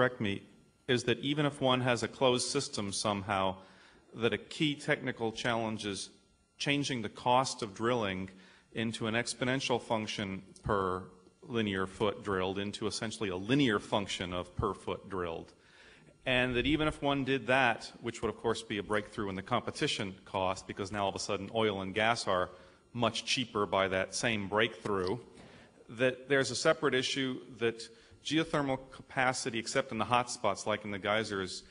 correct me, is that even if one has a closed system somehow, that a key technical challenge is changing the cost of drilling into an exponential function per linear foot drilled into essentially a linear function of per foot drilled. And that even if one did that, which would of course be a breakthrough in the competition cost, because now all of a sudden oil and gas are much cheaper by that same breakthrough, that there's a separate issue that geothermal capacity, except in the hot spots like in the geysers,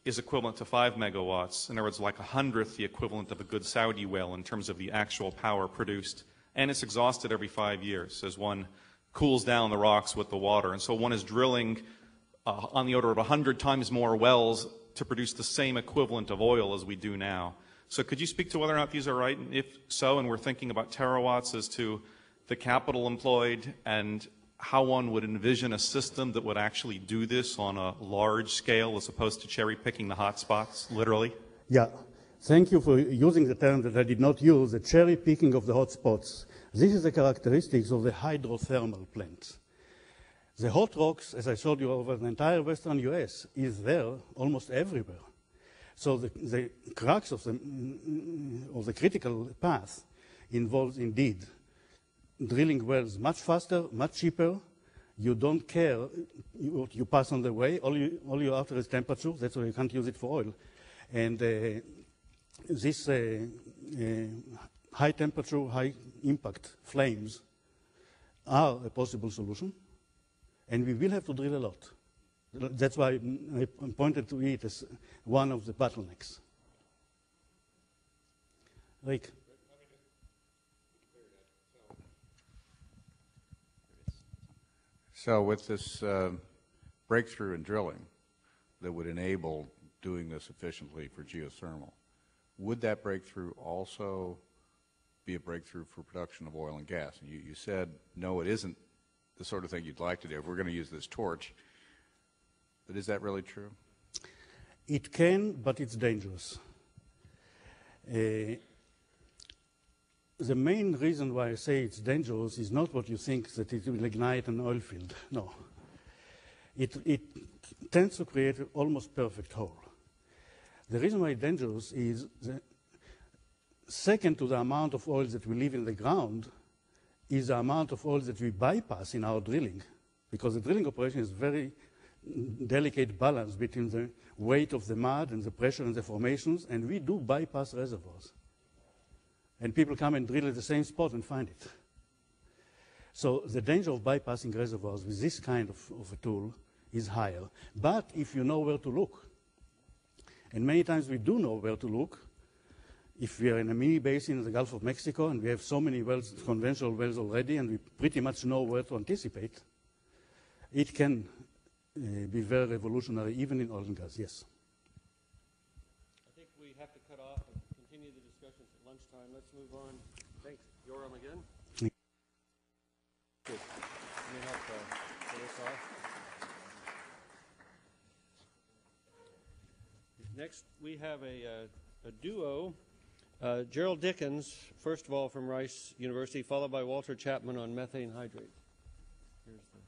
is equivalent to 5 megawatts. In other words, like 100th the equivalent of a good Saudi well in terms of the actual power produced. And it's exhausted every 5 years as one cools down the rocks with the water. And so one is drilling on the order of 100 times more wells to produce the same equivalent of oil as we do now. So could you speak to whether or not these are right? And if so, and we're thinking about terawatts as to the capital employed and how one would envision a system that would actually do this on a large scale as opposed to cherry picking the hot spots, literally? Yeah. Thank you for using the term that I did not use, the cherry picking of the hot spots. This is the characteristics of the hydrothermal plants. The hot rocks, as I showed you over the entire western US, is there almost everywhere. So the crux of the critical path involves indeed drilling wells much faster, much cheaper. You don't care what you pass on the way. All you're after is temperature. That's why you can't use it for oil. And this high temperature, high impact flames are a possible solution. And we will have to drill a lot. That's why I pointed to it as one of the bottlenecks. Rick. So with this breakthrough in drilling that would enable doing this efficiently for geothermal, would that breakthrough also be a breakthrough for production of oil and gas? And you said, no, it isn't the sort of thing you'd like to do if we're going to use this torch. But is that really true? It can, but it's dangerous. The main reason why I say it's dangerous is not what you think, that it will ignite an oil field. No. It tends to create an almost perfect hole. The reason why it's dangerous is second to the amount of oil that we leave in the ground is the amount of oil that we bypass in our drilling, because the drilling operation is very delicate balance between the weight of the mud and the pressure in the formations, and we do bypass reservoirs. And people come and drill at the same spot and find it. So the danger of bypassing reservoirs with this kind of a tool is higher. But if you know where to look, and many times we do know where to look, if we are in a mini basin in the Gulf of Mexico and we have so many wells, conventional wells already, and we pretty much know where to anticipate, it can be very revolutionary, even in oil and gas, yes. I think we have to cut off and continue the discussions at lunchtime. Let's move on. Thanks. Yoram again. Good. Let me help pull this off. Next, we have a duo. Gerald Dickens, first of all from Rice University, followed by Walter Chapman on methane hydrate. Here's the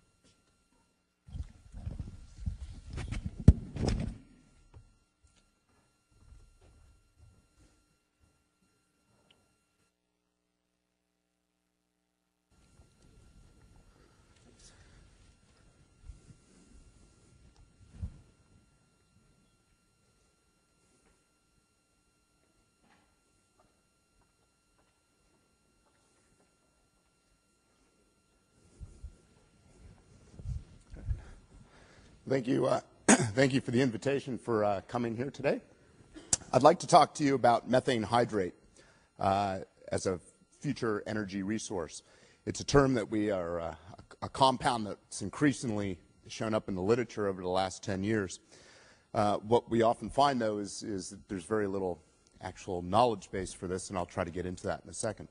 Thank you. Thank you for the invitation for coming here today. I'd like to talk to you about methane hydrate as a future energy resource. It's a term that we are a compound that's increasingly shown up in the literature over the last 10 years. What we often find, though, is that there's very little actual knowledge base for this, and I'll try to get into that in a second.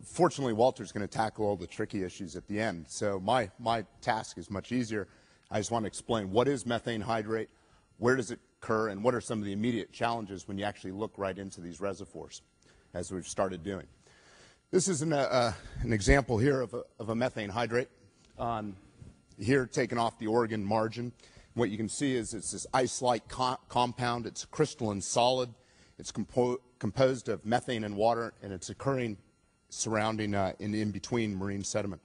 Fortunately, Walter's going to tackle all the tricky issues at the end, so my task is much easier. I just want to explain what is methane hydrate, where does it occur, and what are some of the immediate challenges when you actually look right into these reservoirs, as we've started doing. This is an example here of a methane hydrate. here taken off the Oregon margin. What you can see is it's this ice-like compound. It's a crystalline solid. It's composed of methane and water, and it's occurring surrounding in between marine sediment.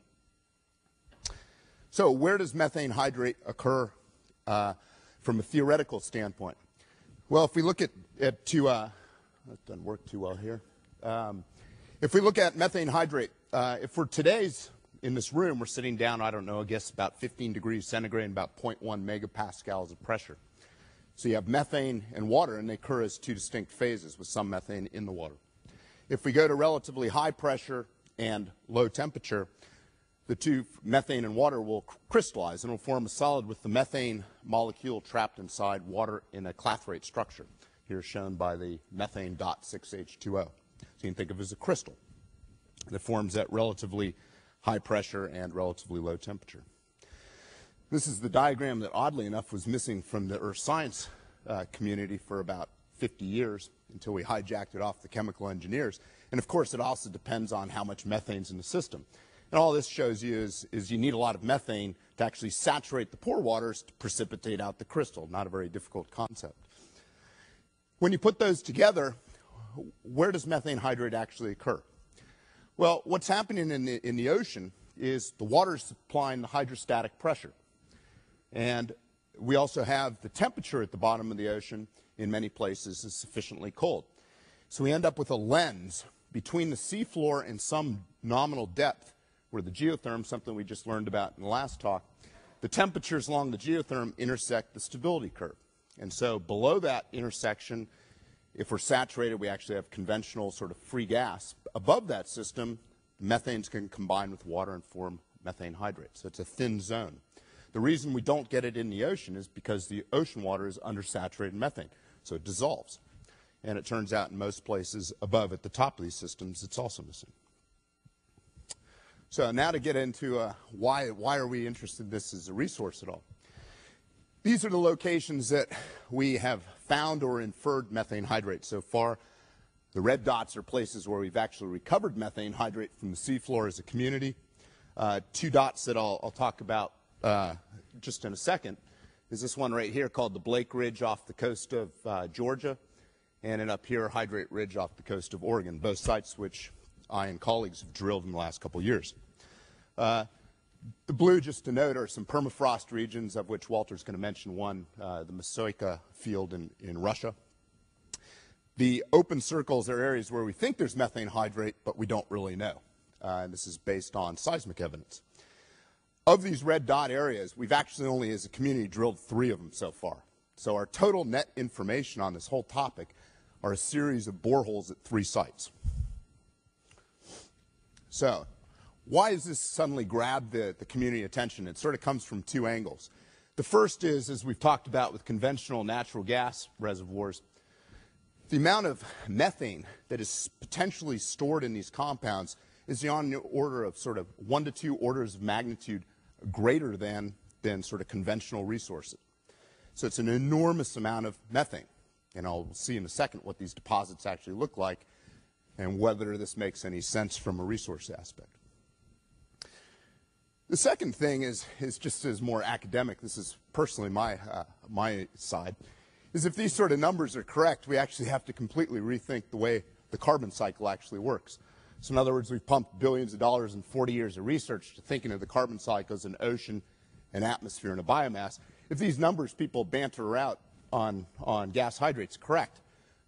So where does methane hydrate occur from a theoretical standpoint? Well, if we look at that doesn't work too well here. If we look at methane hydrate, if we're in this room, we're sitting down, I don't know, I guess about 15 degrees centigrade and about 0.1 megapascals of pressure. So you have methane and water, and they occur as two distinct phases with some methane in the water. If we go to relatively high pressure and low temperature, the two, methane and water, will crystallize and will form a solid with the methane molecule trapped inside water in a clathrate structure, here shown by the methane dot 6H2O. So you can think of it as a crystal that forms at relatively high pressure and relatively low temperature. This is the diagram that, oddly enough, was missing from the earth science community for about 50 years until we hijacked it off the chemical engineers. And of course, it also depends on how much methane's in the system. And all this shows you is you need a lot of methane to actually saturate the pore waters to precipitate out the crystal. Not a very difficult concept. When you put those together, where does methane hydrate actually occur? Well, what's happening in the ocean is the water is supplying the hydrostatic pressure. And we also have the temperature at the bottom of the ocean in many places is sufficiently cold. So we end up with a lens between the seafloor and some nominal depth where the geotherm, something we just learned about in the last talk, the temperatures along the geotherm intersect the stability curve. And so below that intersection, if we're saturated, we actually have conventional sort of free gas. Above that system, methanes can combine with water and form methane hydrate. So it's a thin zone. The reason we don't get it in the ocean is because the ocean water is undersaturated methane, so it dissolves. And it turns out in most places above at the top of these systems, it's also missing. So now to get into why are we interested in this as a resource at all? These are the locations that we have found or inferred methane hydrate so far. The red dots are places where we've actually recovered methane hydrate from the seafloor as a community. Two dots that I'll talk about just in a second is this one right here called the Blake Ridge off the coast of Georgia, and then up here, Hydrate Ridge off the coast of Oregon, both sites which I and colleagues have drilled in the last couple of years. The blue, just to note, are some permafrost regions, of which Walter's going to mention one, the Masoyka field in Russia. The open circles are areas where we think there's methane hydrate, but we don't really know. And this is based on seismic evidence. Of these red dot areas, we've actually only, as a community, drilled 3 of them so far. So our total net information on this whole topic are a series of boreholes at 3 sites. So why has this suddenly grabbed the community attention? It sort of comes from 2 angles. The first is, as we've talked about with conventional natural gas reservoirs, the amount of methane that is potentially stored in these compounds is on the order of sort of 1 to 2 orders of magnitude greater than sort of conventional resources. So it's an enormous amount of methane. And I'll see in a second what these deposits actually look like and whether this makes any sense from a resource aspect. The second thing is just as more academic, this is personally my side, is if these sort of numbers are correct, we actually have to completely rethink the way the carbon cycle actually works. So in other words, we've pumped billions of dollars in 40 years of research to thinking of the carbon cycle as an ocean, an atmosphere, and a biomass. If these numbers people banter out on gas hydrates correct,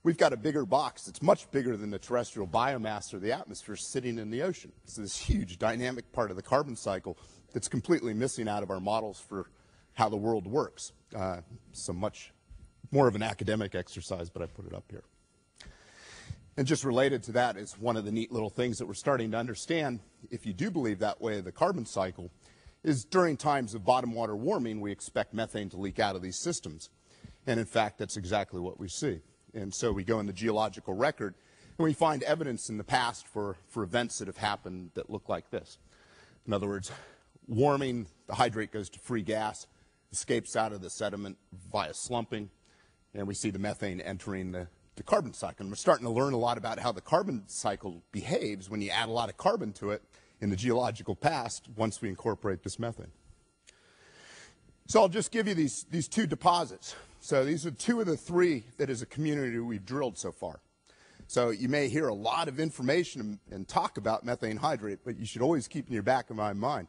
we've got a bigger box that's much bigger than the terrestrial biomass or the atmosphere sitting in the ocean. It's this huge dynamic part of the carbon cycle that's completely missing out of our models for how the world works. So much more of an academic exercise, but I put it up here. And just related to that is one of the neat little things that we're starting to understand, if you do believe that way of the carbon cycle, is during times of bottom water warming, we expect methane to leak out of these systems. And in fact, that's exactly what we see. And so we go in the geological record, and we find evidence in the past for events that have happened that look like this. In other words, warming, the hydrate goes to free gas, escapes out of the sediment via slumping, and we see the methane entering the carbon cycle. And we're starting to learn a lot about how the carbon cycle behaves when you add a lot of carbon to it in the geological past once we incorporate this methane. So I'll just give you these two deposits. So these are two of the three that as a community we've drilled so far. So you may hear a lot of information and talk about methane hydrate, but you should always keep in your back of my mind,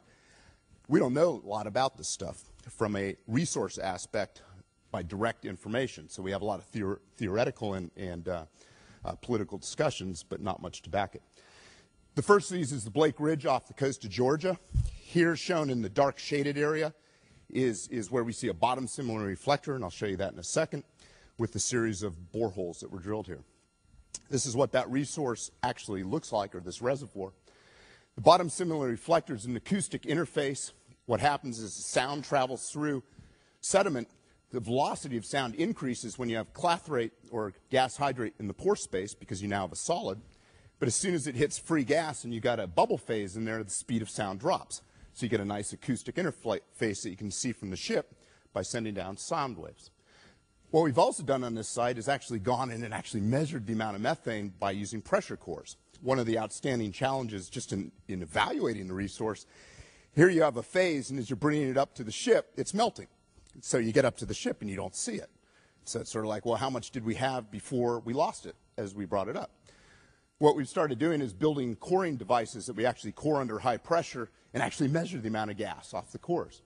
we don't know a lot about this stuff from a resource aspect by direct information. So we have a lot of theoretical and political discussions, but not much to back it. The first of these is the Blake Ridge off the coast of Georgia. Here shown in the dark shaded area is where we see a bottom similar reflector, and I'll show you that in a second, with the series of boreholes that were drilled here. This is what that resource actually looks like, or this reservoir. The bottom similar reflector is an acoustic interface. What happens is sound travels through sediment. The velocity of sound increases when you have clathrate or gas hydrate in the pore space because you now have a solid. But as soon as it hits free gas and you got a bubble phase in there, the speed of sound drops. So you get a nice acoustic interface that you can see from the ship by sending down sound waves. What we've also done on this site is actually gone in and actually measured the amount of methane by using pressure cores. One of the outstanding challenges just in evaluating the resource, here you have a phase, and as you're bringing it up to the ship, it's melting. So you get up to the ship and you don't see it. So it's sort of like, well, how much did we have before we lost it as we brought it up? What we've started doing is building coring devices that we actually core under high pressure and actually measure the amount of gas off the cores.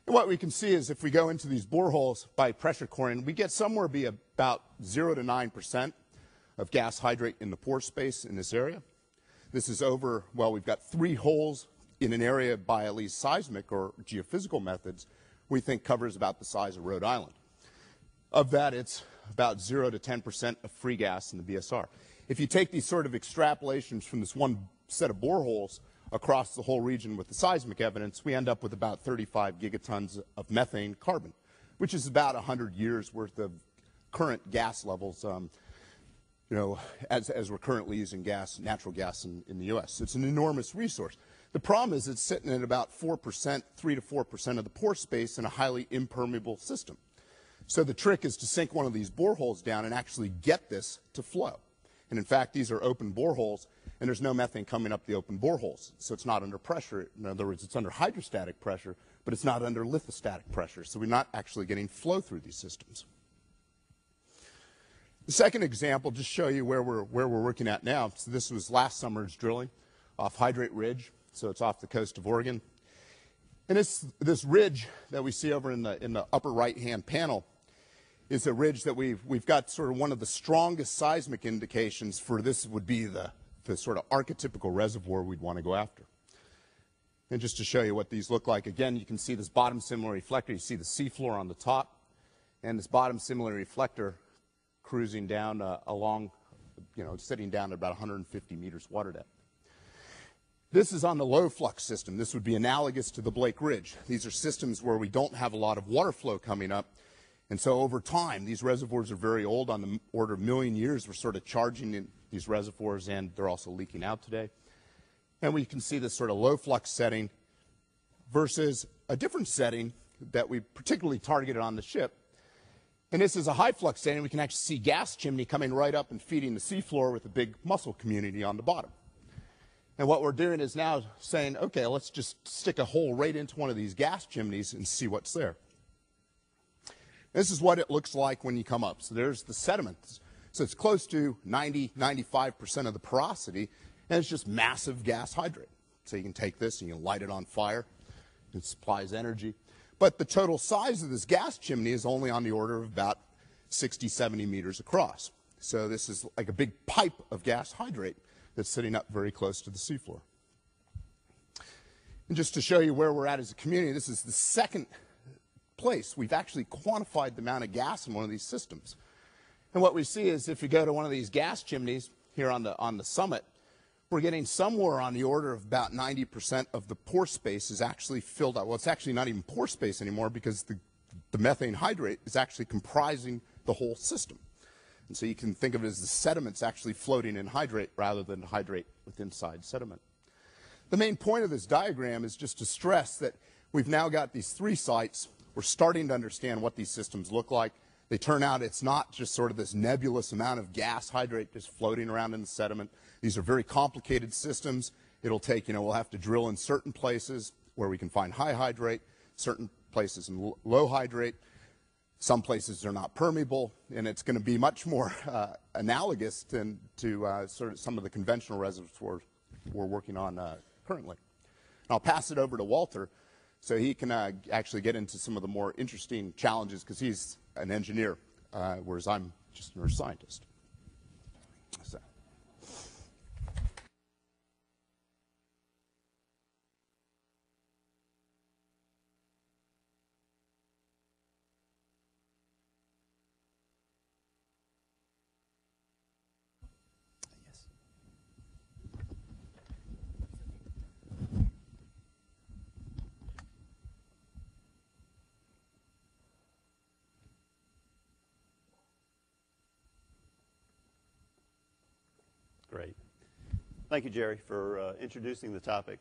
And what we can see is if we go into these boreholes by pressure coring, we get somewhere be about 0 to 9% of gas hydrate in the pore space in this area. This is over, well, we've got 3 holes in an area by at least seismic or geophysical methods we think covers about the size of Rhode Island. Of that, it's about 0 to 10% of free gas in the BSR. If you take these sort of extrapolations from this one set of boreholes across the whole region with the seismic evidence, we end up with about 35 gigatons of methane carbon, which is about 100 years worth of current gas levels, as we're currently using natural gas in the U.S. So it's an enormous resource. The problem is it's sitting at about 4%, 3 to 4% of the pore space in a highly impermeable system. So the trick is to sink one of these boreholes down and actually get this to flow. And in fact, these are open boreholes, and there's no methane coming up the open boreholes. So it's not under pressure. In other words, it's under hydrostatic pressure, but it's not under lithostatic pressure. So we're not actually getting flow through these systems. The second example, just show you where we're working at now. So this was last summer's drilling off Hydrate Ridge. So it's off the coast of Oregon. And this ridge that we see over in the upper right-hand panel is a ridge that we've got sort of one of the strongest seismic indications for. This would be the sort of archetypical reservoir we'd want to go after. And just to show you what these look like, again, you can see this bottom similar reflector. You see the seafloor on the top, and this bottom similar reflector cruising down along, sitting down at about 150 meters water depth. This is on the low flux system. This would be analogous to the Blake Ridge. These are systems where we don't have a lot of water flow coming up. And so over time, these reservoirs are very old, on the order of a million years. We're sort of charging in these reservoirs, and they're also leaking out today. And we can see this sort of low flux setting versus a different setting that we particularly targeted on the ship. And this is a high flux setting. We can actually see gas chimney coming right up and feeding the seafloor with a big mussel community on the bottom. And what we're doing is now saying, okay, let's just stick a hole right into one of these gas chimneys and see what's there. This is what it looks like when you come up. So there's the sediment. So it's close to 90, 95% of the porosity, and it's just massive gas hydrate. So you can take this and you can light it on fire. It supplies energy. But the total size of this gas chimney is only on the order of about 60, 70 meters across. So this is like a big pipe of gas hydrate that's sitting up very close to the seafloor. And just to show you where we're at as a community, this is the second place we've actually quantified the amount of gas in one of these systems. And what we see is if you go to one of these gas chimneys here on the summit, we're getting somewhere on the order of about 90% of the pore space is actually filled out. Well, it's actually not even pore space anymore because the methane hydrate is actually comprising the whole system. And so you can think of it as the sediments actually floating in hydrate rather than hydrate with inside sediment. The main point of this diagram is just to stress that we've now got these 3 sites. We're starting to understand what these systems look like. They turn out it's not just sort of this nebulous amount of gas hydrate just floating around in the sediment. These are very complicated systems. It'll take, we'll have to drill in certain places where we can find high hydrate, certain places in low hydrate. Some places are not permeable, and it's going to be much more analogous to sort of some of the conventional reservoirs we're working on currently. And I'll pass it over to Walter so he can actually get into some of the more interesting challenges, because he's an engineer, whereas I'm just a neuroscientist. So. Great. Thank you, Jerry, for introducing the topic.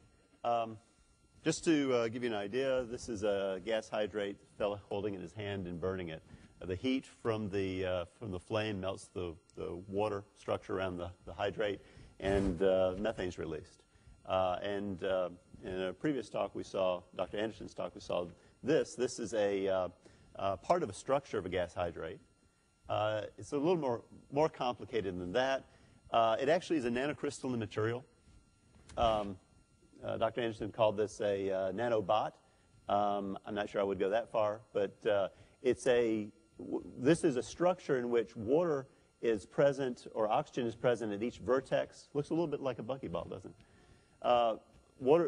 Just to give you an idea, this is a gas hydrate, the fellow holding in his hand and burning it. The heat from the flame melts the water structure around the hydrate, and methane is released. In a previous talk we saw, Dr. Anderson's talk, we saw this. This is a part of a structure of a gas hydrate. It's a little more complicated than that. It actually is a nanocrystalline material. Dr. Anderson called this a nanobot. I'm not sure I would go that far, but this is a structure in which water is present, or oxygen is present at each vertex. Looks a little bit like a buckyball, doesn't it?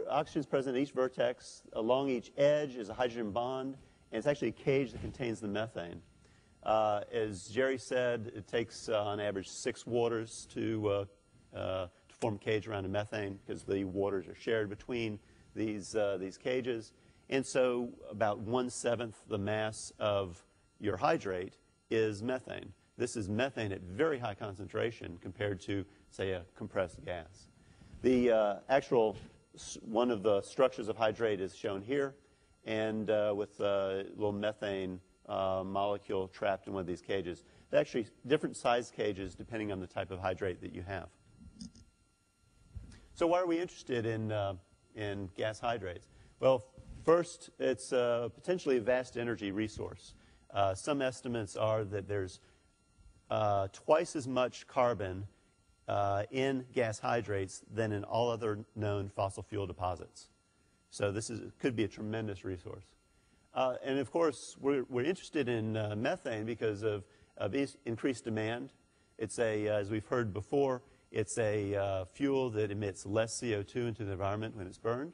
Oxygen is present at each vertex. Along each edge is a hydrogen bond, and it's actually a cage that contains the methane. As Jerry said, it takes on average 6 waters to form a cage around a methane, because the waters are shared between these cages. And so about 1/7 the mass of your hydrate is methane. This is methane at very high concentration compared to, say, a compressed gas. The one of the structures of hydrate is shown here, and with a little methane molecule trapped in one of these cages. They're actually different size cages depending on the type of hydrate that you have. So why are we interested in gas hydrates? Well, first, it's potentially a vast energy resource. Some estimates are that there's twice as much carbon in gas hydrates than in all other known fossil fuel deposits. So this could be a tremendous resource. And of course, we're interested in methane because of increased demand. It's as we've heard before, it's a fuel that emits less CO2 into the environment when it's burned.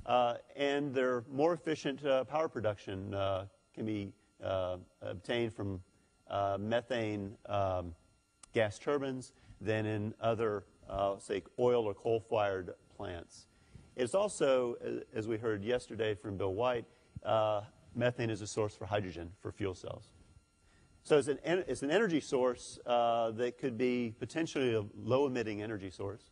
And their more efficient power production can be obtained from methane gas turbines than in other, say, oil or coal-fired plants. It's also, as we heard yesterday from Bill White, methane is a source for hydrogen for fuel cells. So it's an energy source that could be potentially a low-emitting energy source.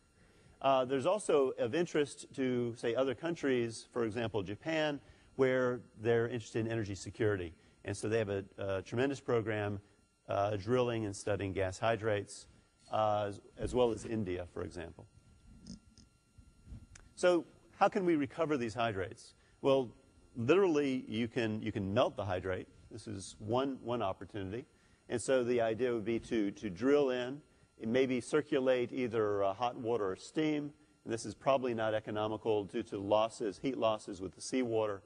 There's also of interest to, say, other countries, for example, Japan, where they're interested in energy security. And so they have a tremendous program drilling and studying gas hydrates, as well as India, for example. So how can we recover these hydrates? Well, literally, you can melt the hydrate. This is one opportunity. And so the idea would be to drill in, and maybe circulate either hot water or steam. And this is probably not economical due to heat losses with the seawater.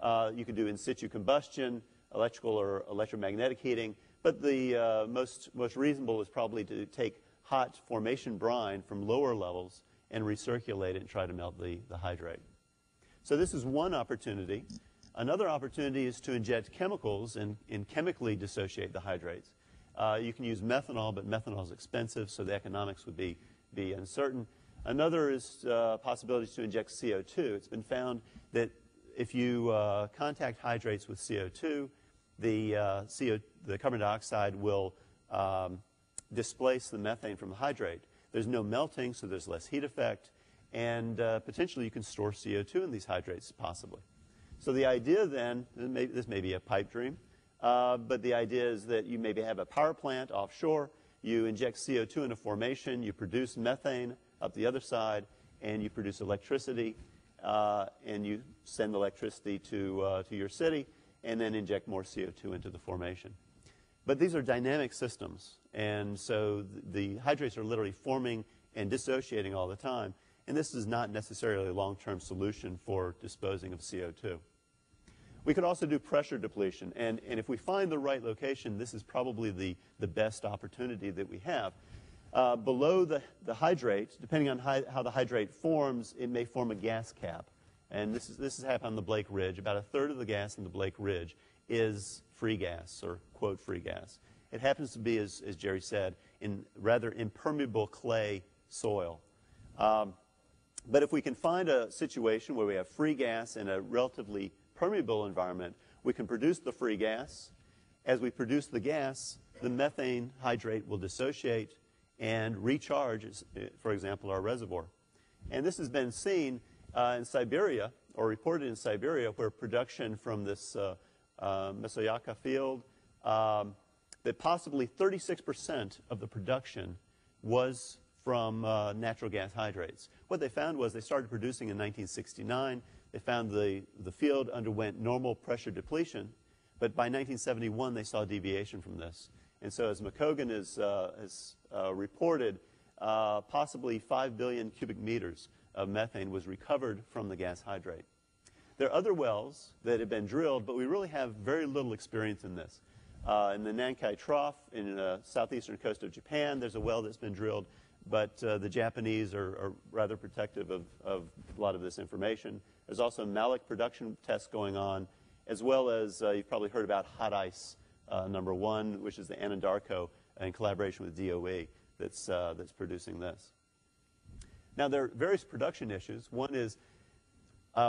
You could do in situ combustion, electrical or electromagnetic heating. But the most reasonable is probably to take hot formation brine from lower levels and recirculate it and try to melt the hydrate. So this is one opportunity. Another opportunity is to inject chemicals and chemically dissociate the hydrates. You can use methanol, but methanol is expensive, so the economics would be uncertain. Another is possibilities to inject CO2. It's been found that if you contact hydrates with CO2, the carbon dioxide will displace the methane from the hydrate. There's no melting, so there's less heat effect, and potentially you can store CO2 in these hydrates, possibly. So the idea then, this may be a pipe dream, but the idea is that you maybe have a power plant offshore, you inject CO2 in a formation, you produce methane up the other side, and you produce electricity. and you send electricity to your city, and then inject more CO2 into the formation. But these are dynamic systems, and so the hydrates are literally forming and dissociating all the time, and this is not necessarily a long-term solution for disposing of CO2. We could also do pressure depletion, and if we find the right location, this is probably the best opportunity that we have. Below the hydrate, depending on how the hydrate forms, it may form a gas cap. And this has happened on the Blake Ridge. About a third of the gas in the Blake Ridge is free gas, or quote free gas. It happens to be, as Jerry said, in rather impermeable clay soil. But if we can find a situation where we have free gas in a relatively permeable environment, we can produce the free gas. As we produce the gas, the methane hydrate will dissociate and recharge, for example, our reservoir. And this has been seen in Siberia, or reported in Siberia, where production from this Mesoyaka field, that possibly 36% of the production was from natural gas hydrates. What they found was they started producing in 1969. They found the field underwent normal pressure depletion, but by 1971 they saw deviation from this. And so as McCogan has reported, possibly 5 billion cubic meters of methane was recovered from the gas hydrate. There are other wells that have been drilled, but we really have very little experience in this. In the Nankai Trough in the southeastern coast of Japan, there's a well that's been drilled, but the Japanese are rather protective of a lot of this information. There's also Malik production tests going on, as well as you've probably heard about Hot Ice number 1, which is the Anadarko in collaboration with DOE that's producing this. Now, there are various production issues. One is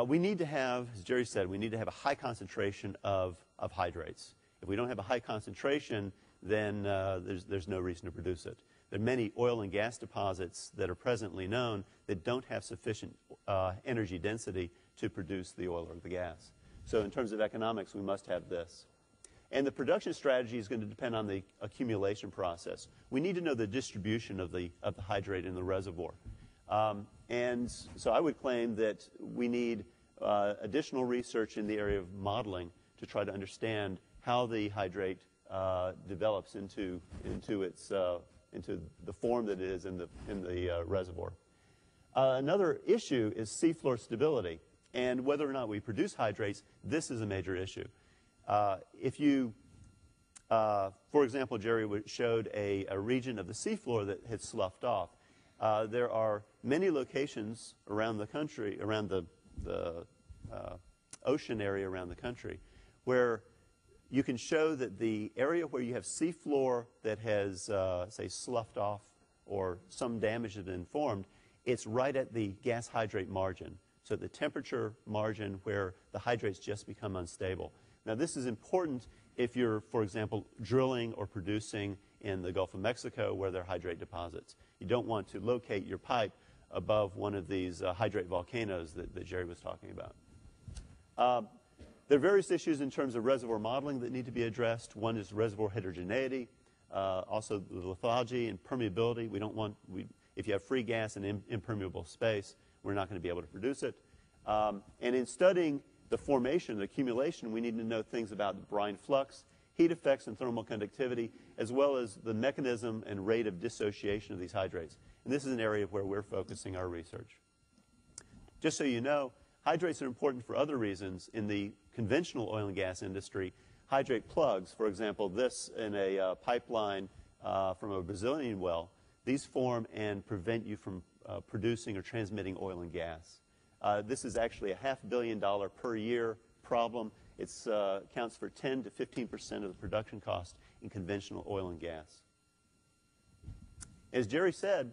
we need to have, as Jerry said, we need to have a high concentration of hydrates. If we don't have a high concentration, then there's no reason to produce it. There are many oil and gas deposits that are presently known that don't have sufficient energy density to produce the oil or the gas. So in terms of economics, we must have this. And the production strategy is going to depend on the accumulation process. We need to know the distribution of the hydrate in the reservoir. And so I would claim that we need additional research in the area of modeling to try to understand how the hydrate develops into the form that it is in the reservoir. Another issue is seafloor stability, and whether or not we produce hydrates. This is a major issue. If you, for example, Jerry showed a region of the seafloor that had sloughed off. There are many locations around the country, around the ocean area around the country, where you can show that the area where you have seafloor that has, say, sloughed off or some damage has been formed, it's right at the gas hydrate margin. So the temperature margin where the hydrates just become unstable. Now, this is important if you're, for example, drilling or producing in the Gulf of Mexico where there are hydrate deposits. You don't want to locate your pipe above one of these hydrate volcanoes that Jerry was talking about. There are various issues in terms of reservoir modeling that need to be addressed. One is reservoir heterogeneity, also the lithology and permeability. We don't want, if you have free gas in impermeable space, we're not going to be able to produce it. And in studying the formation, the accumulation, we need to know things about the brine flux, heat effects, and thermal conductivity, as well as the mechanism and rate of dissociation of these hydrates. And this is an area where we're focusing our research. Just so you know, hydrates are important for other reasons. In the conventional oil and gas industry, hydrate plugs, for example, this in a pipeline from a Brazilian well, these form and prevent you from producing or transmitting oil and gas. This is actually a $500 million per year problem. It accounts for 10 to 15% of the production cost in conventional oil and gas. As Jerry said,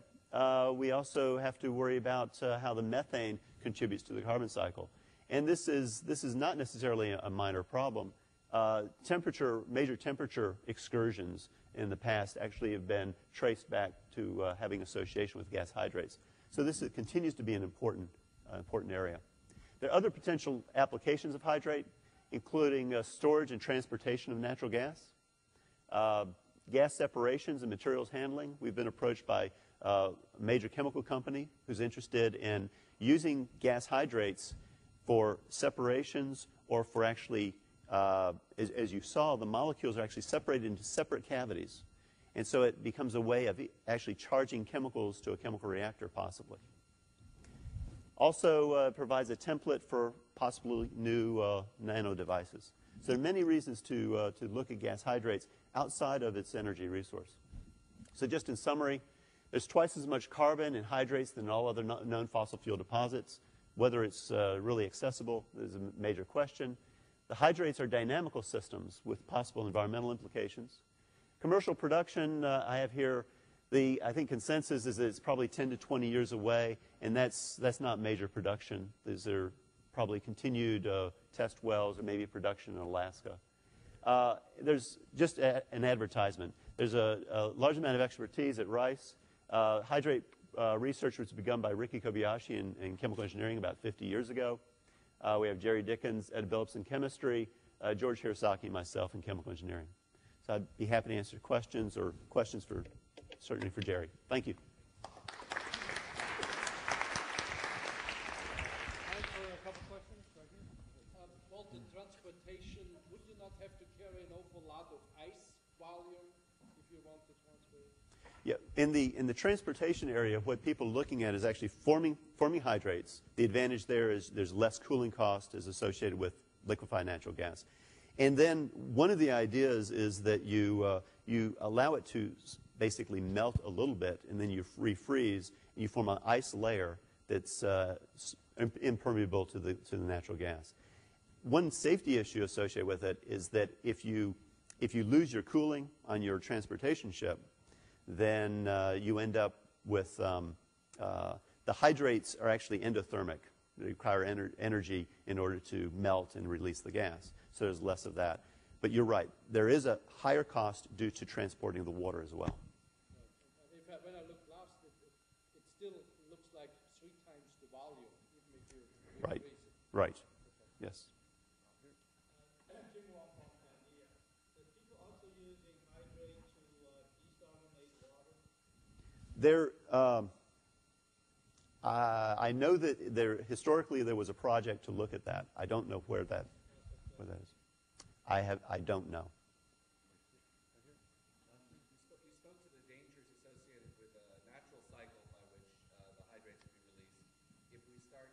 we also have to worry about how the methane contributes to the carbon cycle. And this is not necessarily a minor problem. Major temperature excursions in the past actually have been traced back to having association with gas hydrates. So this continues to be an important area. There are other potential applications of hydrate, including storage and transportation of natural gas, gas separations and materials handling. We've been approached by a major chemical company who's interested in using gas hydrates for separations or for actually, as you saw, the molecules are actually separated into separate cavities. And so it becomes a way of actually charging chemicals to a chemical reactor, possibly. Also provides a template for possibly new nano devices. So there are many reasons to look at gas hydrates outside of its energy resource. So just in summary, there's twice as much carbon in hydrates than all other known fossil fuel deposits. Whether it's really accessible is a major question. The hydrates are dynamical systems with possible environmental implications. Commercial production, I have here, I think consensus is that it's probably 10 to 20 years away, and that's not major production. These are probably continued test wells or maybe production in Alaska. There's just an advertisement. There's a large amount of expertise at Rice. Hydrate research was begun by Ricky Kobayashi in chemical engineering about 50 years ago. We have Jerry Dickens, Ed Billups in chemistry, George Hirosaki, and myself in chemical engineering. So I'd be happy to answer questions or questions certainly for Jerry. Thank you. Time for a couple questions right here. Well, the transportation, would you not have to carry an awful lot of ice volume if you want to transfer it? Yeah, in the transportation area, what people are looking at is actually forming hydrates. The advantage there is there's less cooling cost is associated with liquefied natural gas. And then one of the ideas is that you allow it to basically melt a little bit, and then you refreeze, and you form an ice layer that's impermeable to the natural gas. One safety issue associated with it is that if you lose your cooling on your transportation ship, then you end up with the hydrates are actually endothermic. They require energy in order to melt and release the gas. So there's less of that. But you're right. There is a higher cost due to transporting the water as well. When I looked last, it still looks like 3 times the volume, even if you Right. increase it. Right. Yes. I know that historically there was a project to look at that. I don't know where that is. I don't know. You spoke to the dangers associated with a natural cycle by which the hydrates will be released. If we start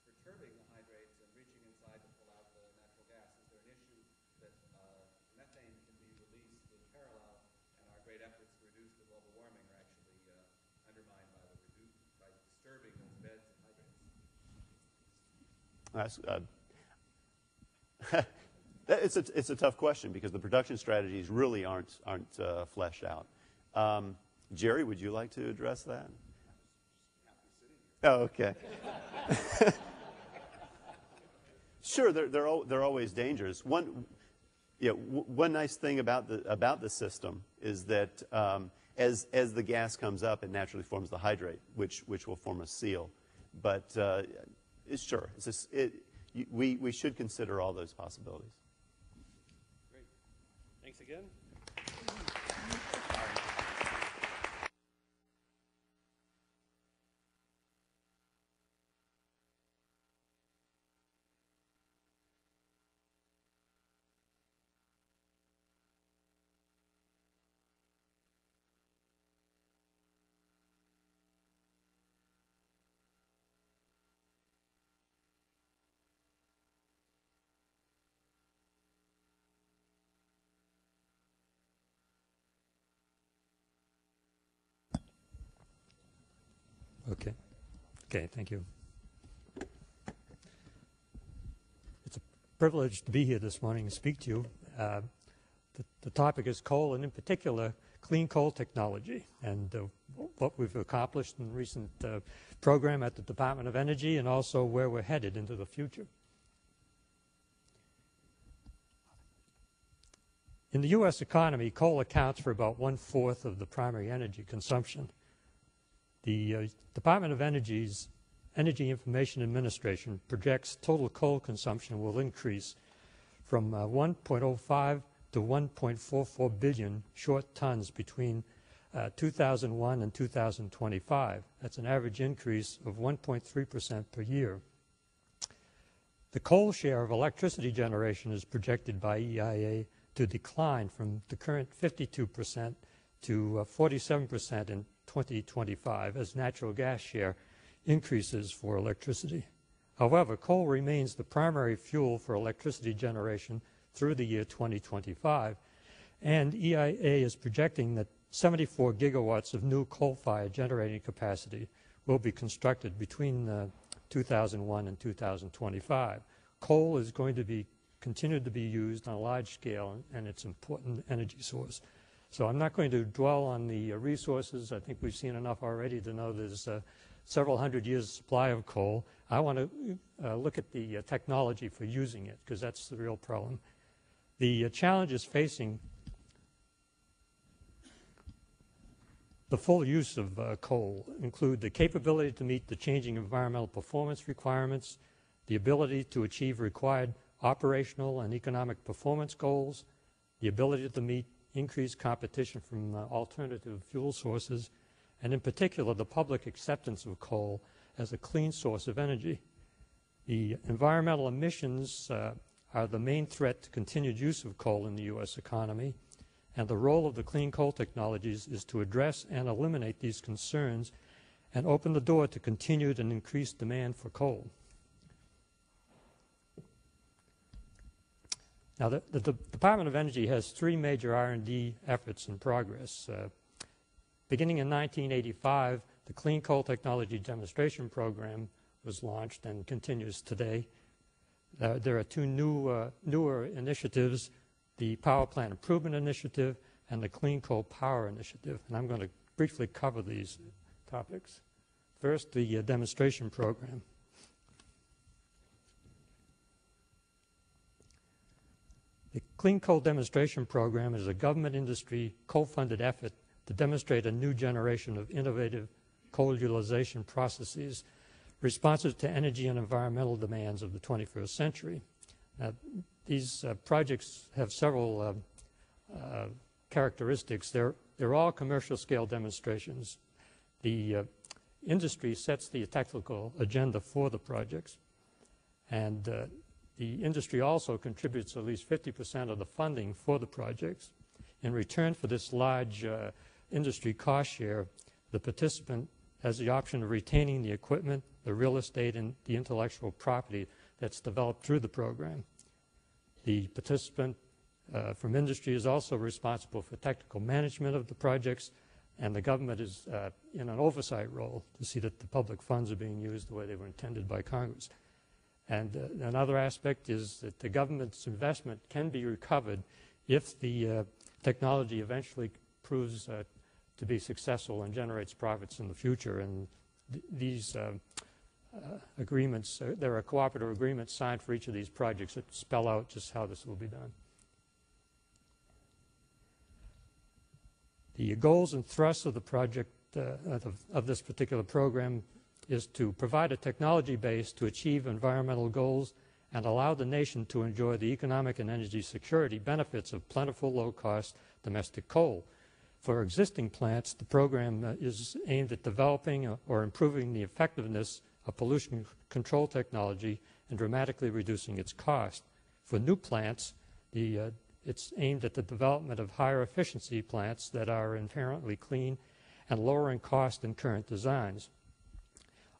perturbing the hydrates and reaching inside to pull out the natural gas, is there an issue that methane can be released in parallel, and our great efforts to reduce the global warming are actually undermined by disturbing those beds of hydrates? It's a tough question because the production strategies really aren't fleshed out. Jerry, would you like to address that? Oh, okay. Sure, they're always dangers. One nice thing about the system is that as the gas comes up, it naturally forms the hydrate, which will form a seal. But we should consider all those possibilities. Great. Thanks again. Okay, thank you. It's a privilege to be here this morning and speak to you. The topic is coal, and in particular, clean coal technology, and what we've accomplished in the recent program at the Department of Energy, and also where we're headed into the future. In the U.S. economy, coal accounts for about 1/4 of the primary energy consumption. The Department of Energy's Energy Information Administration projects total coal consumption will increase from 1.05 to 1.44 billion short tons between 2001 and 2025. That's an average increase of 1.3% per year. The coal share of electricity generation is projected by EIA to decline from the current 52% to 47% in 2025 as natural gas share increases for electricity. However, coal remains the primary fuel for electricity generation through the year 2025, and EIA is projecting that 74 gigawatts of new coal-fired generating capacity will be constructed between 2001 and 2025. Coal is going to continue to be used on a large scale, and it's an important energy source. So I'm not going to dwell on the resources. I think we've seen enough already to know there's several hundred years supply of coal. I want to look at the technology for using it, because that's the real problem. The challenges facing the full use of coal include the capability to meet the changing environmental performance requirements, the ability to achieve required operational and economic performance goals, the ability to meet increased competition from alternative fuel sources, and in particular the public acceptance of coal as a clean source of energy. The environmental emissions are the main threat to continued use of coal in the U.S. economy, and the role of the clean coal technologies is to address and eliminate these concerns and open the door to continued and increased demand for coal. Now, the Department of Energy has three major R&D efforts in progress. Beginning in 1985, the Clean Coal Technology Demonstration Program was launched and continues today. There are two newer initiatives, the Power Plant Improvement Initiative and the Clean Coal Power Initiative, and I'm going to briefly cover these topics. First, the demonstration program. The Clean Coal Demonstration Program is a government industry co-funded effort to demonstrate a new generation of innovative coal utilization processes responsive to energy and environmental demands of the 21st century. Now, these projects have several characteristics. They're all commercial scale demonstrations. The industry sets the technical agenda for the projects, and the industry also contributes at least 50% of the funding for the projects. In return for this large industry cost share, the participant has the option of retaining the equipment, the real estate, and the intellectual property that's developed through the program. The participant from industry is also responsible for technical management of the projects, and the government is in an oversight role to see that the public funds are being used the way they were intended by Congress. And another aspect is that the government's investment can be recovered if the technology eventually proves to be successful and generates profits in the future. And these agreements, there are cooperative agreements signed for each of these projects that spell out just how this will be done. The goals and thrusts of the project, of this particular program, is to provide a technology base to achieve environmental goals and allow the nation to enjoy the economic and energy security benefits of plentiful, low-cost domestic coal. For existing plants, the program is aimed at developing or improving the effectiveness of pollution control technology and dramatically reducing its cost. For new plants, it's aimed at the development of higher efficiency plants that are inherently clean and lowering cost than current designs.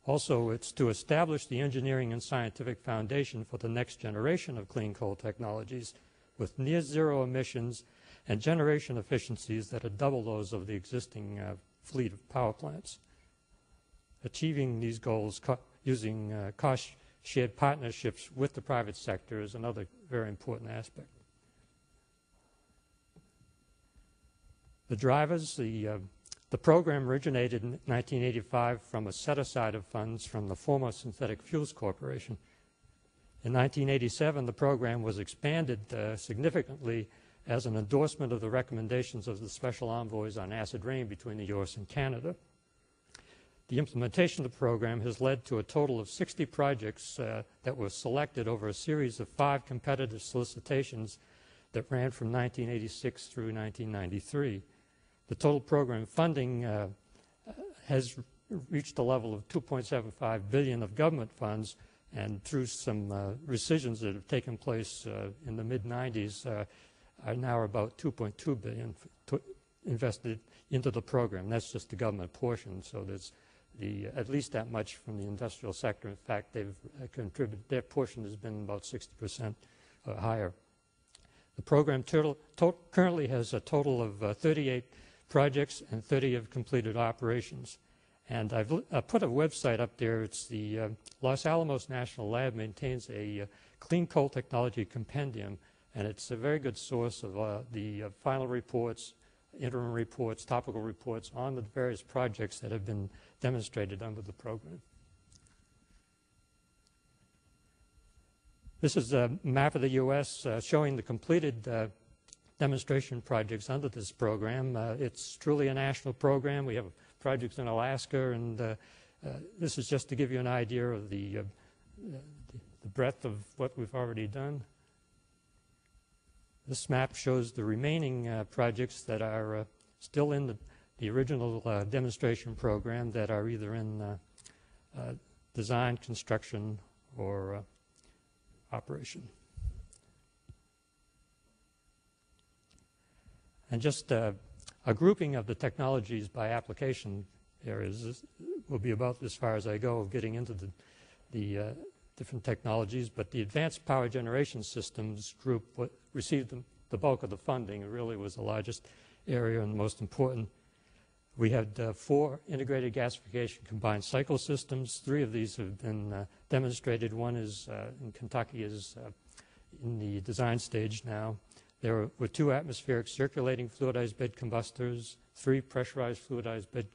Also, it's to establish the engineering and scientific foundation for the next generation of clean coal technologies with near zero emissions and generation efficiencies that are double those of the existing fleet of power plants. Achieving these goals using cost-shared partnerships with the private sector is another very important aspect. The drivers, the program originated in 1985 from a set-aside of funds from the former Synthetic Fuels Corporation. In 1987, the program was expanded significantly as an endorsement of the recommendations of the Special Envoys on Acid Rain between the U.S. and Canada. The implementation of the program has led to a total of 60 projects that were selected over a series of 5 competitive solicitations that ran from 1986 through 1993. the total program funding has reached a level of $2.75 billion of government funds, and through some rescissions that have taken place in the mid-90s, are now about $2.2 billion invested into the program. That's just the government portion, so there's at least that much from the industrial sector. In fact, they've contributed, their portion has been about 60% or higher. The program currently has a total of 38 projects and 30 have completed operations. And I've put a website up there. It's the Los Alamos National Lab maintains a clean coal technology compendium, and it's a very good source of the final reports, interim reports, topical reports on the various projects that have been demonstrated under the program. This is a map of the U.S. Showing the completed demonstration projects under this program. It's truly a national program. We have projects in Alaska, and this is just to give you an idea of the breadth of what we've already done. This map shows the remaining projects that are still in the original demonstration program that are either in design, construction, or operation. And just a grouping of the technologies by application areas. This will be about as far as I go, getting into the different technologies, but the advanced power generation systems group received the bulk of the funding. It really was the largest area and the most important. We had 4 integrated gasification combined cycle systems. 3 of these have been demonstrated. One is in Kentucky, is in the design stage now. There were 2 atmospheric circulating fluidized bed combustors, 3 pressurized fluidized bed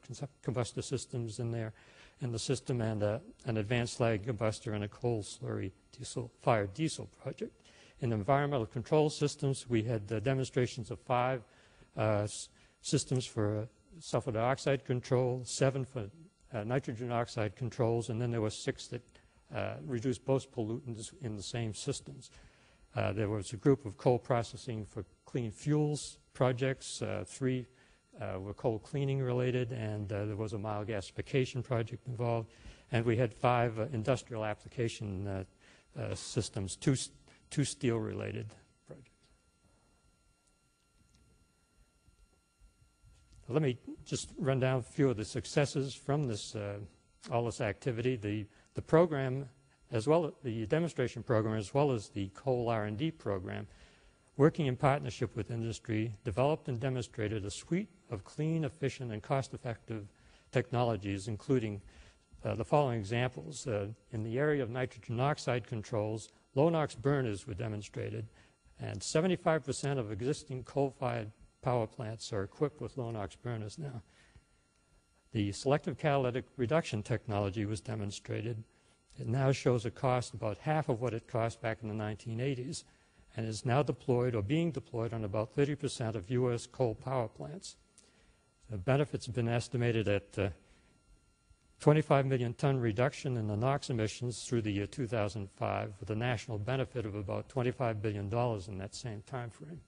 combustor systems in there in the system, and an advanced slag combustor and a coal slurry fired diesel project. In environmental control systems, we had demonstrations of 5 systems for sulfur dioxide control, 7 for nitrogen oxide controls, and then there were 6 that reduced both pollutants in the same systems. There was a group of coal processing for clean fuels projects. 3 were coal cleaning related, and there was a mild gasification project involved. And we had 5 industrial application systems, 2 steel related projects. Let me just run down a few of the successes from this all this activity. The program, as well as the demonstration program, as well as the coal R&D program, working in partnership with industry, developed and demonstrated a suite of clean, efficient, and cost-effective technologies, including the following examples. In the area of nitrogen oxide controls, low-NOx burners were demonstrated, and 75% of existing coal-fired power plants are equipped with low-NOx burners now. The selective catalytic reduction technology was demonstrated. It now shows a cost about half of what it cost back in the 1980s, and is now deployed or being deployed on about 30% of U.S. coal power plants. The benefits have been estimated at 25 million ton reduction in the NOx emissions through the year 2005, with a national benefit of about $25 billion in that same time frame.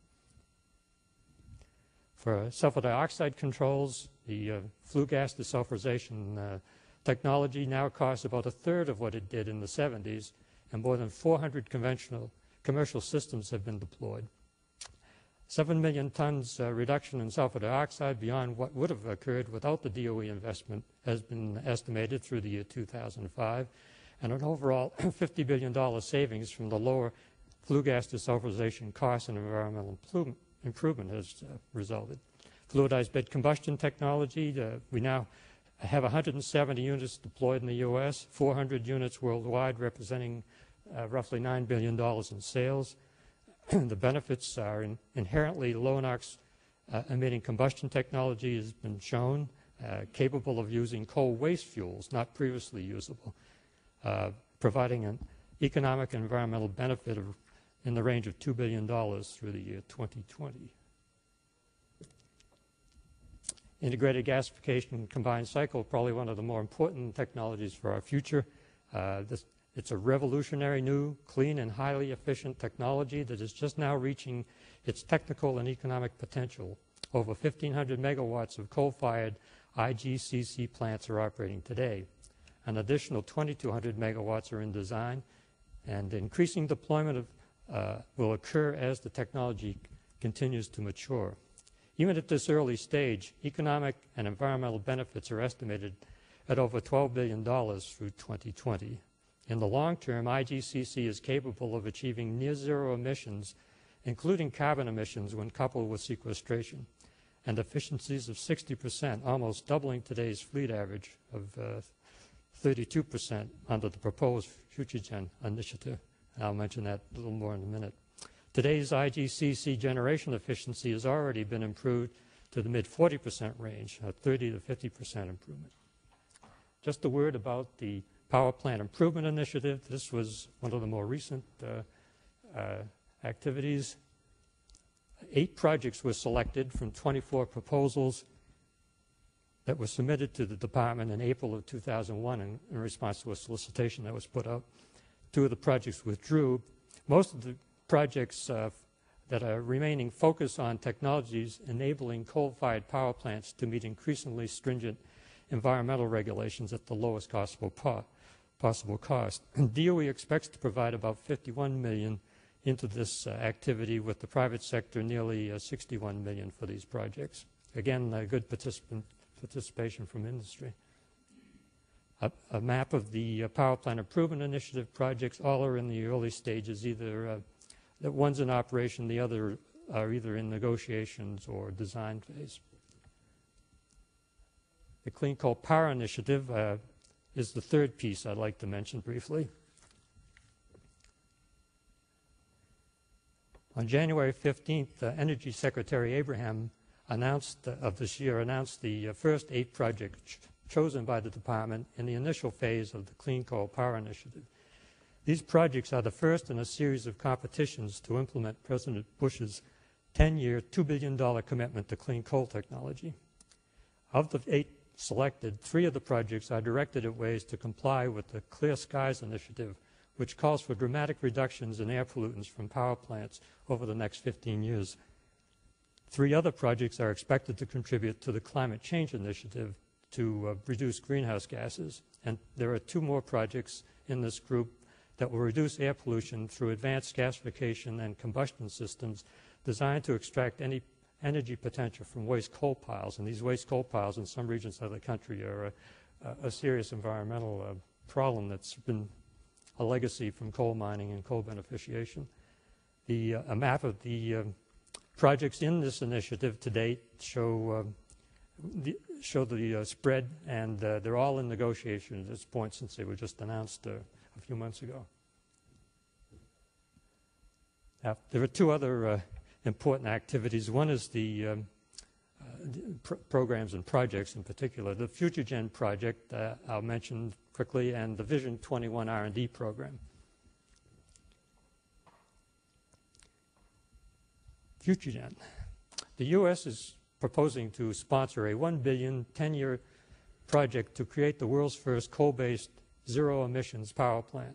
For sulfur dioxide controls, the flue gas desulfurization technology now costs about 1/3 of what it did in the 70s, and more than 400 commercial systems have been deployed. 7 million tons reduction in sulfur dioxide beyond what would have occurred without the DOE investment has been estimated through the year 2005, and an overall $50 billion savings from the lower flue gas desulfurization costs and environmental improvement has resulted. Fluidized bed combustion technology, we now have 170 units deployed in the U.S., 400 units worldwide, representing roughly $9 billion in sales. The benefits are inherently low NOx emitting combustion technology has been shown, capable of using coal waste fuels, not previously usable, providing an economic and environmental benefit in the range of $2 billion through the year 2020. Integrated gasification combined cycle, probably one of the more important technologies for our future. It's a revolutionary new, clean, and highly efficient technology that is just now reaching its technical and economic potential. Over 1,500 megawatts of coal-fired IGCC plants are operating today. An additional 2,200 megawatts are in design, and increasing deployment will occur as the technology continues to mature. Even at this early stage, economic and environmental benefits are estimated at over $12 billion through 2020. In the long term, IGCC is capable of achieving near-zero emissions, including carbon emissions when coupled with sequestration, and efficiencies of 60%, almost doubling today's fleet average of 32% under the proposed FutureGen initiative. And I'll mention that a little more in a minute. Today's IGCC generation efficiency has already been improved to the mid-40% range, a 30 to 50% improvement. Just a word about the Power Plant Improvement Initiative. This was one of the more recent activities. 8 projects were selected from 24 proposals that were submitted to the department in April of 2001 in response to a solicitation that was put out. 2 of the projects withdrew. Most of the projects that are remaining focus on technologies enabling coal-fired power plants to meet increasingly stringent environmental regulations at the lowest possible cost. DOE expects to provide about $51 million into this activity, with the private sector nearly $61 million for these projects. Again, good participation from industry. A map of the Power Plant Improvement Initiative projects. All are in the early stages. Either one's in operation, the other are either in negotiations or design phase. The Clean Coal Power Initiative is the third piece I'd like to mention briefly. On January 15th, Energy Secretary Abraham of this year announced the first 8 projects chosen by the department in the initial phase of the Clean Coal Power Initiative. These projects are the first in a series of competitions to implement President Bush's 10-year, $2 billion commitment to clean coal technology. Of the 8 selected, 3 of the projects are directed at ways to comply with the Clear Skies Initiative, which calls for dramatic reductions in air pollutants from power plants over the next 15 years. 3 other projects are expected to contribute to the Climate Change Initiative to reduce greenhouse gases. And there are 2 more projects in this group that will reduce air pollution through advanced gasification and combustion systems designed to extract any energy potential from waste coal piles. And these waste coal piles in some regions of the country are a serious environmental problem that's been a legacy from coal mining and coal beneficiation. A map of the projects in this initiative to date show the spread, and they're all in negotiation at this point since they were just announced a few months ago. There are 2 other important activities. One is the programs and projects in particular. The FutureGen project I'll mention quickly, and the Vision 21 R&D program. FutureGen. The U.S. is proposing to sponsor a $1 billion 10-year project to create the world's first coal-based zero-emissions power plant.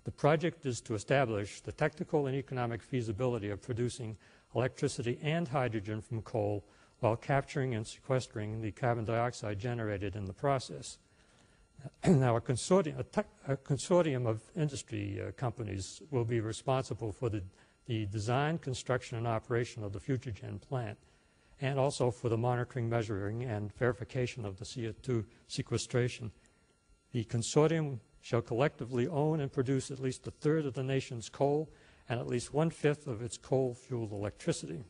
The project is to establish the technical and economic feasibility of producing electricity and hydrogen from coal while capturing and sequestering the carbon dioxide generated in the process. Now, a consortium of industry companies will be responsible for the design, construction, and operation of the FutureGen plant, and also for the monitoring, measuring, and verification of the CO2 sequestration. The consortium shall collectively own and produce at least 1/3 of the nation's coal and at least 1/5 of its coal-fueled electricity.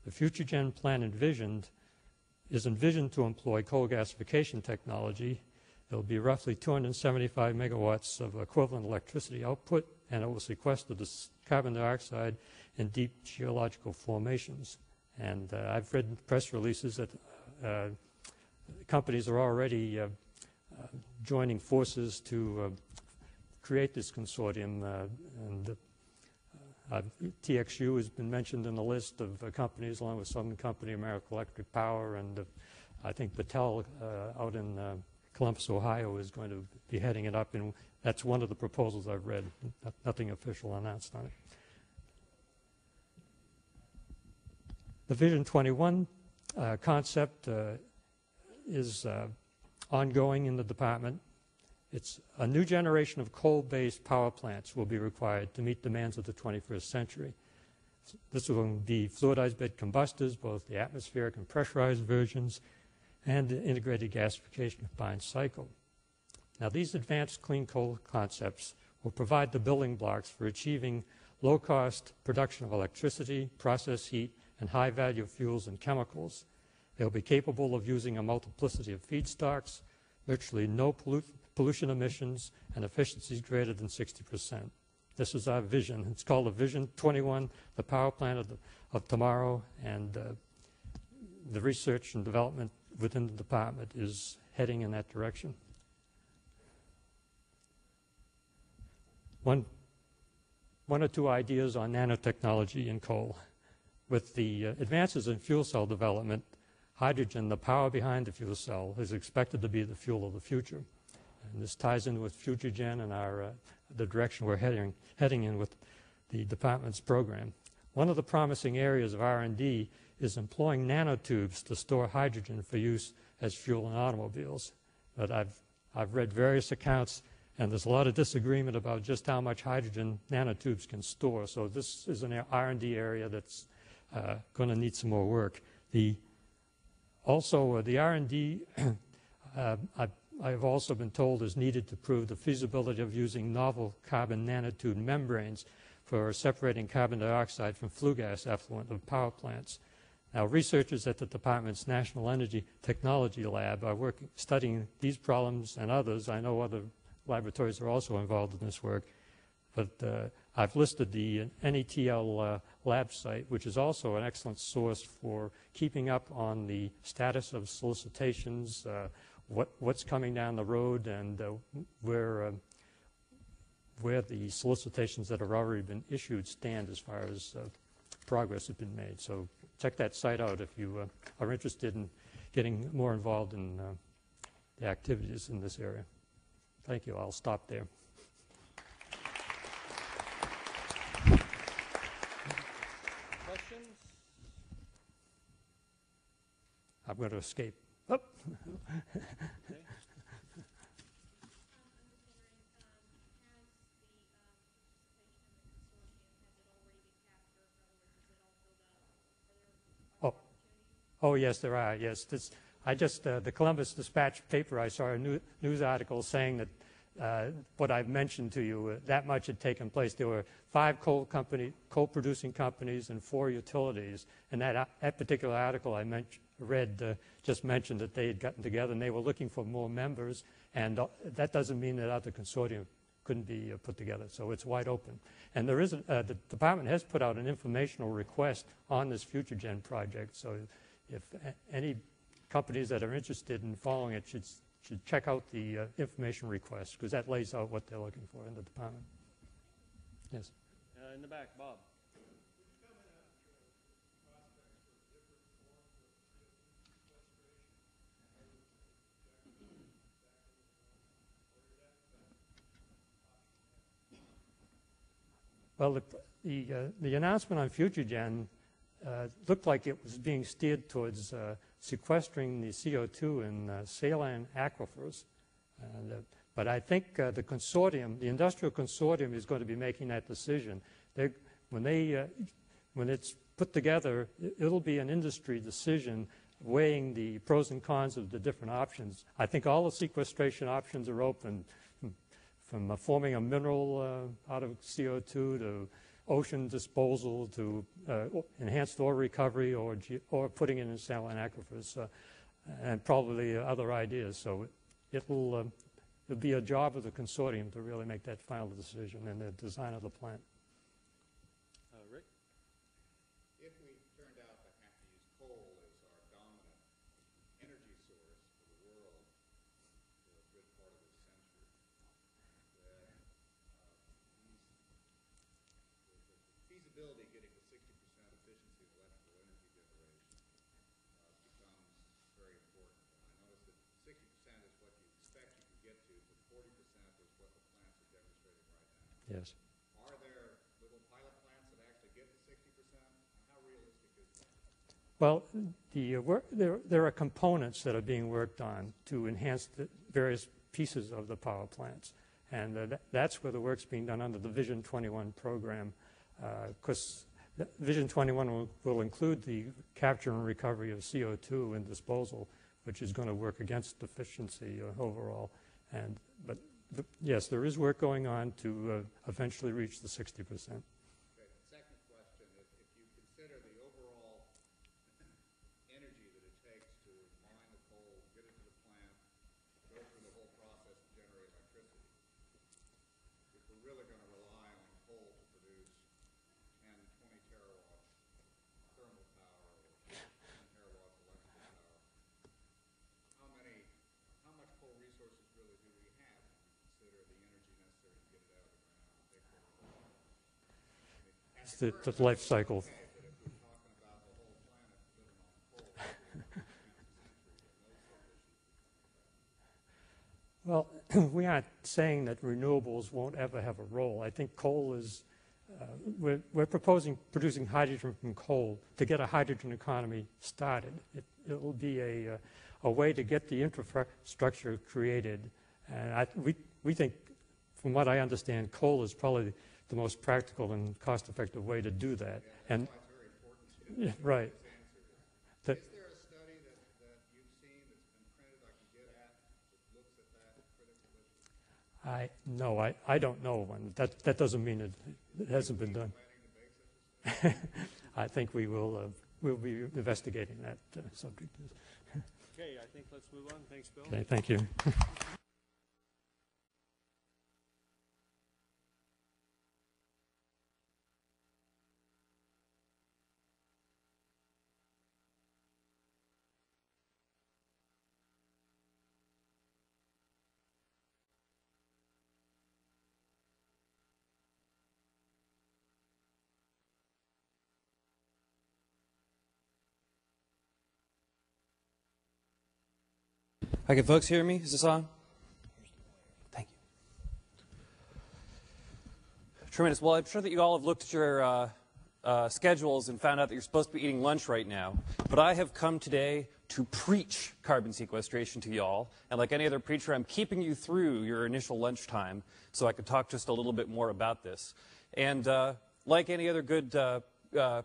The FutureGen plant is envisioned to employ coal gasification technology. There will be roughly 275 megawatts of equivalent electricity output, and it will sequester the carbon dioxide in deep geological formations. And I've read press releases that companies are already joining forces to create this consortium. TXU has been mentioned in the list of companies, along with Southern Company, American Electric Power, and I think Battelle out in Columbus, Ohio, is going to be heading it up, and that's one of the proposals I've read. Nothing official announced on it. The Vision 21 concept is ongoing in the department. It's a new generation of coal-based power plants will be required to meet demands of the 21st century. This will be fluidized bed combustors, both the atmospheric and pressurized versions, and the integrated gasification combined cycle. Now, these advanced clean coal concepts will provide the building blocks for achieving low-cost production of electricity, process heat, and high-value fuels and chemicals. They'll be capable of using a multiplicity of feedstocks, virtually no pollution emissions, and efficiencies greater than 60%. This is our vision. It's called the Vision 21, the power plant of tomorrow, and the research and development within the department is heading in that direction. One or two ideas on nanotechnology in coal. With the advances in fuel cell development, hydrogen, the power behind the fuel cell, is expected to be the fuel of the future. And this ties in with FutureGen and the direction we're heading in with the department's program. One of the promising areas of R&D is employing nanotubes to store hydrogen for use as fuel in automobiles. But I've read various accounts, and there's a lot of disagreement about just how much hydrogen nanotubes can store. So this is an R&D area that's going to need some more work. Also, the R&D I've also been told is needed to prove the feasibility of using novel carbon nanotube membranes for separating carbon dioxide from flue gas effluent of power plants. Now, researchers at the department's National Energy Technology Lab are studying these problems and others. I know other laboratories are also involved in this work, but I've listed the NETL lab site, which is also an excellent source for keeping up on the status of solicitations, what's coming down the road, and where the solicitations that have already been issued stand as far as progress has been made. So check that site out if you are interested in getting more involved in the activities in this area. Thank you. I'll stop there. Questions? I'm going to escape. Oh. Oh, yes, there are. Yes, the Columbus Dispatch paper, I saw a news article saying that what I've mentioned to you, that much had taken place. There were 5 coal-producing companies and 4 utilities, and that particular article I read just mentioned that they had gotten together and they were looking for more members, and that doesn't mean that other consortium couldn't be put together. So it's wide open. And there is the department has put out an informational request on this FutureGen project. So if any companies that are interested in following it should check out the information request, because that lays out what they're looking for in the department. Yes. In the back, Bob. Well, the announcement on FutureGen looked like it was being steered towards sequestering the CO2 in saline aquifers. But I think the consortium, the industrial consortium, is going to be making that decision. When it's put together, it'll be an industry decision weighing the pros and cons of the different options. I think all the sequestration options are open, from forming a mineral out of CO2 to ocean disposal to enhanced oil recovery or putting it in saline aquifers, and probably other ideas. So it'll be a job of the consortium to really make that final decision in the design of the plant. Rick? If we turned out to have to use coal as our dominant energy source for the world for a good part of this century, then the feasibility of getting to 60% efficiency of electrical energy generation becomes very important. And I noticed that 60% is what you expect you can get to, but 40% is what the plants are demonstrating right now. Yes. Are there little pilot plants that actually get to 60%? And how realistic is that? Well, there are components that are being worked on to enhance the various pieces of the power plants. And that's where the work's being done under the Vision 21 program, because Vision 21 will include the capture and recovery of CO2 and disposal, which is going to work against efficiency overall. But yes, there is work going on to eventually reach the 60%. Second question, if you consider the overall energy that it takes to mine the coal, get it to the plant, go through the whole process to generate electricity, if we're really going to rely on coal to produce 10, 20 terawatts thermal power or 10 terawatts electrical power, how much coal resources really do we have when we consider the energy necessary to get it out of the ground and take care of the coal? It's the life cycle. Okay, but if we're talking about the whole planet living on coal, the 20th century, and those Well, we aren't saying that renewables won't ever have a role. I think coal is, we're proposing producing hydrogen from coal to get a hydrogen economy started. It will be a way to get the infrastructure created. And we think, from what I understand, coal is probably the most practical and cost-effective way to do that. Yeah, that's why it's very important to yeah, right. Is there a study that you've seen that's been printed I can get at that looks at that critical issue? No, I don't know one. That doesn't mean it hasn't been done. Planning to bake such a study? I think we'll be investigating that subject. Okay, I think let's move on. Thanks, Bill. Okay, thank you. Hi, can folks hear me? Is this on? Thank you. Tremendous. Well, I'm sure that you all have looked at your schedules and found out that you're supposed to be eating lunch right now. But I have come today to preach carbon sequestration to y'all. And like any other preacher, I'm keeping you through your initial lunchtime so I can talk just a little bit more about this. And like any other good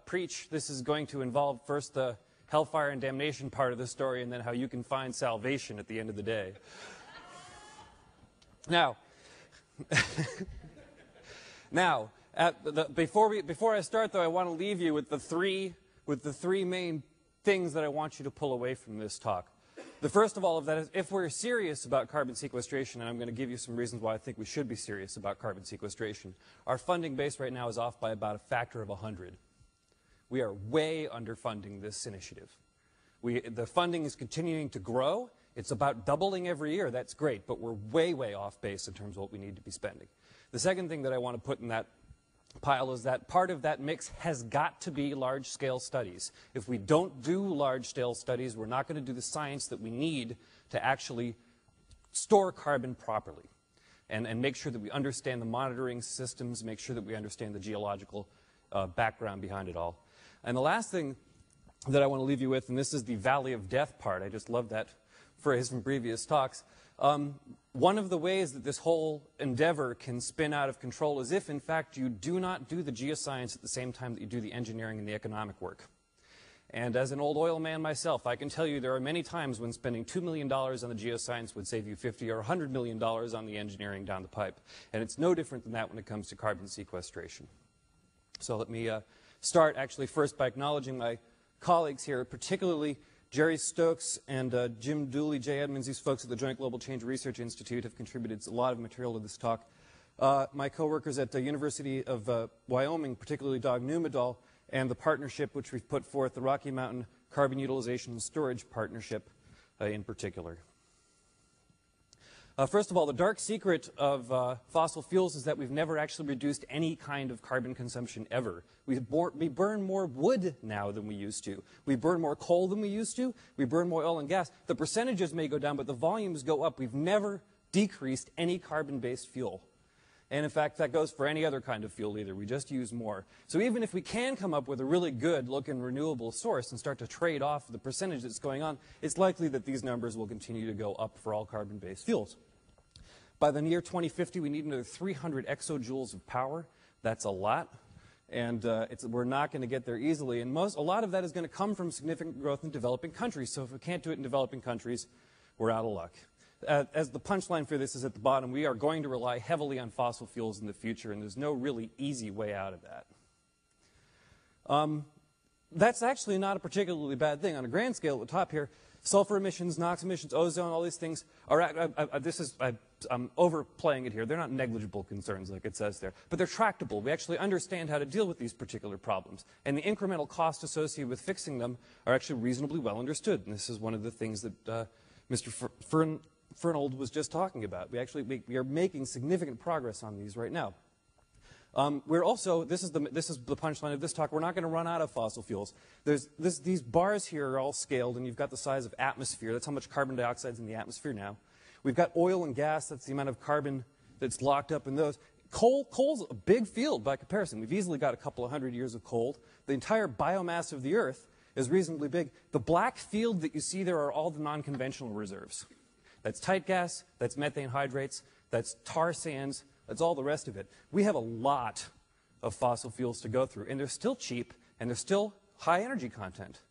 preach, this is going to involve first the hellfire and damnation part of the story, and then how you can find salvation at the end of the day. Now, before I start, though, I want to leave you with the three main things that I want you to pull away from this talk. The first of all of that is, if we're serious about carbon sequestration, and I'm going to give you some reasons why I think we should be serious about carbon sequestration, our funding base right now is off by about a factor of 100. We are way underfunding this initiative. The funding is continuing to grow. It's about doubling every year. That's great, but we're way, way off base in terms of what we need to be spending. The second thing that I want to put in that pile is that part of that mix has got to be large-scale studies. If we don't do large-scale studies, we're not going to do the science that we need to actually store carbon properly and make sure that we understand the monitoring systems, make sure that we understand the geological background behind it all. And the last thing that I want to leave you with, and this is the valley of death part, I just love that phrase from previous talks. One of the ways that this whole endeavor can spin out of control is if, in fact, you do not do the geoscience at the same time that you do the engineering and the economic work. And as an old oil man myself, I can tell you there are many times when spending $2 million on the geoscience would save you $50 or $100 million on the engineering down the pipe. And it's no different than that when it comes to carbon sequestration. So let me start actually first by acknowledging my colleagues here, particularly Jerry Stokes and Jim Dooley, Jay Edmonds. These folks at the Joint Global Change Research Institute have contributed a lot of material to this talk. My co-workers at the University of Wyoming, particularly Dag Numedal, and the partnership which we've put forth, the Rocky Mountain Carbon Utilization and Storage Partnership in particular. First of all, the dark secret of fossil fuels is that we've never actually reduced any kind of carbon consumption ever. We burn more wood now than we used to. We burn more coal than we used to. We burn more oil and gas. The percentages may go down, but the volumes go up. We've never decreased any carbon-based fuel. And in fact, that goes for any other kind of fuel either. We just use more. So even if we can come up with a really good looking renewable source and start to trade off the percentage that's going on, it's likely that these numbers will continue to go up for all carbon-based fuels. By the year 2050, we need another 300 exajoules of power. That's a lot. And we're not going to get there easily. And a lot of that is going to come from significant growth in developing countries. So if we can't do it in developing countries, we're out of luck. As the punchline for this is at the bottom, we are going to rely heavily on fossil fuels in the future, and there's no really easy way out of that. That's actually not a particularly bad thing. On a grand scale at the top here, sulfur emissions, NOx emissions, ozone, all these things are, I'm overplaying it here. They're not negligible concerns like it says there, but they're tractable. We actually understand how to deal with these particular problems. And the incremental costs associated with fixing them are actually reasonably well understood. And this is one of the things that Mr. Fernald was just talking about. We are making significant progress on these right now. We're also, this is the punchline of this talk, we're not going to run out of fossil fuels. These bars here are all scaled, and you've got the size of atmosphere. That's how much carbon dioxide is in the atmosphere now. We've got oil and gas. That's the amount of carbon that's locked up in those. Coal's a big field by comparison. We've easily got a couple of 100 years of coal. The entire biomass of the Earth is reasonably big. The black field that you see there are all the non-conventional reserves. That's tight gas, that's methane hydrates, that's tar sands, that's all the rest of it. We have a lot of fossil fuels to go through, and they're still cheap, and they're still high energy content.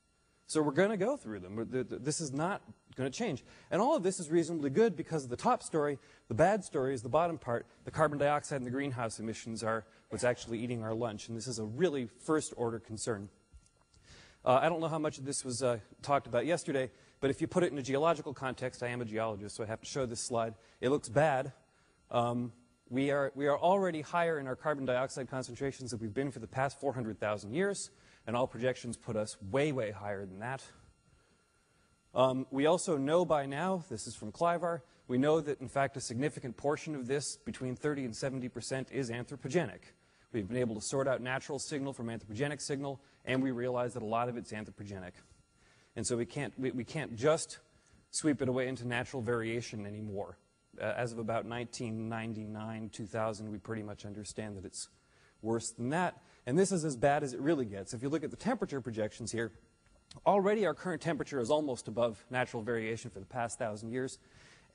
So we're going to go through them. This is not going to change. And all of this is reasonably good because of the top story. The bad story is the bottom part. The carbon dioxide and the greenhouse emissions are what's actually eating our lunch, and this is a really first-order concern. I don't know how much of this was talked about yesterday, but if you put it in a geological context, I am a geologist, so I have to show this slide. It looks bad. We are already higher in our carbon dioxide concentrations than we've been for the past 400,000 years, and all projections put us way, way higher than that. We also know by now, this is from Clivar, we know that, in fact, a significant portion of this, between 30 and 70%, is anthropogenic. We've been able to sort out natural signal from anthropogenic signal, and we realize that a lot of it's anthropogenic. And so we can't just sweep it away into natural variation anymore. As of about 1999, 2000, we pretty much understand that it's worse than that. And this is as bad as it really gets. If you look at the temperature projections here, already our current temperature is almost above natural variation for the past 1,000 years.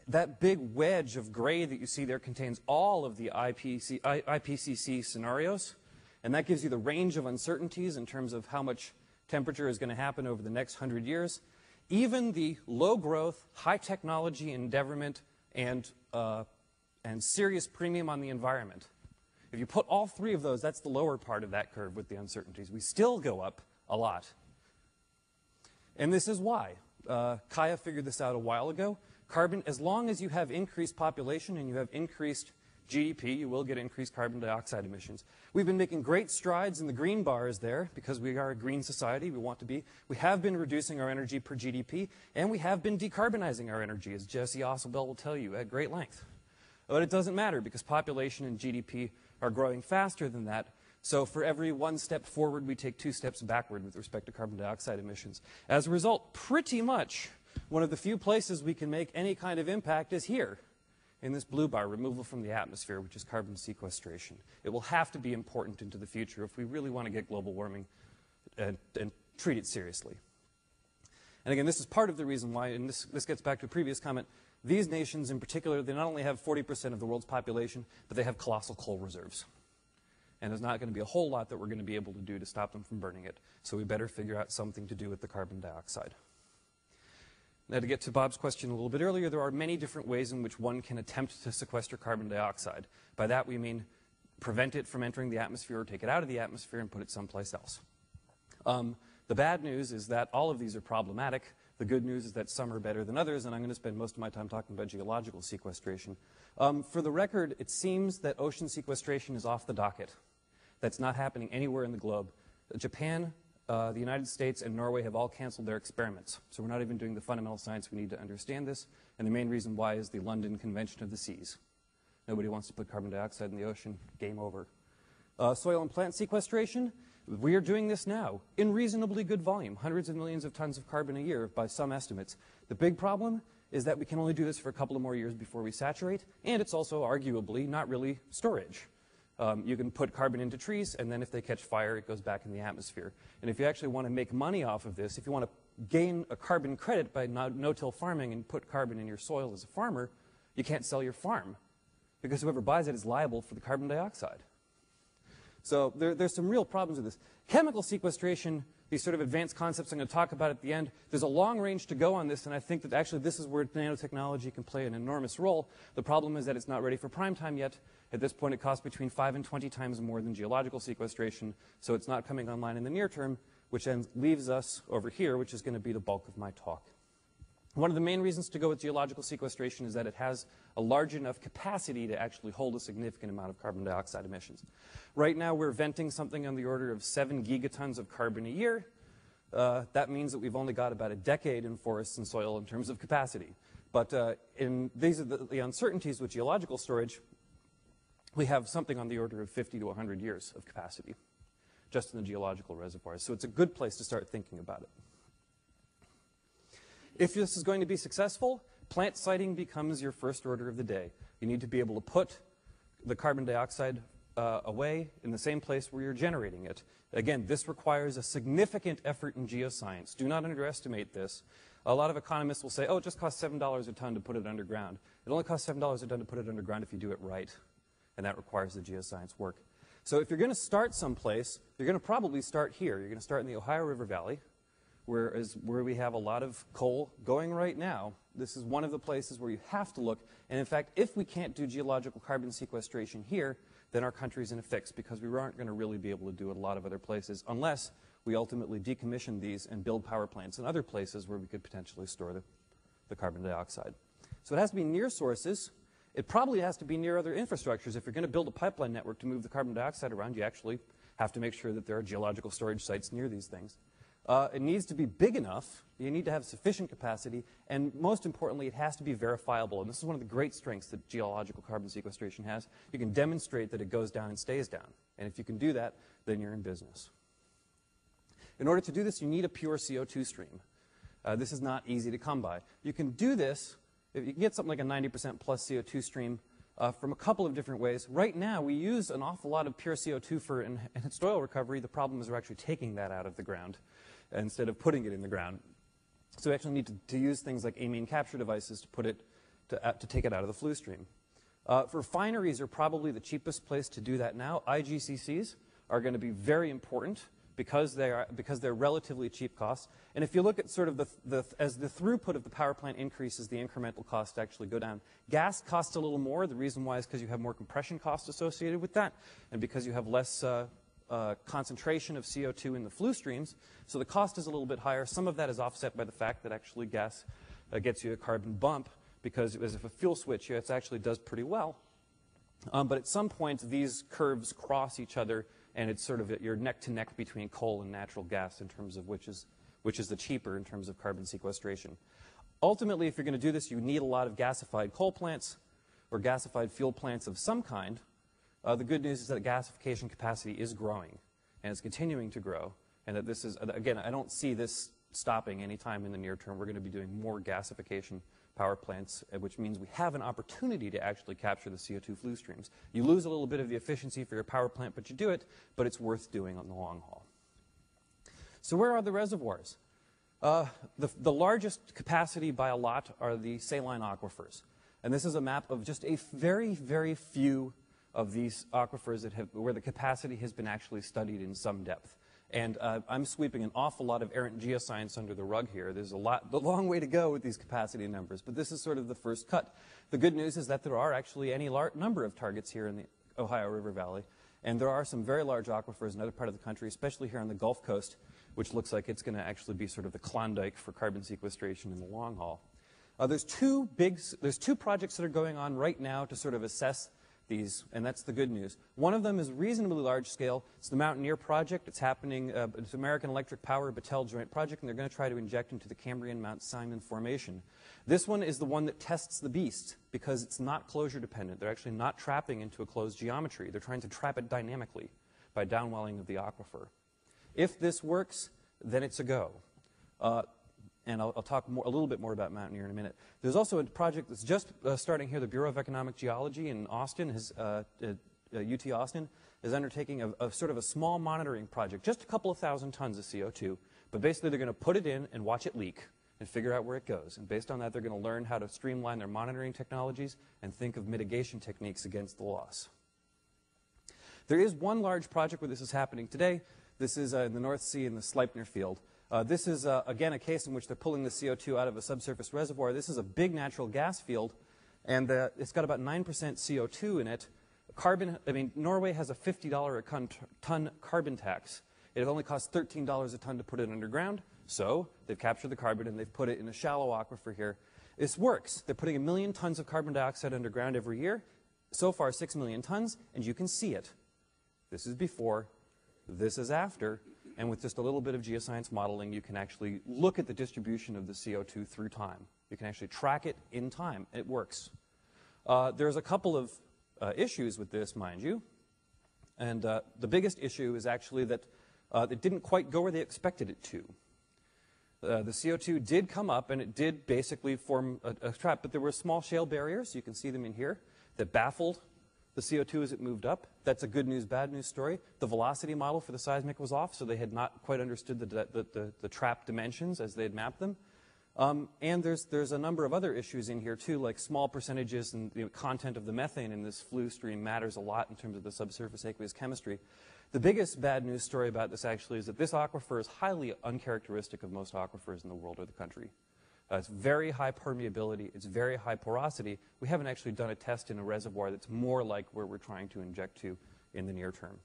That big wedge of gray that you see there contains all of the IPCC scenarios, and that gives you the range of uncertainties in terms of how much temperature is going to happen over the next 100 years. Even the low-growth, high-technology endeavorment and serious premium on the environment, if you put all three of those, that's the lower part of that curve with the uncertainties. We still go up a lot. And this is why. Kaya figured this out a while ago. Carbon, as long as you have increased population and you have increased GDP, you will get increased carbon dioxide emissions. We've been making great strides in the green bars there because we are a green society, we want to be. We have been reducing our energy per GDP, and we have been decarbonizing our energy, as Jesse Osselbell will tell you at great length. But it doesn't matter because population and GDP are growing faster than that. So for every one step forward, we take 2 steps backward with respect to carbon dioxide emissions. As a result, pretty much one of the few places we can make any kind of impact is here in this blue bar, removal from the atmosphere, which is carbon sequestration. It will have to be important into the future if we really want to get global warming and treat it seriously. And again, this is part of the reason why, and this gets back to a previous comment, these nations in particular, they not only have 40% of the world's population, but they have colossal coal reserves. And there's not going to be a whole lot that we're going to be able to do to stop them from burning it. So we better figure out something to do with the carbon dioxide. Now, to get to Bob's question a little bit earlier, there are many different ways in which one can attempt to sequester carbon dioxide. By that, we mean prevent it from entering the atmosphere or take it out of the atmosphere and put it someplace else. The bad news is that all of these are problematic. The good news is that some are better than others, and I'm going to spend most of my time talking about geological sequestration. For the record, it seems that ocean sequestration is off the docket. That's not happening anywhere in the globe. Japan, the United States, and Norway have all canceled their experiments. So we're not even doing the fundamental science we need to understand this. And the main reason why is the London Convention of the Seas. Nobody wants to put carbon dioxide in the ocean. Game over. Soil and plant sequestration. We are doing this now in reasonably good volume, hundreds of millions of tons of carbon a year by some estimates. The big problem is that we can only do this for a couple of more years before we saturate, and it's also arguably not really storage. You can put carbon into trees, and then if they catch fire, it goes back in the atmosphere. And if you actually want to make money off of this, if you want to gain a carbon credit by no-till farming and put carbon in your soil as a farmer, you can't sell your farm, because whoever buys it is liable for the carbon dioxide. So there's some real problems with this. Chemical sequestration, these sort of advanced concepts I'm going to talk about at the end, there's a long range to go on this, and I think that actually this is where nanotechnology can play an enormous role. The problem is that it's not ready for prime time yet. At this point, it costs between 5 and 20 times more than geological sequestration, so it's not coming online in the near term, which then leaves us over here, which is going to be the bulk of my talk. One of the main reasons to go with geological sequestration is that it has a large enough capacity to actually hold a significant amount of carbon dioxide emissions. Right now, we're venting something on the order of 7 gigatons of carbon a year. That means that we've only got about a decade in forests and soil in terms of capacity. But these are the uncertainties with geological storage. We have something on the order of 50 to 100 years of capacity just in the geological reservoirs. So it's a good place to start thinking about it. If this is going to be successful, plant siting becomes your first order of the day. You need to be able to put the carbon dioxide away in the same place where you're generating it. Again, this requires a significant effort in geoscience. Do not underestimate this. A lot of economists will say, oh, it just costs $7 a ton to put it underground. It only costs $7 a ton to put it underground if you do it right, and that requires the geoscience work. So if you're going to start someplace, you're going to probably start here. You're going to start in the Ohio River Valley, where we have a lot of coal going right now. This is one of the places where you have to look. And in fact, if we can't do geological carbon sequestration here, then our country's in a fix, because we aren't going to really be able to do it a lot of other places unless we ultimately decommission these and build power plants in other places where we could potentially store the carbon dioxide. So it has to be near sources. It probably has to be near other infrastructures. If you're going to build a pipeline network to move the carbon dioxide around, you actually have to make sure that there are geological storage sites near these things. It needs to be big enough. You need to have sufficient capacity. And most importantly, it has to be verifiable. And this is one of the great strengths that geological carbon sequestration has. You can demonstrate that it goes down and stays down. And if you can do that, then you're in business. In order to do this, you need a pure CO2 stream. This is not easy to come by. You can do this, if you can get something like a 90% plus CO2 stream from a couple of different ways. Right now, we use an awful lot of pure CO2 for enhanced oil recovery. The problem is we're actually taking that out of the ground instead of putting it in the ground. So we actually need to use things like amine capture devices to put it to take it out of the flue stream. Refineries are probably the cheapest place to do that now. IGCCs are going to be very important because they're relatively cheap costs. And if you look at sort of as the throughput of the power plant increases, the incremental costs actually go down. Gas costs a little more. The reason why is because you have more compression costs associated with that, and because you have less concentration of CO2 in the flue streams. So the cost is a little bit higher. Some of that is offset by the fact that actually gas gets you a carbon bump, because as if a fuel switch, it actually does pretty well. But at some point, these curves cross each other, and it's sort of you're neck to neck between coal and natural gas in terms of which is the cheaper in terms of carbon sequestration. Ultimately, if you're going to do this, you need a lot of gasified coal plants or gasified fuel plants of some kind. The good news is that gasification capacity is growing, and it's continuing to grow, and that this is, again, I don't see this stopping anytime in the near term. We're going to be doing more gasification power plants, which means we have an opportunity to actually capture the CO2 flue streams. You lose a little bit of the efficiency for your power plant, but you do it, but it's worth doing on the long haul. So where are the reservoirs? The largest capacity by a lot are the saline aquifers. And this is a map of just a very, very few of these aquifers where the capacity has been actually studied in some depth. And I'm sweeping an awful lot of errant geoscience under the rug here. There's a long way to go with these capacity numbers, but this is sort of the first cut. The good news is that there are actually any number of targets here in the Ohio River Valley, and there are some very large aquifers in other part of the country, especially here on the Gulf Coast, which looks like it's going to actually be sort of the Klondike for carbon sequestration in the long haul. There's two projects that are going on right now to sort of assess these, and that's the good news. One of them is reasonably large scale. It's the Mountaineer project. It's happening, it's American Electric Power Battelle joint project, and they're going to try to inject into the Cambrian Mount Simon Formation. This one is the one that tests the beast because it's not closure dependent. They're actually not trapping into a closed geometry. They're trying to trap it dynamically by downwelling of the aquifer. If this works, then it's a go. and I'll talk a little bit more about Mountaineer in a minute. There's also a project that's just starting here. The Bureau of Economic Geology in Austin, UT Austin, is undertaking a sort of a small monitoring project, just a couple of thousand tons of CO2. But basically, they're going to put it in and watch it leak and figure out where it goes. And based on that, they're going to learn how to streamline their monitoring technologies and think of mitigation techniques against the loss. There is one large project where this is happening today. This is in the North Sea in the Sleipner field. This is, again, a case in which they're pulling the CO2 out of a subsurface reservoir. This is a big natural gas field, and it's got about 9% CO2 in it. Norway has a $50 a ton carbon tax. It only costs $13 a ton to put it underground, so they've captured the carbon and they've put it in a shallow aquifer here. This works. They're putting 1 million tons of carbon dioxide underground every year. So far, 6 million tons, and you can see it. This is before, this is after, and with just a little bit of geoscience modeling, you can actually look at the distribution of the CO2 through time. You can actually track it in time. It works. There's a couple of issues with this, mind you, and the biggest issue is actually that it didn't quite go where they expected it to. The CO2 did come up, and it did basically form a trap, but there were small shale barriers, you can see them in here, that baffled the CO2 as it moved up. That's a good news, bad news story. The velocity model for the seismic was off, so they had not quite understood the trap dimensions as they had mapped them. And there's a number of other issues in here, too, like small percentages and the content of the methane in this flue stream matters a lot in terms of the subsurface aqueous chemistry. The biggest bad news story about this, actually, is that this aquifer is highly uncharacteristic of most aquifers in the world or the country. It's very high permeability. It's very high porosity. We haven't actually done a test in a reservoir that's more like where we're trying to inject to in the near term.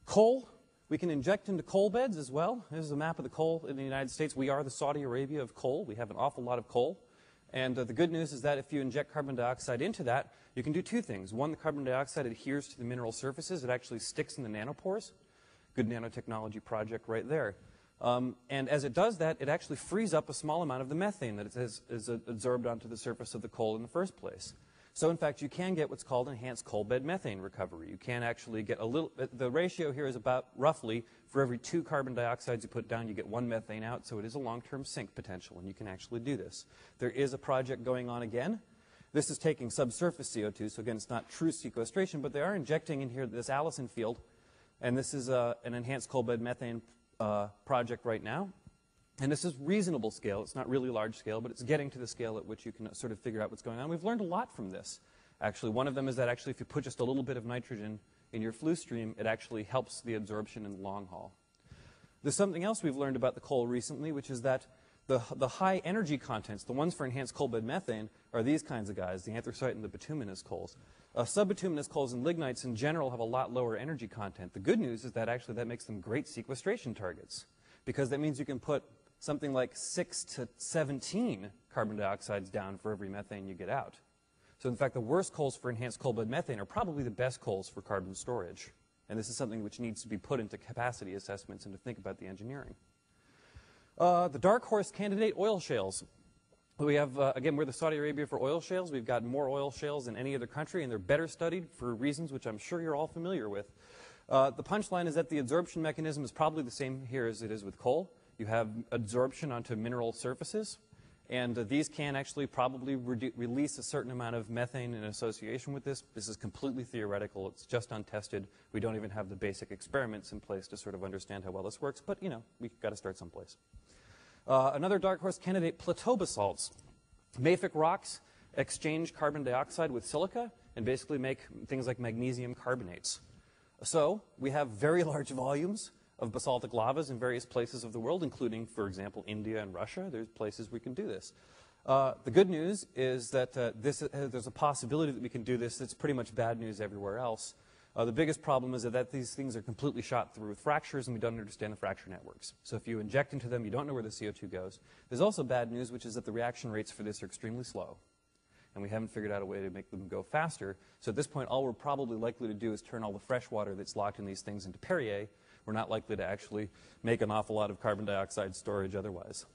Coal. We can inject into coal beds as well. This is a map of the coal in the United States. We are the Saudi Arabia of coal. We have an awful lot of coal. And the good news is that if you inject carbon dioxide into that, you can do two things. One, the carbon dioxide adheres to the mineral surfaces. It actually sticks in the nanopores. Good nanotechnology project right there. And as it does that, it actually frees up a small amount of the methane that is absorbed onto the surface of the coal in the first place. So, in fact, you can get what's called enhanced coal bed methane recovery. You can actually get a little, the ratio here is about roughly for every 2 carbon dioxides you put down, you get 1 methane out, so it is a long-term sink potential, and you can actually do this. There is a project going on again. This is taking subsurface CO2, so again, it's not true sequestration, but they are injecting in here this Allison field, and this is an enhanced coal bed methane project right now. And this is reasonable scale. It's not really large scale, but it's getting to the scale at which you can sort of figure out what's going on. We've learned a lot from this. Actually, one of them is that actually if you put just a little bit of nitrogen in your flue stream, it actually helps the absorption in the long haul. There's something else we've learned about the coal recently, which is that the high energy contents, the ones for enhanced coal bed methane, are these kinds of guys, the anthracite and the bituminous coals. Subbituminous coals and lignites in general have a lot lower energy content. The good news is that actually that makes them great sequestration targets, because that means you can put something like 6 to 17 carbon dioxides down for every methane you get out. So in fact, the worst coals for enhanced coal bed methane are probably the best coals for carbon storage. And this is something which needs to be put into capacity assessments and to think about the engineering. The dark horse candidate, oil shales. We have, again, we're the Saudi Arabia for oil shales. We've got more oil shales than any other country, and they're better studied for reasons which I'm sure you're all familiar with. The punchline is that the absorption mechanism is probably the same here as it is with coal. You have absorption onto mineral surfaces, and these can actually probably release a certain amount of methane in association with this. This is completely theoretical. It's just untested. We don't even have the basic experiments in place to sort of understand how well this works, but, you know, we've got to start someplace. Another dark horse candidate, plateau basalts. Mafic rocks exchange carbon dioxide with silica and basically make things like magnesium carbonates. So we have very large volumes of basaltic lavas in various places of the world, including, for example, India and Russia. There's places we can do this. The good news is that there's a possibility that we can do this. It's pretty much bad news everywhere else. The biggest problem is that these things are completely shot through with fractures, and we don't understand the fracture networks. So if you inject into them, you don't know where the CO2 goes. There's also bad news, which is that the reaction rates for this are extremely slow, and we haven't figured out a way to make them go faster. So at this point, all we're probably likely to do is turn all the fresh water that's locked in these things into Perrier. We're not likely to actually make an awful lot of carbon dioxide storage otherwise.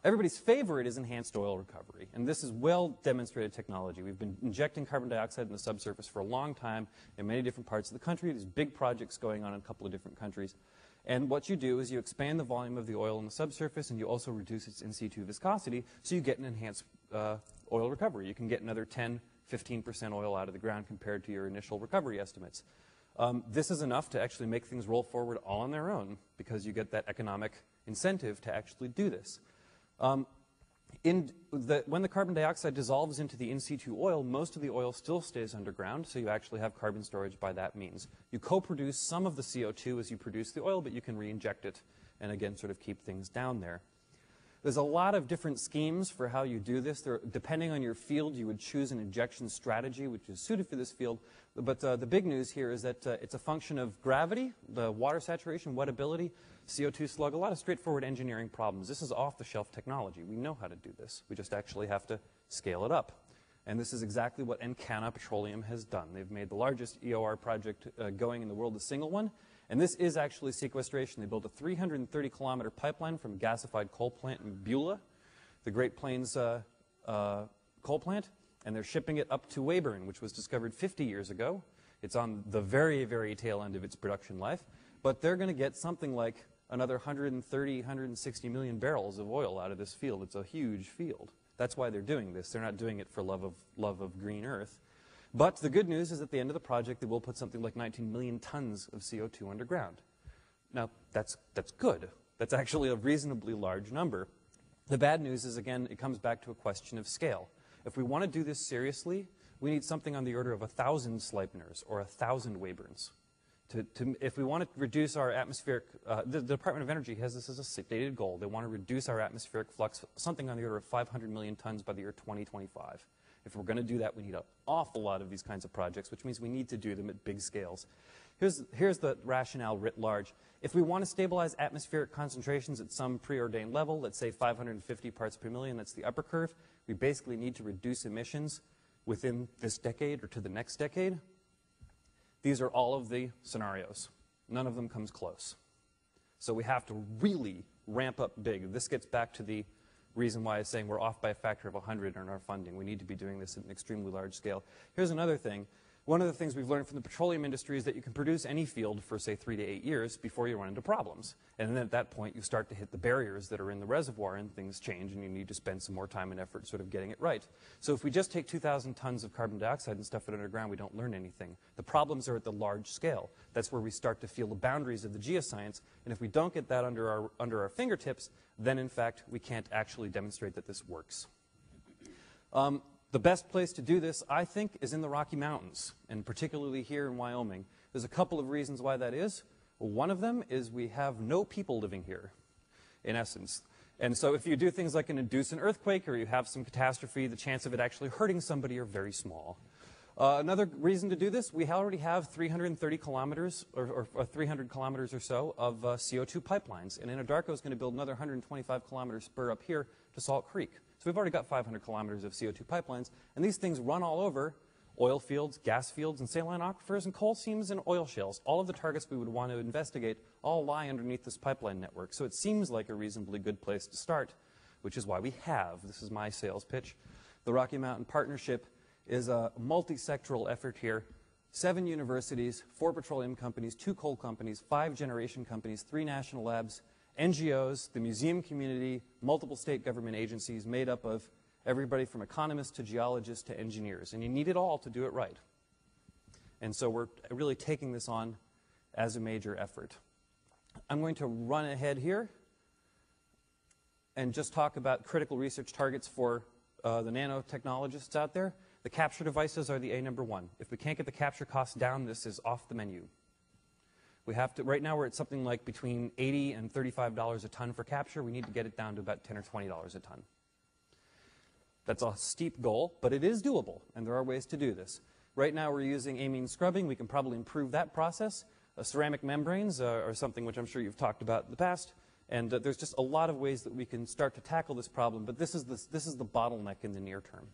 Everybody's favorite is enhanced oil recovery, and this is well-demonstrated technology. We've been injecting carbon dioxide in the subsurface for a long time in many different parts of the country. There's big projects going on in a couple of different countries. And what you do is you expand the volume of the oil in the subsurface, and you also reduce its in situ viscosity, so you get an enhanced oil recovery. You can get another 10, 15% oil out of the ground compared to your initial recovery estimates. This is enough to actually make things roll forward all on their own, because you get that economic incentive to actually do this. When the carbon dioxide dissolves into the in situ oil, most of the oil still stays underground, so you actually have carbon storage by that means. You co-produce some of the CO2 as you produce the oil, but you can re-inject it and again sort of keep things down there. There's a lot of different schemes for how you do this. Depending on your field, you would choose an injection strategy which is suited for this field. But the big news here is that it's a function of gravity, the water saturation, wettability, CO2 slug, a lot of straightforward engineering problems. This is off-the-shelf technology. We know how to do this. We just actually have to scale it up. And this is exactly what Encana Petroleum has done. They've made the largest EOR project going in the world, a single one. And this is actually sequestration. They built a 330-kilometer pipeline from a gasified coal plant in Beulah, the Great Plains coal plant, and they're shipping it up to Weyburn, which was discovered 50 years ago. It's on the very, very tail end of its production life. But they're going to get something like another 130, 160 million barrels of oil out of this field. It's a huge field. That's why they're doing this. They're not doing it for love of green earth. But the good news is at the end of the project, they will put something like 19 million tons of CO2 underground. Now, that's good. That's actually a reasonably large number. The bad news is, again, it comes back to a question of scale. If we want to do this seriously, we need something on the order of 1,000 Sleipners or 1,000 Weyburns. If we want to reduce our atmospheric, the Department of Energy has this as a stated goal. They want to reduce our atmospheric flux something on the order of 500 million tons by the year 2025. If we're going to do that, we need an awful lot of these kinds of projects, which means we need to do them at big scales. Here's the rationale writ large. If we want to stabilize atmospheric concentrations at some preordained level, let's say 550 parts per million, that's the upper curve, we basically need to reduce emissions within this decade or to the next decade. These are all of the scenarios. None of them comes close. So we have to really ramp up big. This gets back to the reason why I'm saying we're off by a factor of 100 on our funding. We need to be doing this at an extremely large scale. Here's another thing. One of the things we've learned from the petroleum industry is that you can produce any field for, say, 3 to 8 years before you run into problems. And then at that point, you start to hit the barriers that are in the reservoir, and things change, and you need to spend some more time and effort sort of getting it right. So if we just take 2,000 tons of carbon dioxide and stuff it underground, we don't learn anything. The problems are at the large scale. That's where we start to feel the boundaries of the geoscience. And if we don't get that under our fingertips, then, in fact, we can't actually demonstrate that this works. The best place to do this, I think, is in the Rocky Mountains, and particularly here in Wyoming. There's a couple of reasons why that is. One of them is we have no people living here, in essence. And so if you do things like induce an earthquake or you have some catastrophe, the chance of it actually hurting somebody are very small. Another reason to do this, we already have 330 kilometers or 300 kilometers or so of CO2 pipelines. And Anadarko is going to build another 125 kilometer spur up here to Salt Creek. So we've already got 500 kilometers of CO2 pipelines. And these things run all over oil fields, gas fields, and saline aquifers, and coal seams and oil shales. All of the targets we would want to investigate all lie underneath this pipeline network. So it seems like a reasonably good place to start, which is why we have, this is my sales pitch, the Rocky Mountain Partnership is a multi-sectoral effort here. 7 universities, 4 petroleum companies, 2 coal companies, 5 generation companies, 3 national labs, NGOs, the museum community, multiple state government agencies made up of everybody from economists to geologists to engineers. And you need it all to do it right. And so we're really taking this on as a major effort. I'm going to run ahead here and just talk about critical research targets for the nanotechnologists out there. The capture devices are the A number 1. If we can't get the capture costs down, this is off the menu. We have to, right now we're at something like between $80 and $35 a ton for capture. We need to get it down to about $10 or $20 a ton. That's a steep goal, but it is doable, and there are ways to do this. Right now we're using amine scrubbing. We can probably improve that process. Ceramic membranes are something which I'm sure you've talked about in the past, and there's just a lot of ways that we can start to tackle this problem, but this is the bottleneck in the near term.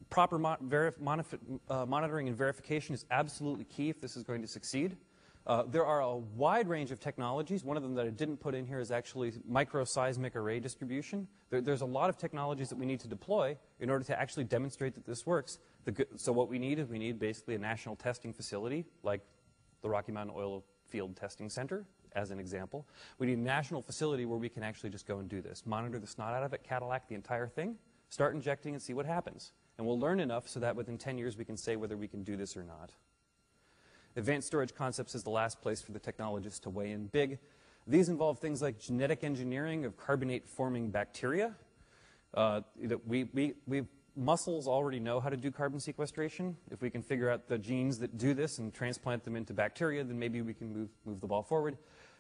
Proper monitoring and verification is absolutely key if this is going to succeed. There are a wide range of technologies. One of them that I didn't put in here is actually microseismic array distribution. There's a lot of technologies that we need to deploy in order to actually demonstrate that this works. So what we need is basically a national testing facility like the Rocky Mountain Oil Field Testing Center, as an example. We need a national facility where we can actually just go and do this. Monitor the snot out of it, Cadillac the entire thing, start injecting and see what happens. And we'll learn enough so that within 10 years we can say whether we can do this or not. Advanced storage concepts is the last place for the technologists to weigh in big. These involve things like genetic engineering of carbonate-forming bacteria. Mussels already know how to do carbon sequestration. If we can figure out the genes that do this and transplant them into bacteria, then maybe we can move the ball forward.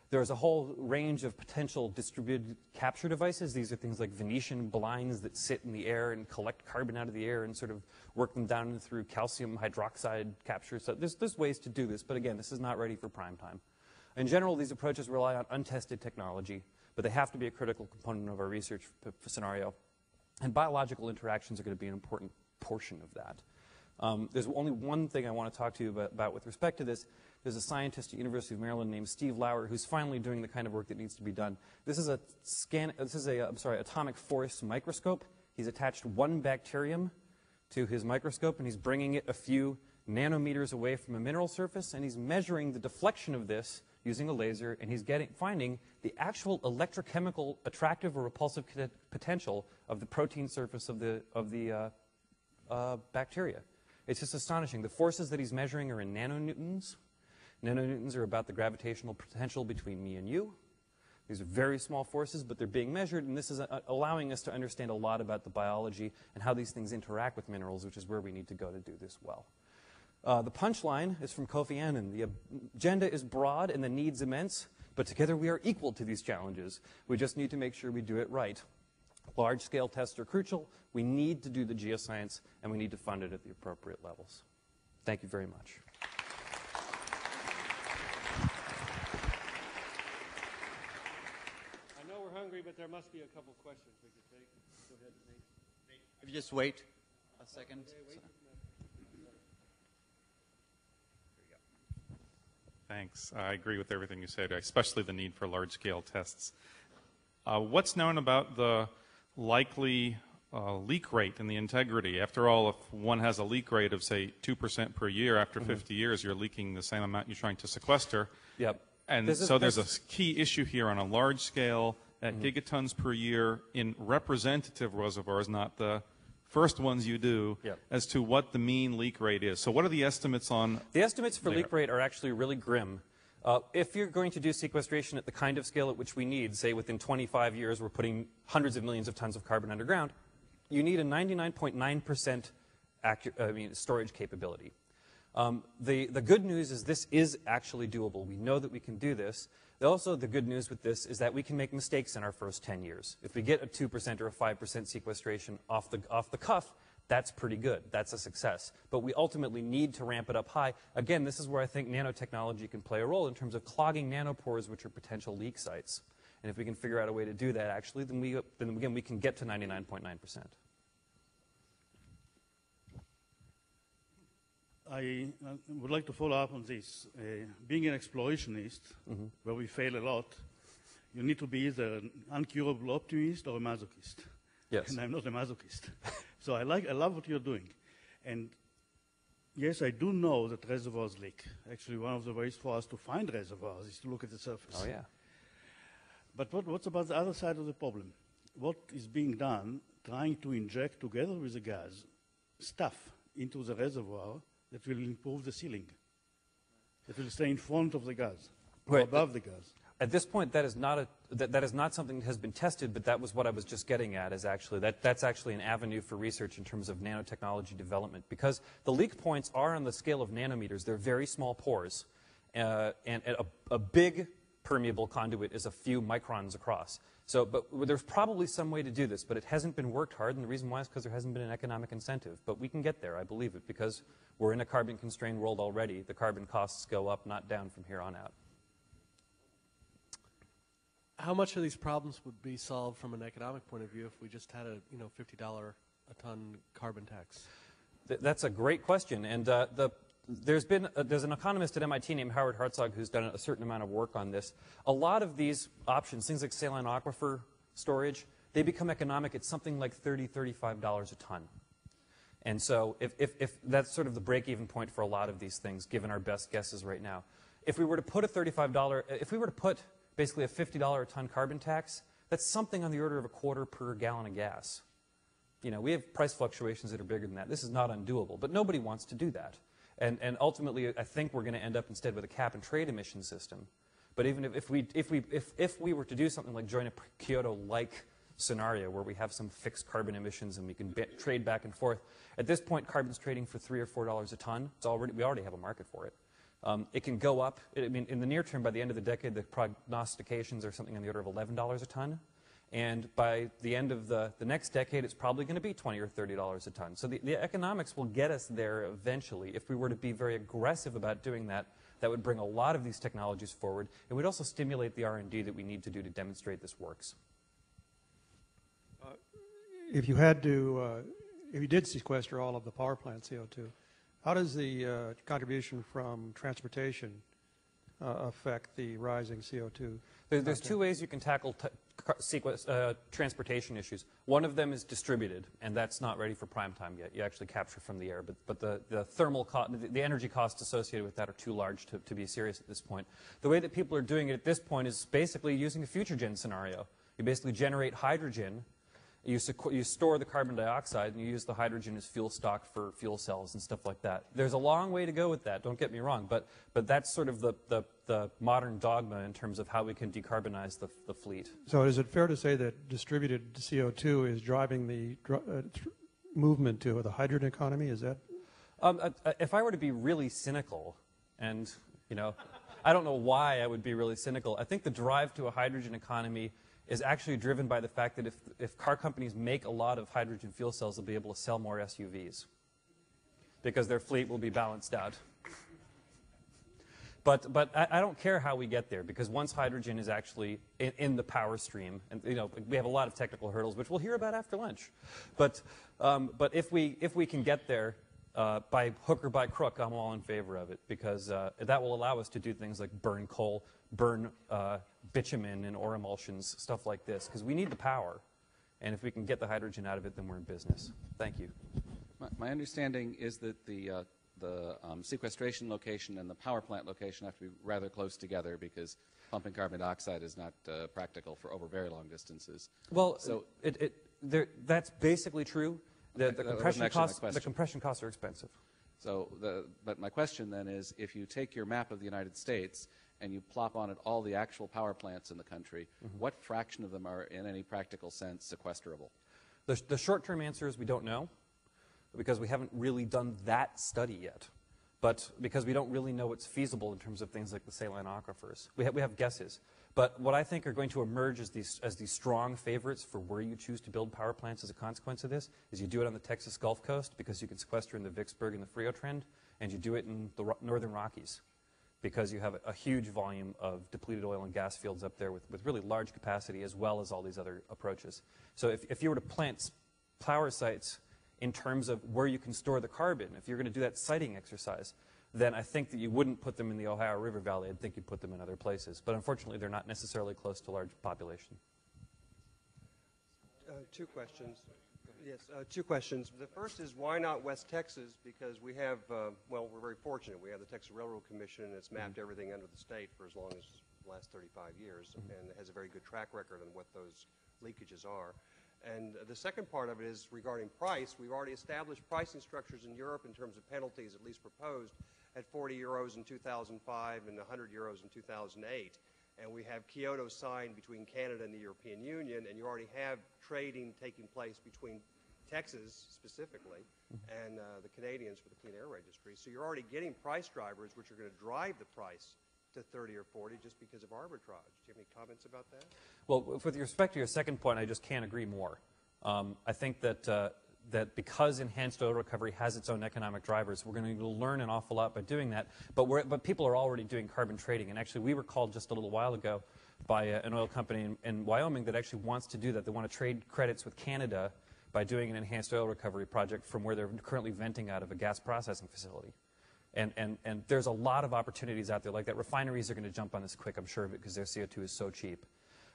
There's a whole range of potential distributed capture devices. These are things like Venetian blinds that sit in the air and collect carbon out of the air and sort of work them down through calcium hydroxide capture. So there's ways to do this, but again, this is not ready for prime time. In general, these approaches rely on untested technology, but they have to be a critical component of our research scenario. And biological interactions are going to be an important portion of that. There's only one thing I want to talk to you about with respect to this. There's a scientist at University of Maryland named Steve Lauer who's finally doing the kind of work that needs to be done. This is atomic force microscope. He's attached one bacterium to his microscope, and he's bringing it a few nanometers away from a mineral surface, and he's measuring the deflection of this using a laser, and he's finding the actual electrochemical attractive or repulsive potential of the protein surface of the bacteria. It's just astonishing. The forces that he's measuring are in nanonewtons. Nanonewtons are about the gravitational potential between me and you. These are very small forces, but they're being measured, and this is allowing us to understand a lot about the biology and how these things interact with minerals, which is where we need to go to do this well. The punchline is from Kofi Annan. The agenda is broad and the needs immense, but together we are equal to these challenges. We just need to make sure we do it right. Large-scale tests are crucial. We need to do the geoscience, and we need to fund it at the appropriate levels. Thank you very much. I know we're hungry, but there must be a couple questions we could take. Go ahead, Nate. If you just wait a second. Okay, wait. Thanks. I agree with everything you said, especially the need for large-scale tests. What's known about the likely leak rate and the integrity? After all, if one has a leak rate of, say, 2% per year, after 50 years, you're leaking the same amount you're trying to sequester. Yep. And there's a key issue here on a large scale at gigatons per year in representative reservoirs, not the first ones you do, as to what the mean leak rate is. So what are the estimates on? The estimates for leak rate are actually really grim. If you're going to do sequestration at the kind of scale at which we need, say within 25 years we're putting hundreds of millions of tons of carbon underground, you need a 99.9% storage capability. The good news is this is actually doable. We know that we can do this. Also, the good news with this is that we can make mistakes in our first 10 years. If we get a 2% or a 5% sequestration off the cuff, that's pretty good. That's a success. But we ultimately need to ramp it up high. Again, this is where I think nanotechnology can play a role in terms of clogging nanopores, which are potential leak sites. And if we can figure out a way to do that, actually, then again, we can get to 99.9%. I would like to follow up on this. Being an explorationist, where we fail a lot, you need to be either an incurable optimist or a masochist. Yes. And I'm not a masochist. So I love what you're doing. And yes, I do know that reservoirs leak. Actually, one of the ways for us to find reservoirs is to look at the surface. Oh, yeah. But what's about the other side of the problem? What is being done trying to inject, together with the gas, stuff into the reservoir that will improve the sealing, that will stay in front of the gas, or above the gas? At this point, that is not something that has been tested, but that was what I was just getting at, is actually that's actually an avenue for research in terms of nanotechnology development, because the leak points are on the scale of nanometers. They're very small pores, and a big permeable conduit is a few microns across. So, but there's probably some way to do this, but it hasn't been worked hard, and the reason why is because there hasn't been an economic incentive. But we can get there, I believe it, because we're in a carbon-constrained world already. The carbon costs go up, not down from here on out. How much of these problems would be solved from an economic point of view if we just had a $50 a ton carbon tax? That's a great question, and there's an economist at MIT named Howard Hartzog who's done a certain amount of work on this. A lot of these options, things like saline aquifer storage, they become economic at something like $30, $35 a ton. And so if that's sort of the break-even point for a lot of these things, given our best guesses right now. if we were to put a $35, if we were to put basically a $50 a ton carbon tax, that's something on the order of $0.25 per gallon of gas. You know, we have price fluctuations that are bigger than that. This is not undoable, but nobody wants to do that. And ultimately, I think we're going to end up instead with a cap and trade emission system. But even if we were to do something like join a Kyoto-like scenario where we have some fixed carbon emissions and we can trade back and forth, at this point, carbon's trading for $3 or $4 a ton. We already have a market for it. It can go up. I mean, in the near term, by the end of the decade, the prognostications are something on the order of $11 a ton. And by the end of the next decade, it's probably going to be $20 or $30 a ton. So the economics will get us there eventually. If we were to be very aggressive about doing that, that would bring a lot of these technologies forward. It would also stimulate the R&D that we need to do to demonstrate this works. If you had to, if you did sequester all of the power plant CO2, how does the contribution from transportation affect the rising CO2? There's two ways you can tackle transportation issues. One of them is distributed, and that's not ready for prime time yet. You actually capture from the air, but the thermal the energy costs associated with that are too large to be serious at this point. The way that people are doing it at this point is basically using a future gen scenario. You basically generate hydrogen. You store the carbon dioxide, and you use the hydrogen as fuel stock for fuel cells and stuff like that. There's a long way to go with that, don't get me wrong, but that's sort of the modern dogma in terms of how we can decarbonize the fleet. So is it fair to say that distributed CO2 is driving the movement to the hydrogen economy? Is that? If I were to be really cynical, and you know, I don't know why I would be really cynical, I think the drive to a hydrogen economy is actually driven by the fact that if car companies make a lot of hydrogen fuel cells, they'll be able to sell more SUVs because their fleet will be balanced out. But I don't care how we get there, because once hydrogen is actually in the power stream, and you know, we have a lot of technical hurdles, which we'll hear about after lunch. But if we can get there by hook or by crook, I'm all in favor of it, because that will allow us to do things like burn coal, burn bitumen and ore emulsions, stuff like this, because we need the power. And if we can get the hydrogen out of it, then we're in business. Thank you. My understanding is that the sequestration location and the power plant location have to be rather close together, because pumping carbon dioxide is not practical for over very long distances. Well, so that's basically true. The compression costs are expensive. So, but my question then is, if you take your map of the United States and you plop on it all the actual power plants in the country, what fraction of them are, in any practical sense, sequesterable? The short-term answer is we don't know, because we haven't really done that study yet. But because we don't really know what's feasible in terms of things like the saline aquifers. We have guesses. But what I think are going to emerge as these strong favorites for where you choose to build power plants as a consequence of this is you do it on the Texas Gulf Coast, because you can sequester in the Vicksburg and the Frio Trend, and you do it in the northern Rockies, because you have a huge volume of depleted oil and gas fields up there with really large capacity, as well as all these other approaches. So if you were to plant power sites in terms of where you can store the carbon, if you're going to do that siting exercise, then I think that you wouldn't put them in the Ohio River Valley. I'd think you'd put them in other places. But unfortunately, they're not necessarily close to large population. Two questions. Yes, two questions. The first is, why not West Texas? Because we have, well, we're very fortunate. We have the Texas Railroad Commission, and it's mapped everything under the state for as long as the last 35 years, and it has a very good track record on what those leakages are. And the second part of it is regarding price. We've already established pricing structures in Europe in terms of penalties, at least proposed, at 40 euros in 2005 and 100 euros in 2008. And we have Kyoto signed between Canada and the European Union, and you already have trading taking place between Texas specifically and the Canadians for the Clean Air Registry. So you're already getting price drivers which are going to drive the price to 30 or 40 just because of arbitrage. Do you have any comments about that? Well, with respect to your second point, I just can't agree more. I think that that because enhanced oil recovery has its own economic drivers, we're going to learn an awful lot by doing that. But people are already doing carbon trading. And actually, we were called just a little while ago by an oil company in Wyoming that actually wants to do that. They want to trade credits with Canada by doing an enhanced oil recovery project from where they're currently venting out of a gas processing facility. And there's a lot of opportunities out there like that. Refineries are going to jump on this quick, I'm sure of it, because their CO2 is so cheap.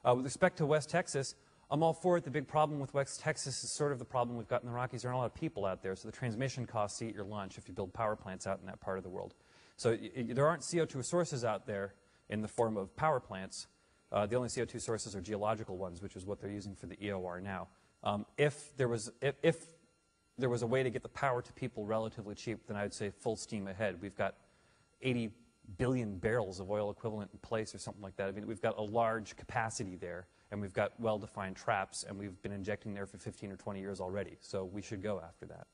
With respect to West Texas, I'm all for it. The big problem with West Texas is sort of the problem we've got in the Rockies. There aren't a lot of people out there, so the transmission costs eat your lunch if you build power plants out in that part of the world. So there aren't CO2 sources out there in the form of power plants. The only CO2 sources are geological ones, which is what they're using for the EOR now. If there was a way to get the power to people relatively cheap, then I would say full steam ahead. We've got 80 billion barrels of oil equivalent in place or something like that. I mean, we've got a large capacity there, and we've got well-defined traps, and we've been injecting there for 15 or 20 years already. So we should go after that.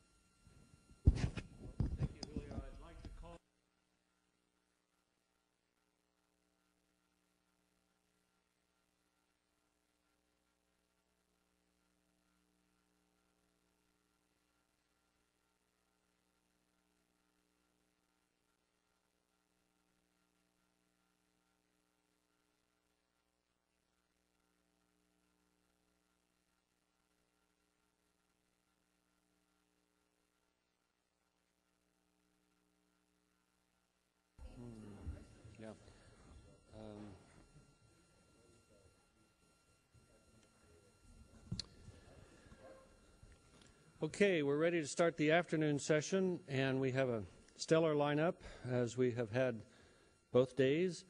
Yeah. Okay, we're ready to start the afternoon session, and we have a stellar lineup, as we have had both days.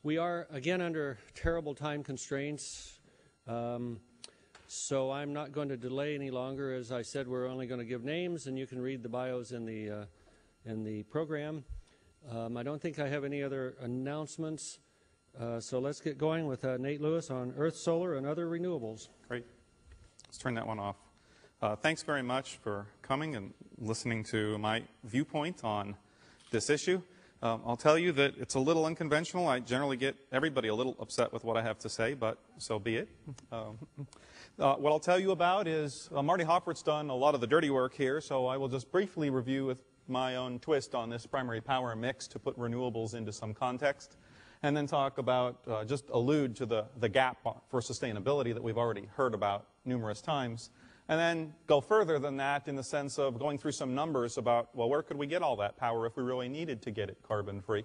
We are, again, under terrible time constraints, so I'm not going to delay any longer. As I said, we're only going to give names, and you can read the bios in the program. I don't think I have any other announcements, so let's get going with Nate Lewis on Earth, Solar, and Other Renewables. Great. Let's turn that one off. Thanks very much for coming and listening to my viewpoint on this issue. I'll tell you that it's a little unconventional. I generally get everybody a little upset with what I have to say, but so be it. What I'll tell you about is Marty Hoffert's done a lot of the dirty work here, so I will just briefly review with my own twist on this primary power mix to put renewables into some context, and then talk about, just allude to the gap for sustainability that we've already heard about numerous times, and then go further than that in the sense of going through some numbers about, well, where could we get all that power if we really needed to get it carbon-free,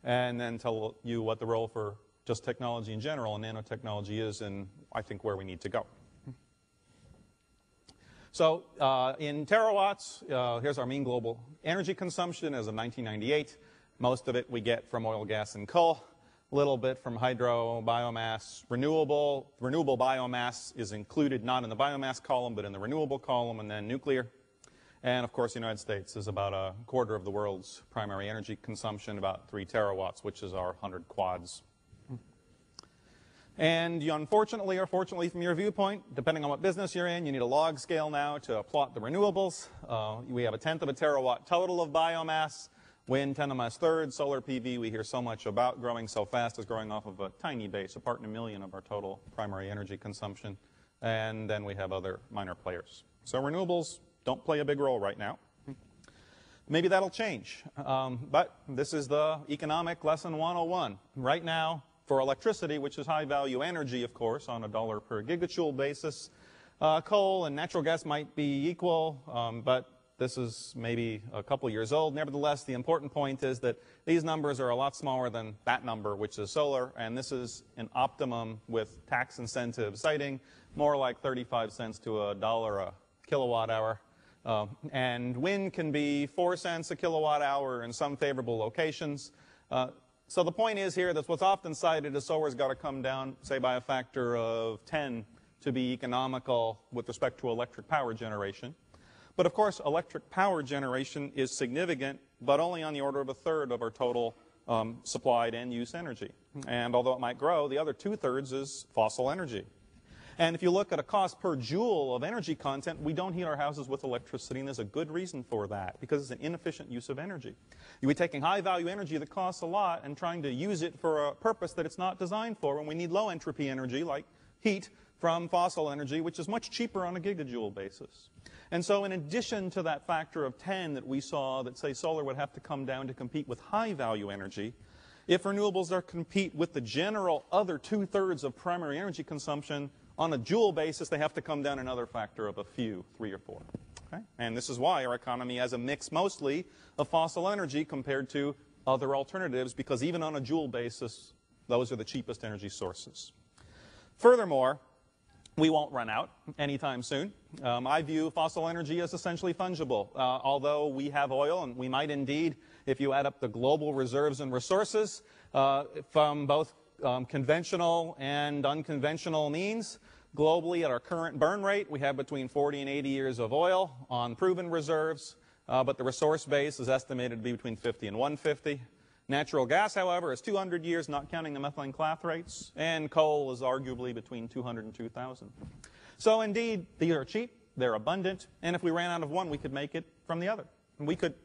and then tell you what the role for just technology in general and nanotechnology is, and I think where we need to go. So in terawatts, here's our mean global energy consumption as of 1998. Most of it we get from oil, gas, and coal. A little bit from hydro, biomass, renewable. Renewable biomass is included not in the biomass column, but in the renewable column, and then nuclear. And of course, the United States is about a quarter of the world's primary energy consumption, about 3 terawatts, which is our 100 quads. And you unfortunately or fortunately from your viewpoint, depending on what business you're in, you need a log scale now to plot the renewables. We have 1/10 of a terawatt total of biomass. Wind, 10 to the minus third. Solar PV, we hear so much about growing so fast, is growing off of a tiny base, a part in a million of our total primary energy consumption. And then we have other minor players. So renewables don't play a big role right now. Maybe that'll change. But this is the economic lesson 101. Right now, for electricity, which is high-value energy, of course, on a $1 per gigajoule basis, coal and natural gas might be equal, but this is maybe a couple years old. Nevertheless, the important point is that these numbers are a lot smaller than that number, which is solar, and this is an optimum with tax incentive siting, more like 35 cents to $1 a kilowatt hour. And wind can be 4 cents a kilowatt hour in some favorable locations. So the point is here that what's often cited is solar's got to come down, say, by a factor of 10 to be economical with respect to electric power generation. But of course, electric power generation is significant, but only on the order of 1/3 of our total supplied end-use energy. And although it might grow, the other 2/3 is fossil energy. And if you look at a cost per joule of energy content, we don't heat our houses with electricity, and there's a good reason for that, because it's an inefficient use of energy. You'd be taking high-value energy that costs a lot and trying to use it for a purpose that it's not designed for, when we need low-entropy energy, like heat, from fossil energy, which is much cheaper on a gigajoule basis. And so in addition to that factor of 10 that we saw that, say, solar would have to come down to compete with high-value energy, if renewables are compete with the general other 2/3 of primary energy consumption, on a joule basis, they have to come down another factor of a few, 3 or 4. Okay? And this is why our economy has a mix mostly of fossil energy compared to other alternatives, because even on a joule basis, those are the cheapest energy sources. Furthermore, we won't run out anytime soon. I view fossil energy as essentially fungible. Although we have oil, and we might indeed, if you add up the global reserves and resources from both conventional and unconventional means, globally at our current burn rate, we have between 40 and 80 years of oil on proven reserves, but the resource base is estimated to be between 50 and 150. Natural gas, however, is 200 years, not counting the methane cleth rates, and coal is arguably between 200 and 2,000. So indeed, these are cheap, they're abundant, and if we ran out of one, we could make it from the other. And we could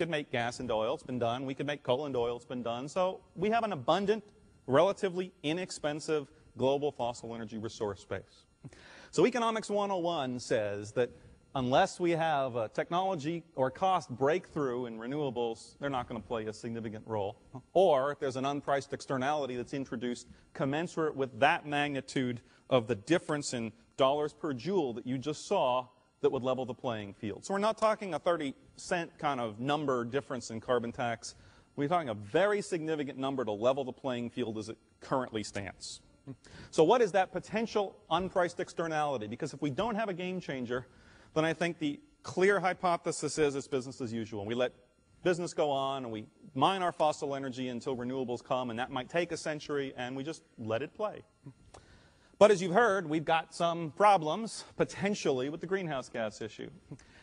make gas into oil, it's been done. We could make coal into oil, it's been done. So we have an abundant, relatively inexpensive global fossil energy resource base. So Economics 101 says that unless we have a technology or cost breakthrough in renewables, they're not going to play a significant role. Or if there's an unpriced externality that's introduced commensurate with that magnitude of the difference in dollars per joule that you just saw, that would level the playing field. So we're not talking a 30-cent kind of number difference in carbon tax. We're talking a very significant number to level the playing field as it currently stands. So what is that potential unpriced externality? Because if we don't have a game changer, then I think the clear hypothesis is it's business as usual. We let business go on, and we mine our fossil energy until renewables come, and that might take a century, and we just let it play. But as you've heard, we've got some problems, potentially, with the greenhouse gas issue.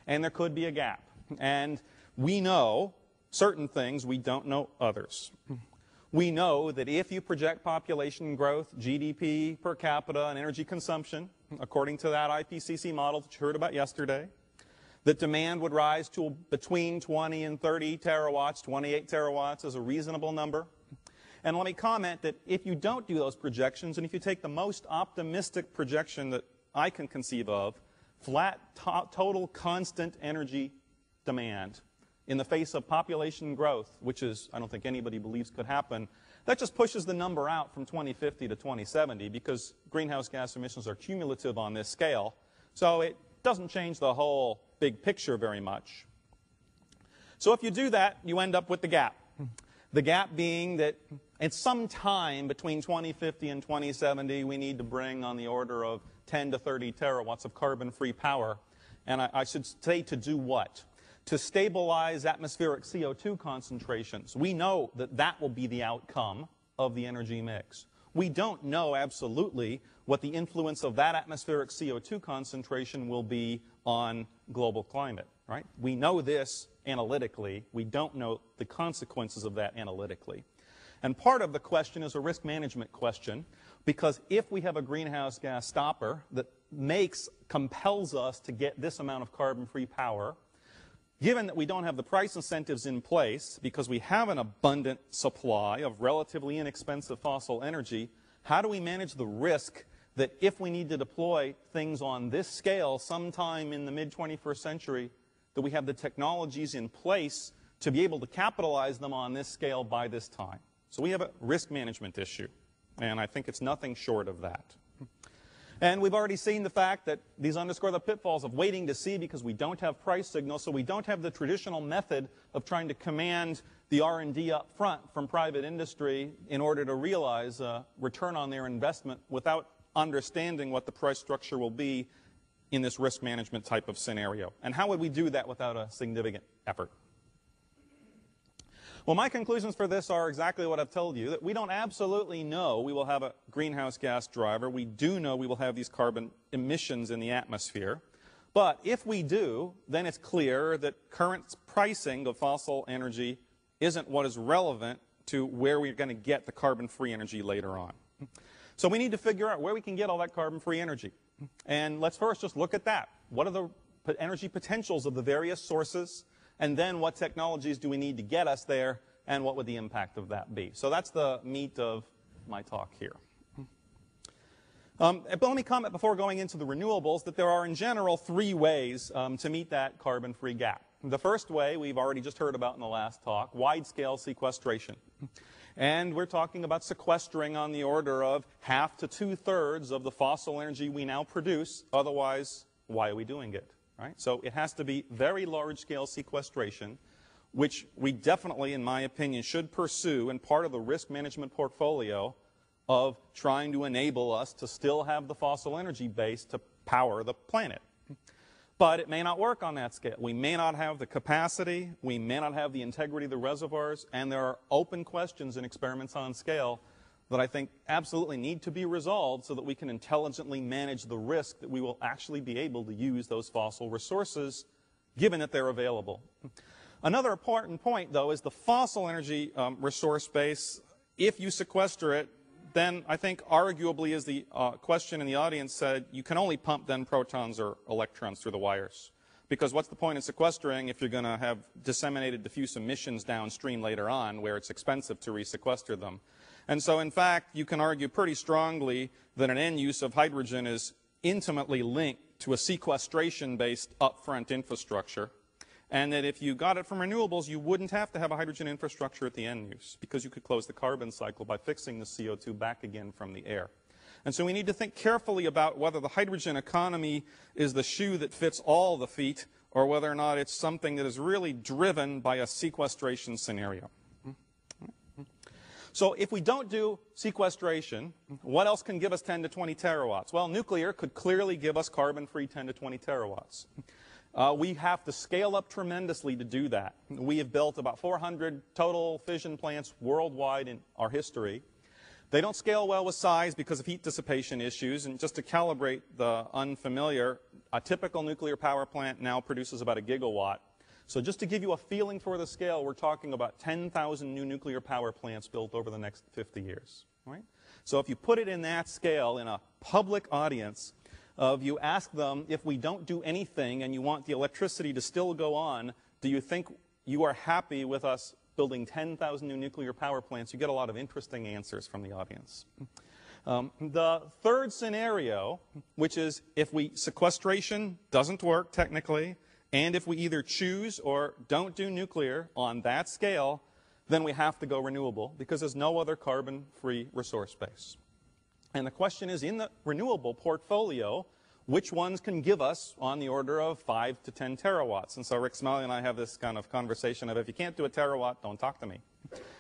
And there could be a gap. And we know certain things, we don't know others. We know that if you project population growth, GDP per capita, and energy consumption, according to that IPCC model that you heard about yesterday, that demand would rise to between 20 and 30 terawatts, 28 terawatts is a reasonable number. And let me comment that if you don't do those projections, and if you take the most optimistic projection that I can conceive of, flat total constant energy demand in the face of population growth, which is, I don't think anybody believes could happen, that just pushes the number out from 2050 to 2070 because greenhouse gas emissions are cumulative on this scale. So it doesn't change the whole big picture very much. So if you do that, you end up with the gap. The gap being that at some time between 2050 and 2070, we need to bring on the order of 10 to 30 terawatts of carbon-free power. And I should say to do what? To stabilize atmospheric CO2 concentrations. We know that that will be the outcome of the energy mix. We don't know absolutely what the influence of that atmospheric CO2 concentration will be on global climate, right? We know this analytically. We don't know the consequences of that analytically. And part of the question is a risk management question, because if we have a greenhouse gas stopper that compels us to get this amount of carbon-free power, given that we don't have the price incentives in place because we have an abundant supply of relatively inexpensive fossil energy, how do we manage the risk that if we need to deploy things on this scale sometime in the mid-21st century, that we have the technologies in place to be able to capitalize them on this scale by this time? So we have a risk management issue, and I think it's nothing short of that. And we've already seen the fact that these underscore the pitfalls of waiting to see because we don't have price signals, so we don't have the traditional method of trying to command the R&D up front from private industry in order to realize a return on their investment without understanding what the price structure will be in this risk management type of scenario. And how would we do that without a significant effort? Well, my conclusions for this are exactly what I've told you, that we don't absolutely know we will have a greenhouse gas driver. We do know we will have these carbon emissions in the atmosphere. But if we do, then it's clear that current pricing of fossil energy isn't what is relevant to where we're going to get the carbon-free energy later on. So we need to figure out where we can get all that carbon-free energy. And let's first just look at that. What are the energy potentials of the various sources? And then what technologies do we need to get us there, and what would the impact of that be? So that's the meat of my talk here. But let me comment before going into the renewables that there are in general three ways to meet that carbon-free gap. The first way we've already just heard about in the last talk, wide-scale sequestration. And we're talking about sequestering on the order of half to two-thirds of the fossil energy we now produce. Otherwise, why are we doing it? Right? So it has to be very large-scale sequestration, which we definitely, in my opinion, should pursue, and part of the risk management portfolio of trying to enable us to still have the fossil energy base to power the planet. But it may not work on that scale. We may not have the capacity, we may not have the integrity of the reservoirs, and there are open questions in experiments on scale that I think absolutely need to be resolved so that we can intelligently manage the risk that we will actually be able to use those fossil resources given that they're available. Another important point, though, is the fossil energy resource base. If you sequester it, then I think arguably, as the question in the audience said, you can only pump then protons or electrons through the wires. Because what's the point in sequestering if you're going to have disseminated diffuse emissions downstream later on where it's expensive to resequester them? And so, in fact, you can argue pretty strongly that an end use of hydrogen is intimately linked to a sequestration-based upfront infrastructure, and that if you got it from renewables, you wouldn't have to have a hydrogen infrastructure at the end use because you could close the carbon cycle by fixing the CO2 back again from the air. And so we need to think carefully about whether the hydrogen economy is the shoe that fits all the feet or whether or not it's something that is really driven by a sequestration scenario. So if we don't do sequestration, what else can give us 10 to 20 terawatts? Well, nuclear could clearly give us carbon-free 10 to 20 terawatts. We have to scale up tremendously to do that. We have built about 400 total fission plants worldwide in our history. They don't scale well with size because of heat dissipation issues. And just to calibrate the unfamiliar, a typical nuclear power plant now produces about 1 gigawatt. So just to give you a feeling for the scale, we're talking about 10,000 new nuclear power plants built over the next 50 years. Right? So if you put it in that scale in a public audience, if you ask them, if we don't do anything and you want the electricity to still go on, do you think you are happy with us building 10,000 new nuclear power plants? You get a lot of interesting answers from the audience. The third scenario, which is if sequestration doesn't work technically, and if we either choose or don't do nuclear on that scale, then we have to go renewable because there's no other carbon-free resource base. And the question is, in the renewable portfolio, which ones can give us on the order of 5 to 10 terawatts? And so Rick Smalley and I have this kind of conversation of if you can't do a terawatt, don't talk to me.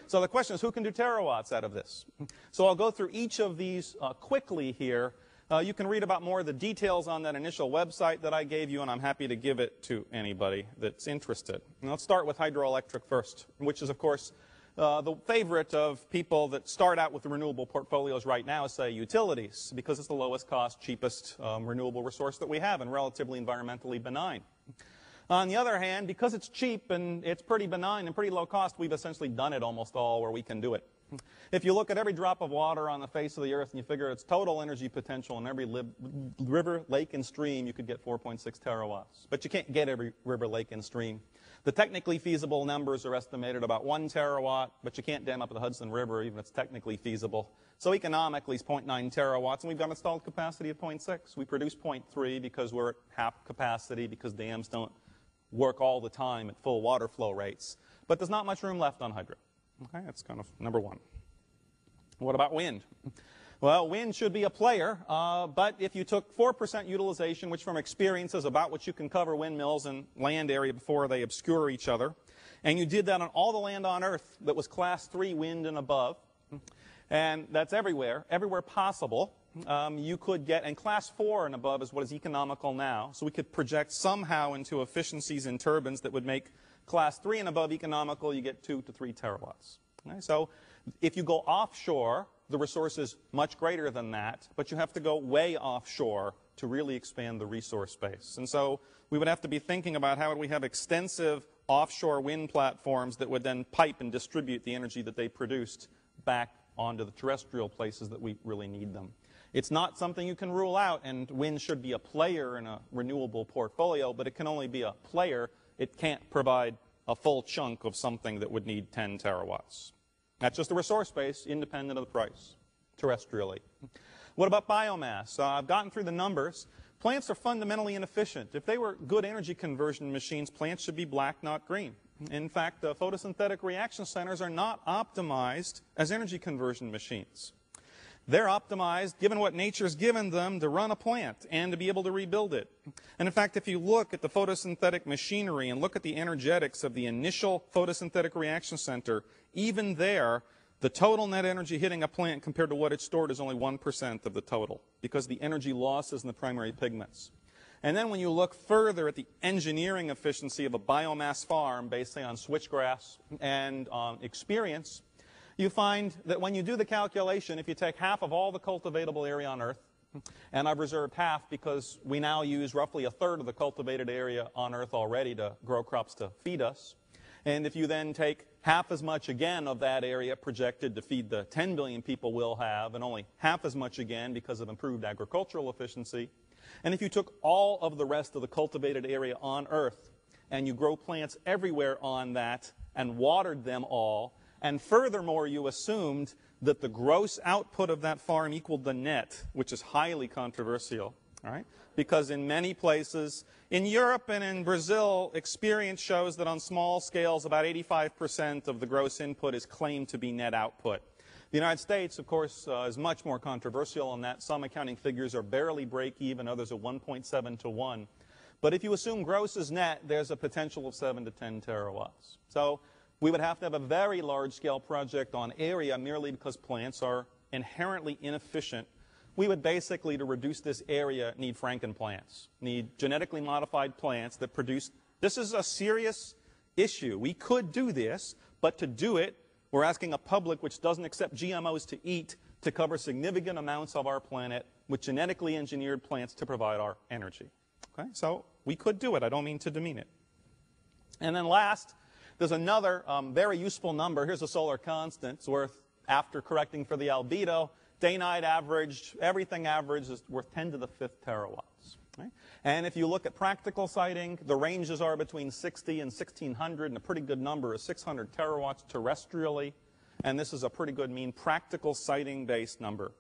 So the question is, who can do terawatts out of this? So I'll go through each of these quickly here. You can read about more of the details on that initial website that I gave you, and I'm happy to give it to anybody that's interested. And let's start with hydroelectric first, which is, of course, the favorite of people that start out with the renewable portfolios right now, say utilities, because it's the lowest cost, cheapest renewable resource that we have and relatively environmentally benign. On the other hand, because it's cheap and it's pretty benign and pretty low cost, we've essentially done it almost all where we can do it. If you look at every drop of water on the face of the earth and you figure its total energy potential in every river, lake, and stream, you could get 4.6 terawatts. But you can't get every river, lake, and stream. The technically feasible numbers are estimated about 1 terawatt, but you can't dam up the Hudson River even if it's technically feasible. So economically, it's 0.9 terawatts, and we've got installed capacity of 0.6. We produce 0.3 because we're at half capacity because dams don't work all the time at full water flow rates. But there's not much room left on hydro. Okay, that's kind of number one. What about wind? Well, wind should be a player, but if you took 4% utilization, which from experience is about what you can cover windmills and land area before they obscure each other, and you did that on all the land on Earth that was Class 3 wind and above, and that's everywhere possible, you could get, and Class 4 and above is what is economical now, so we could project somehow into efficiencies in turbines that would make Class 3 and above economical, you get 2 to 3 terawatts. Okay? So if you go offshore, the resource is much greater than that, but you have to go way offshore to really expand the resource base. And so we would have to be thinking about how would we have extensive offshore wind platforms that would then pipe and distribute the energy that they produced back onto the terrestrial places that we really need them. It's not something you can rule out, and wind should be a player in a renewable portfolio, but it can only be a player. It can't provide a full chunk of something that would need 10 terawatts. That's just the resource base, independent of the price, terrestrially. What about biomass? I've gotten through the numbers. Plants are fundamentally inefficient. If they were good energy conversion machines, plants should be black, not green. In fact, photosynthetic reaction centers are not optimized as energy conversion machines. They're optimized, given what nature's given them, to run a plant and to be able to rebuild it. And in fact, if you look at the photosynthetic machinery and look at the energetics of the initial photosynthetic reaction center, even there, The total net energy hitting a plant compared to what it's stored is only 1% of the total because the energy loss is in the primary pigments. And then when you look further at the engineering efficiency of a biomass farm based, say, on switchgrass and on experience, you find that when you do the calculation, if you take half of all the cultivatable area on Earth, and I've reserved half because we now use roughly a third of the cultivated area on Earth already to grow crops to feed us, and if you then take half as much again of that area projected to feed the 10 billion people we'll have, and only half as much again because of improved agricultural efficiency, and if you took all of the rest of the cultivated area on Earth and you grow plants everywhere on that and watered them all, and furthermore you assumed that the gross output of that farm equaled the net, which is highly controversial, all right? Because in many places, in Europe and in Brazil, experience shows that on small scales, about 85% of the gross input is claimed to be net output. The United States, of course, is much more controversial on that. Some accounting figures are barely break even, others are 1.7 to 1. But if you assume gross is net, there's a potential of 7 to 10 terawatts. So we would have to have a very large-scale project on area merely because plants are inherently inefficient. We would basically, to reduce this area, need Franken plants, need genetically modified plants that produce. This is a serious issue. We could do this, but to do it, we're asking a public which doesn't accept GMOs to eat to cover significant amounts of our planet with genetically engineered plants to provide our energy. Okay? So we could do it. I don't mean to demean it. And then last, there's another very useful number. Here's a solar constant. It's worth, after correcting for the albedo, day-night average, everything average is worth 10 to the 5th terawatts. Right? And if you look at practical siting, the ranges are between 60 and 1,600, and a pretty good number is 600 terawatts terrestrially. And this is a pretty good mean practical siting-based number.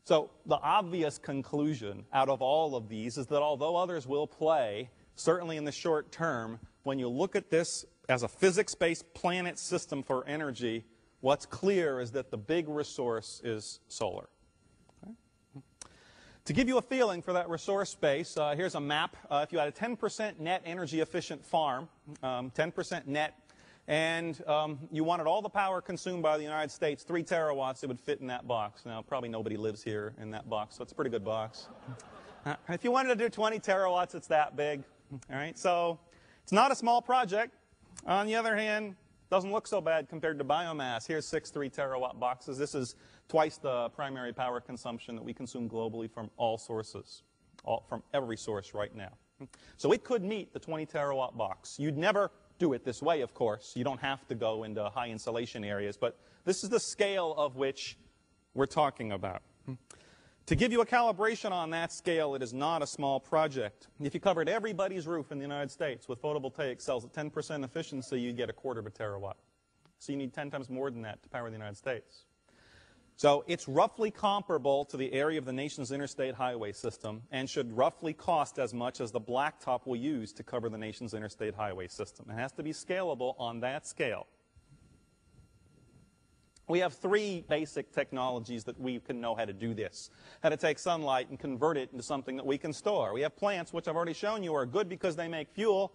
So the obvious conclusion out of all of these is that although others will play, certainly in the short term, when you look at this as a physics-based planet system for energy, what's clear is that the big resource is solar. Okay? To give you a feeling for that resource space, here's a map. If you had a 10% net energy efficient farm, 10% net, and you wanted all the power consumed by the United States, 3 terawatts, it would fit in that box. Now, probably nobody lives here in that box, so it's a pretty good box. If you wanted to do 20 terawatts, it's that big. All right, so it's not a small project. On the other hand, doesn't look so bad compared to biomass. Here's 6 3-terawatt boxes. This is twice the primary power consumption that we consume globally from all sources, from every source right now. So it could meet the 20-terawatt box. You'd never do it this way, of course. You don't have to go into high insulation areas, but this is the scale of which we're talking about. To give you a calibration on that scale, it is not a small project. If you covered everybody's roof in the United States with photovoltaic cells at 10% efficiency, you'd get a quarter of a terawatt. So you need 10 times more than that to power the United States. So it's roughly comparable to the area of the nation's interstate highway system and should roughly cost as much as the blacktop we'll use to cover the nation's interstate highway system. It has to be scalable on that scale. We have 3 basic technologies that we can know how to do this, how to take sunlight and convert it into something that we can store. We have plants, which I've already shown you are good because they make fuel,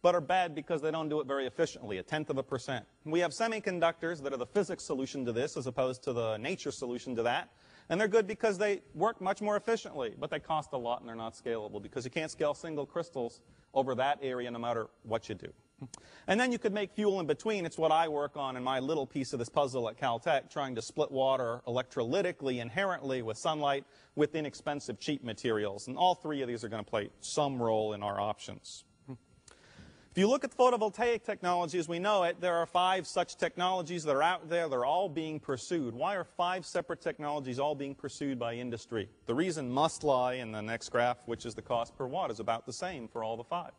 but are bad because they don't do it very efficiently, 0.1%. We have semiconductors that are the physics solution to this as opposed to the nature solution to that. And they're good because they work much more efficiently, but they cost a lot and they're not scalable because you can't scale single crystals over that area no matter what you do. And then you could make fuel in between. It's what I work on in my little piece of this puzzle at Caltech, trying to split water electrolytically, inherently, with sunlight, with inexpensive, cheap materials. And all 3 of these are going to play some role in our options. If you look at photovoltaic technology as we know it, there are 5 such technologies that are out there. They're all being pursued. Why are 5 separate technologies all being pursued by industry? The reason must lie in the next graph, which is the cost per watt is about the same for all the 5.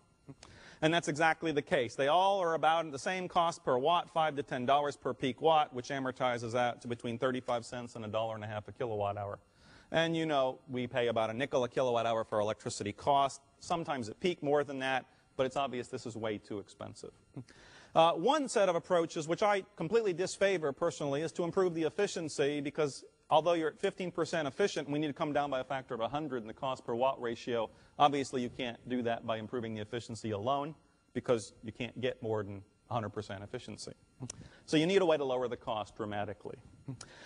And that's exactly the case. They all are about the same cost per watt, $5 to $10 per peak watt, which amortizes out to between 35 cents and $1.50 a kilowatt hour. And you know we pay about a nickel a kilowatt hour for electricity cost. Sometimes at peak more than that, but it's obvious this is way too expensive. One set of approaches, which I completely disfavor personally, is to improve the efficiency because although you're at 15% efficient, we need to come down by a factor of 100 in the cost per watt ratio. Obviously, you can't do that by improving the efficiency alone because you can't get more than 100% efficiency. So you need a way to lower the cost dramatically.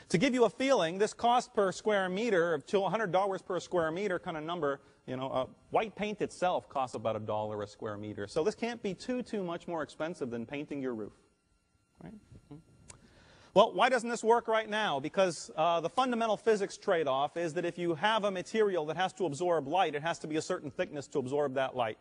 To give you a feeling, this cost per square meter of $100 per square meter kind of number, white paint itself costs about $1 a square meter. So this can't be too much more expensive than painting your roof. Right? Well, why doesn't this work right now? Because the fundamental physics trade-off is that if you have a material that has to absorb light, it has to be a certain thickness to absorb that light.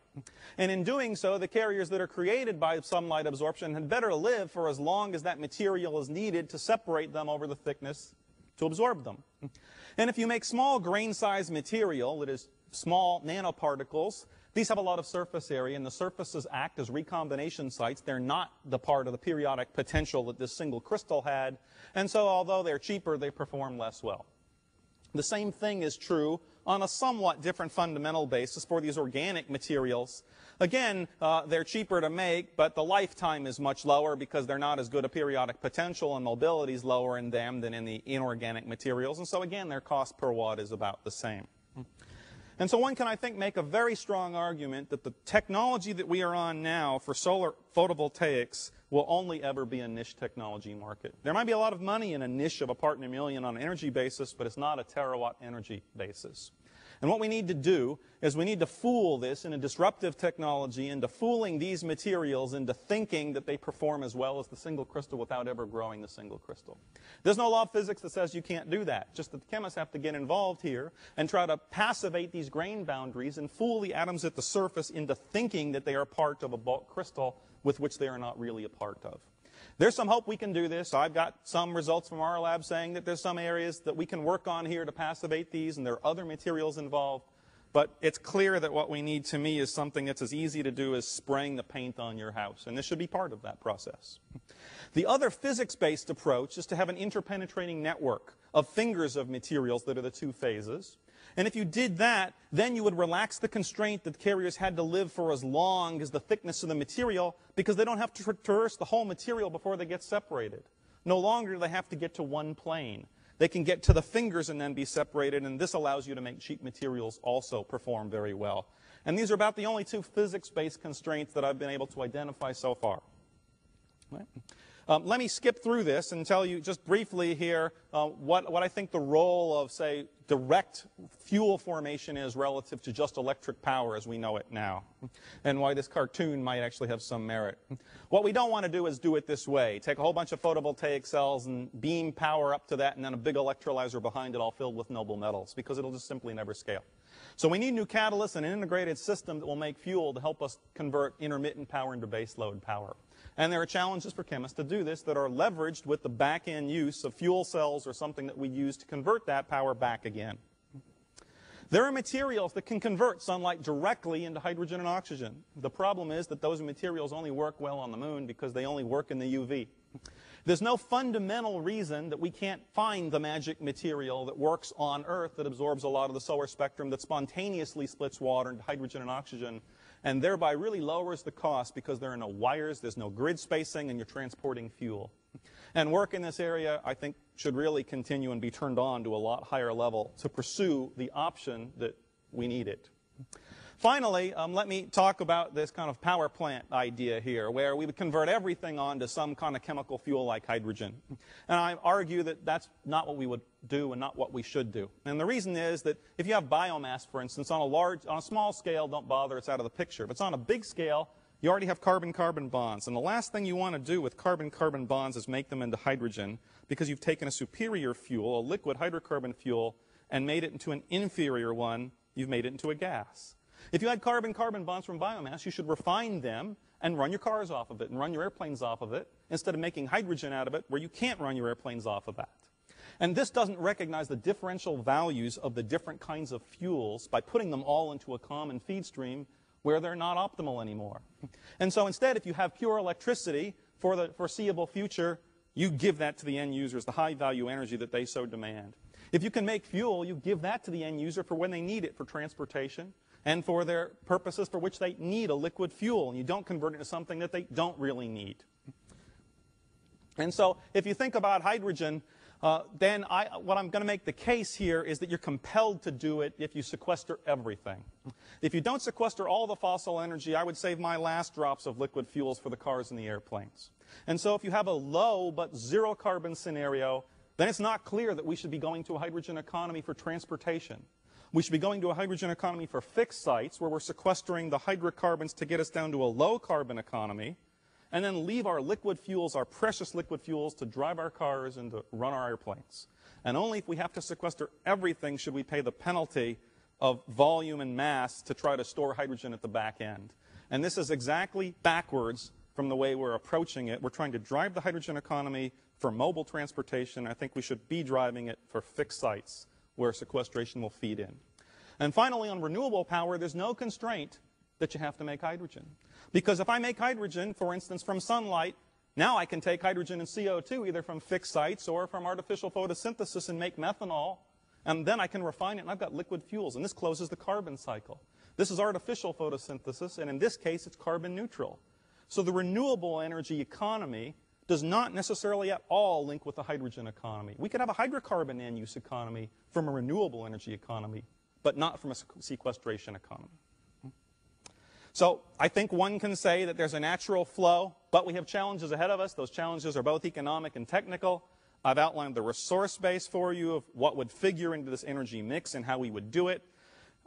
And in doing so, the carriers that are created by some light absorption had better live for as long as that material is needed to separate them over the thickness to absorb them. And if you make small grain-sized material, that is small nanoparticles, these have a lot of surface area, and the surfaces act as recombination sites. They're not the part of the periodic potential that this single crystal had. And so although they're cheaper, they perform less well. The same thing is true on a somewhat different fundamental basis for these organic materials. Again, they're cheaper to make, but the lifetime is much lower because they're not as good a periodic potential, and mobility is lower in them than in the inorganic materials. And so again, their cost per watt is about the same. And so one can, I think, make a very strong argument that the technology that we are on now for solar photovoltaics will only ever be a niche technology market. There might be a lot of money in a niche of a part in a million on an energy basis, but it's not a terawatt energy basis. And what we need to do is we need to fool this in a disruptive technology into fooling these materials into thinking that they perform as well as the single crystal without ever growing the single crystal. There's no law of physics that says you can't do that. Just that the chemists have to get involved here and try to passivate these grain boundaries and fool the atoms at the surface into thinking that they are part of a bulk crystal with which they are not really a part of. There's some hope we can do this. I've got some results from our lab saying that there's some areas that we can work on here to passivate these, and there are other materials involved. But it's clear that what we need, to me, is something that's as easy to do as spraying the paint on your house. And this should be part of that process. The other physics-based approach is to have an interpenetrating network of fingers of materials that are the two phases. And if you did that, then you would relax the constraint that the carriers had to live for as long as the thickness of the material, because they don't have to traverse the whole material before they get separated. No longer do they have to get to one plane. They can get to the fingers and then be separated, and this allows you to make cheap materials also perform very well. And these are about the only two physics-based constraints that I've been able to identify so far. Right. Let me skip through this and tell you just briefly here what I think the role of, say, direct fuel formation is relative to just electric power as we know it now, and why this cartoon might actually have some merit. What we don't want to do is do it this way. Take a whole bunch of photovoltaic cells and beam power up to that, and then a big electrolyzer behind it all filled with noble metals, because it'll just simply never scale. So we need new catalysts and an integrated system that will make fuel to help us convert intermittent power into baseload power. And there are challenges for chemists to do this that are leveraged with the back-end use of fuel cells or something that we use to convert that power back again. There are materials that can convert sunlight directly into hydrogen and oxygen. The problem is that those materials only work well on the moon because they only work in the UV. There's no fundamental reason that we can't find the magic material that works on Earth that absorbs a lot of the solar spectrum, that spontaneously splits water into hydrogen and oxygen, and thereby really lowers the cost because there are no wires, there's no grid spacing, and you're transporting fuel. And work in this area, I think, should really continue and be turned on to a lot higher level to pursue the option that we need it. Finally, let me talk about this kind of power plant idea here, where we would convert everything onto some kind of chemical fuel like hydrogen. And I argue that that's not what we would do and not what we should do. And the reason is that if you have biomass, for instance, on a small scale, don't bother, it's out of the picture. If it's on a big scale, you already have carbon-carbon bonds. And the last thing you want to do with carbon-carbon bonds is make them into hydrogen, because you've taken a superior fuel, a liquid hydrocarbon fuel, and made it into an inferior one. You've made it into a gas. If you had carbon-carbon bonds from biomass, you should refine them and run your cars off of it and run your airplanes off of it, instead of making hydrogen out of it where you can't run your airplanes off of that. And this doesn't recognize the differential values of the different kinds of fuels by putting them all into a common feed stream where they're not optimal anymore. And so instead, if you have pure electricity for the foreseeable future, you give that to the end users, the high-value energy that they so demand. If you can make fuel, you give that to the end user for when they need it for transportation and for their purposes for which they need a liquid fuel, and you don't convert it into something that they don't really need. And so if you think about hydrogen, then what I'm going to make the case here is that you're compelled to do it if you sequester everything. If you don't sequester all the fossil energy, I would save my last drops of liquid fuels for the cars and the airplanes. And so if you have a low but zero carbon scenario, then it's not clear that we should be going to a hydrogen economy for transportation. We should be going to a hydrogen economy for fixed sites where we're sequestering the hydrocarbons to get us down to a low carbon economy, and then leave our liquid fuels, our precious liquid fuels, to drive our cars and to run our airplanes. And only if we have to sequester everything should we pay the penalty of volume and mass to try to store hydrogen at the back end. And this is exactly backwards from the way we're approaching it. We're trying to drive the hydrogen economy for mobile transportation. I think we should be driving it for fixed sites where sequestration will feed in. And finally, on renewable power, there's no constraint that you have to make hydrogen. Because if I make hydrogen, for instance, from sunlight, now I can take hydrogen and CO2 either from fixed sites or from artificial photosynthesis and make methanol, and then I can refine it, and I've got liquid fuels, and this closes the carbon cycle. This is artificial photosynthesis, and in this case, it's carbon neutral. So the renewable energy economy does not necessarily at all link with the hydrogen economy. We could have a hydrocarbon end-use economy from a renewable energy economy, but not from a sequestration economy. So I think one can say that there's a natural flow, but we have challenges ahead of us. Those challenges are both economic and technical. I've outlined the resource base for you of what would figure into this energy mix and how we would do it.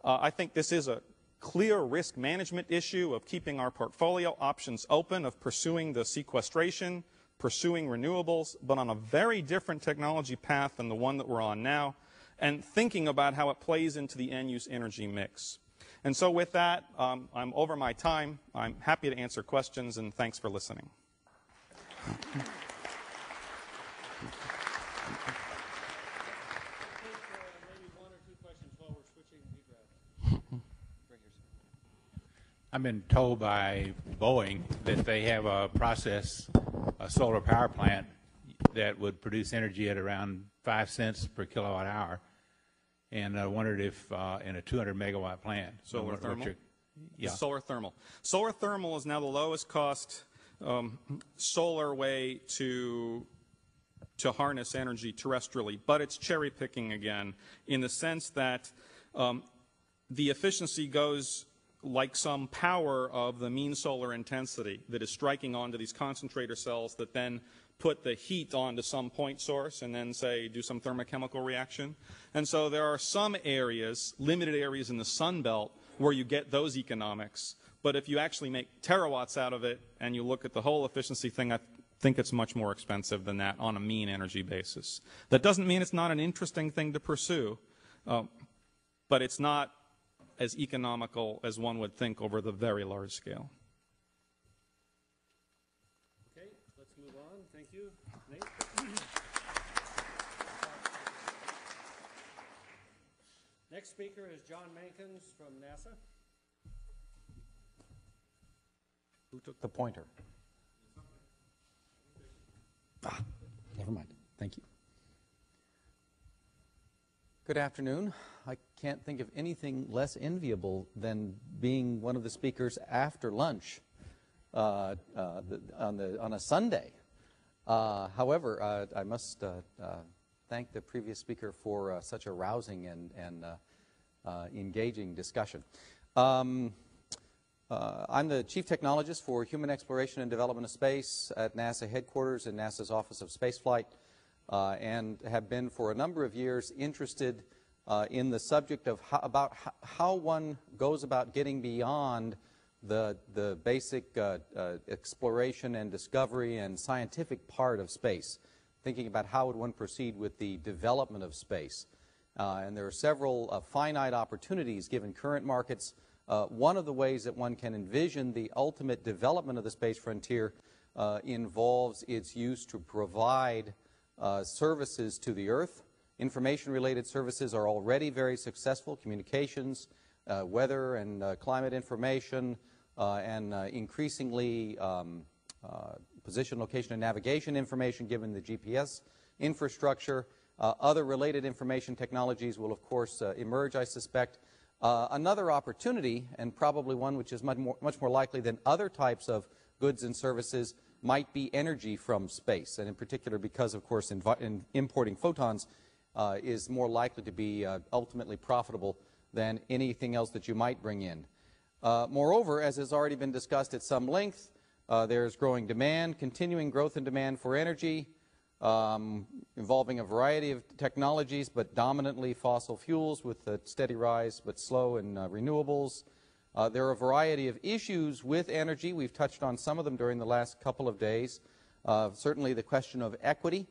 I think this is a clear risk management issue of keeping our portfolio options open, of pursuing the sequestration, pursuing renewables, but on a very different technology path than the one that we're on now, and thinking about how it plays into the end-use energy mix. And so with that, I'm over my time. I'm happy to answer questions, and thanks for listening. I've been told by Boeing that they have a process, a solar power plant, that would produce energy at around 5 cents per kilowatt hour. And I wondered if in a 200 megawatt plant. Solar thermal? Yeah. Solar thermal. Solar thermal is now the lowest cost solar way to harness energy terrestrially, but it's cherry picking again in the sense that the efficiency goes like some power of the mean solar intensity that is striking onto these concentrator cells that then put the heat onto some point source and then, say, do some thermochemical reaction. And so there are some areas, limited areas in the Sun Belt, where you get those economics. But if you actually make terawatts out of it and you look at the whole efficiency thing, I think it's much more expensive than that on a mean energy basis. That doesn't mean it's not an interesting thing to pursue, but it's not as economical as one would think over the very large scale. Okay, let's move on. Thank you. Nate? Next speaker is John Mankins from NASA. Who took the pointer? Never mind. Thank you. Good afternoon. I can't think of anything less enviable than being one of the speakers after lunch on a Sunday. However, I must thank the previous speaker for such a rousing and engaging discussion. I'm the Chief Technologist for Human Exploration and Development of Space at NASA headquarters in NASA's Office of Spaceflight, and have been for a number of years interested in the subject of how one goes about getting beyond the basic exploration and discovery and scientific part of space, thinking about how would one proceed with the development of space. And there are several finite opportunities given current markets. One of the ways that one can envision the ultimate development of the space frontier involves its use to provide services to the Earth. Information-related services are already very successful: communications, weather and climate information, and increasingly position, location, and navigation information given the GPS infrastructure. Other related information technologies will, of course, emerge, I suspect. Another opportunity, and probably one which is much more likely than other types of goods and services, might be energy from space, and in particular because, of course, importing photons is more likely to be ultimately profitable than anything else that you might bring in. Moreover, as has already been discussed at some length, there's growing demand, continuing growth in demand for energy, involving a variety of technologies, but dominantly fossil fuels with a steady rise, but slow in renewables. There are a variety of issues with energy. We've touched on some of them during the last couple of days. Certainly the question of equity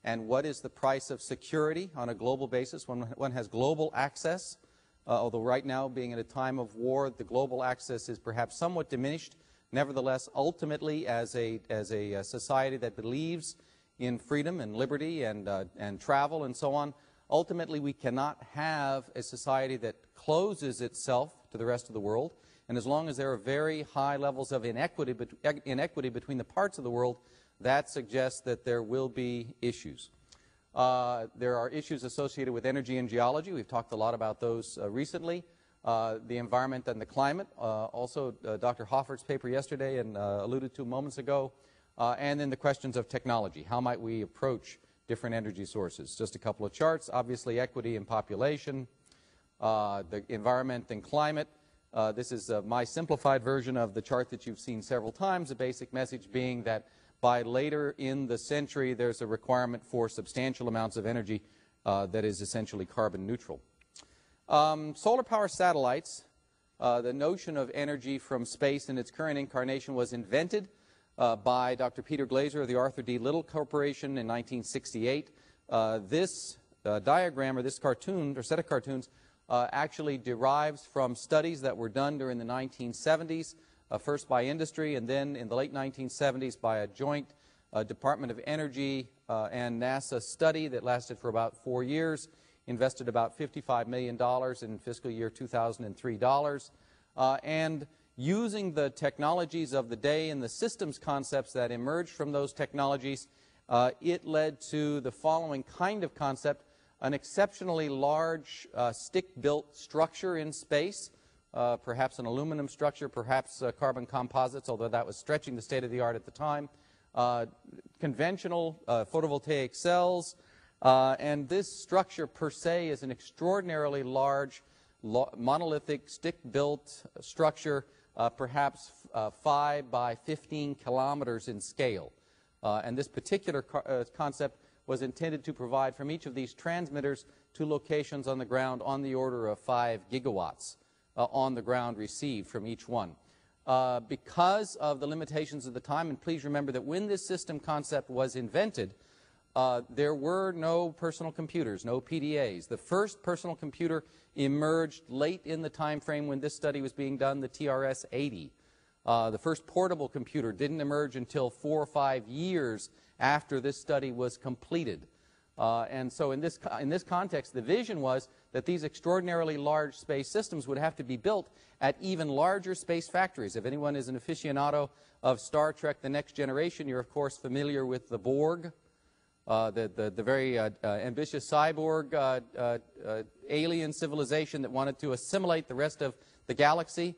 and what is the price of security on a global basis when one has global access. Although right now, being at a time of war, the global access is perhaps somewhat diminished. Nevertheless, ultimately, as a society that believes in freedom and liberty and travel and so on, ultimately we cannot have a society that closes itself to the rest of the world. And as long as there are very high levels of inequity between the parts of the world, that suggests that there will be issues. There are issues associated with energy and geology. We've talked a lot about those recently. The environment and the climate, also Dr. Hoffert's paper yesterday and alluded to moments ago. And then the questions of technology. How might we approach different energy sources? Just a couple of charts. Obviously, equity and population, the environment and climate. This is my simplified version of the chart that you've seen several times, the basic message being that by later in the century, there's a requirement for substantial amounts of energy that is essentially carbon neutral. Solar power satellites, the notion of energy from space in its current incarnation was invented by Dr. Peter Glaser of the Arthur D. Little Corporation in 1968. This diagram, or this cartoon, or set of cartoons, actually derives from studies that were done during the 1970s, first by industry and then in the late 1970s by a joint Department of Energy and NASA study that lasted for about 4 years, invested about $55 million in fiscal year 2003 dollars, and using the technologies of the day and the systems concepts that emerged from those technologies, it led to the following kind of concept: an exceptionally large stick-built structure in space, perhaps an aluminum structure, perhaps carbon composites, although that was stretching the state of the art at the time, conventional photovoltaic cells, and this structure per se is an extraordinarily large monolithic stick-built structure, perhaps 5 by 15 kilometers in scale. And this particular concept was intended to provide from each of these transmitters to locations on the ground on the order of 5 gigawatts on the ground received from each one. Because of the limitations of the time, and please remember that when this system concept was invented, there were no personal computers, no PDAs. The first personal computer emerged late in the time frame when this study was being done, the TRS-80. The first portable computer didn't emerge until 4 or 5 years after this study was completed. And so in this context, the vision was that these extraordinarily large space systems would have to be built at even larger space factories. If anyone is an aficionado of Star Trek: The Next Generation, you're of course familiar with the Borg, the very ambitious cyborg alien civilization that wanted to assimilate the rest of the galaxy.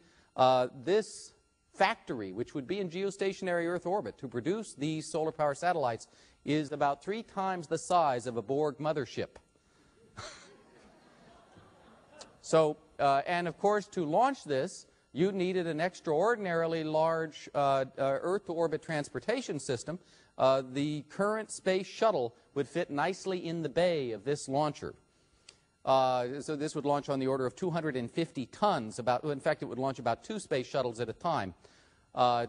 This factory, which would be in geostationary Earth orbit to produce these solar power satellites, is about 3 times the size of a Borg mothership. So, and of course, to launch this, you needed an extraordinarily large Earth-to-orbit transportation system. The current space shuttle would fit nicely in the bay of this launcher. So this would launch on the order of 250 tons. In fact, it would launch about 2 space shuttles at a time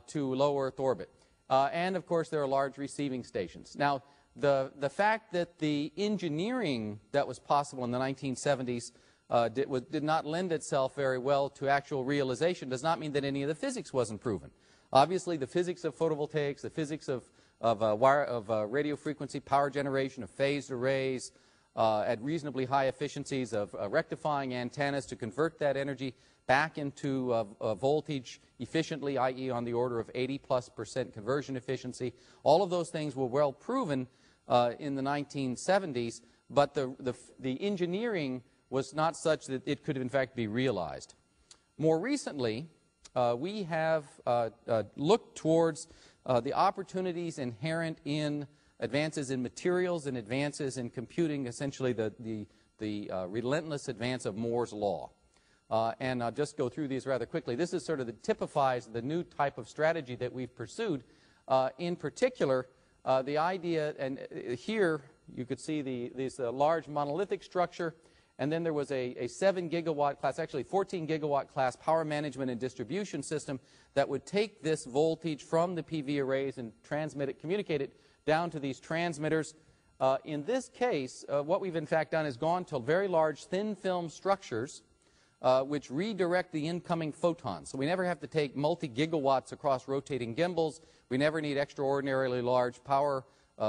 to low Earth orbit. And of course, there are large receiving stations. Now, the fact that the engineering that was possible in the 1970s did not lend itself very well to actual realization does not mean that any of the physics wasn't proven. Obviously, the physics of photovoltaics, the physics of radio frequency power generation, of phased arrays, at reasonably high efficiencies, of rectifying antennas to convert that energy back into voltage efficiently, i.e. on the order of 80+% conversion efficiency. All of those things were well proven in the 1970s, but the engineering was not such that it could in fact be realized. More recently, we have looked towards the opportunities inherent in advances in materials and advances in computing, essentially the relentless advance of Moore's law. And I'll just go through these rather quickly. This is sort of typifies the new type of strategy that we've pursued. In particular, the idea, and here you could see this large monolithic structure, and then there was a 7 gigawatt class, actually 14 gigawatt class power management and distribution system that would take this voltage from the PV arrays and transmit it, communicate it down to these transmitters. In this case, what we've in fact done is gone to very large thin film structures which redirect the incoming photons. So we never have to take multi-gigawatts across rotating gimbals. We never need extraordinarily large power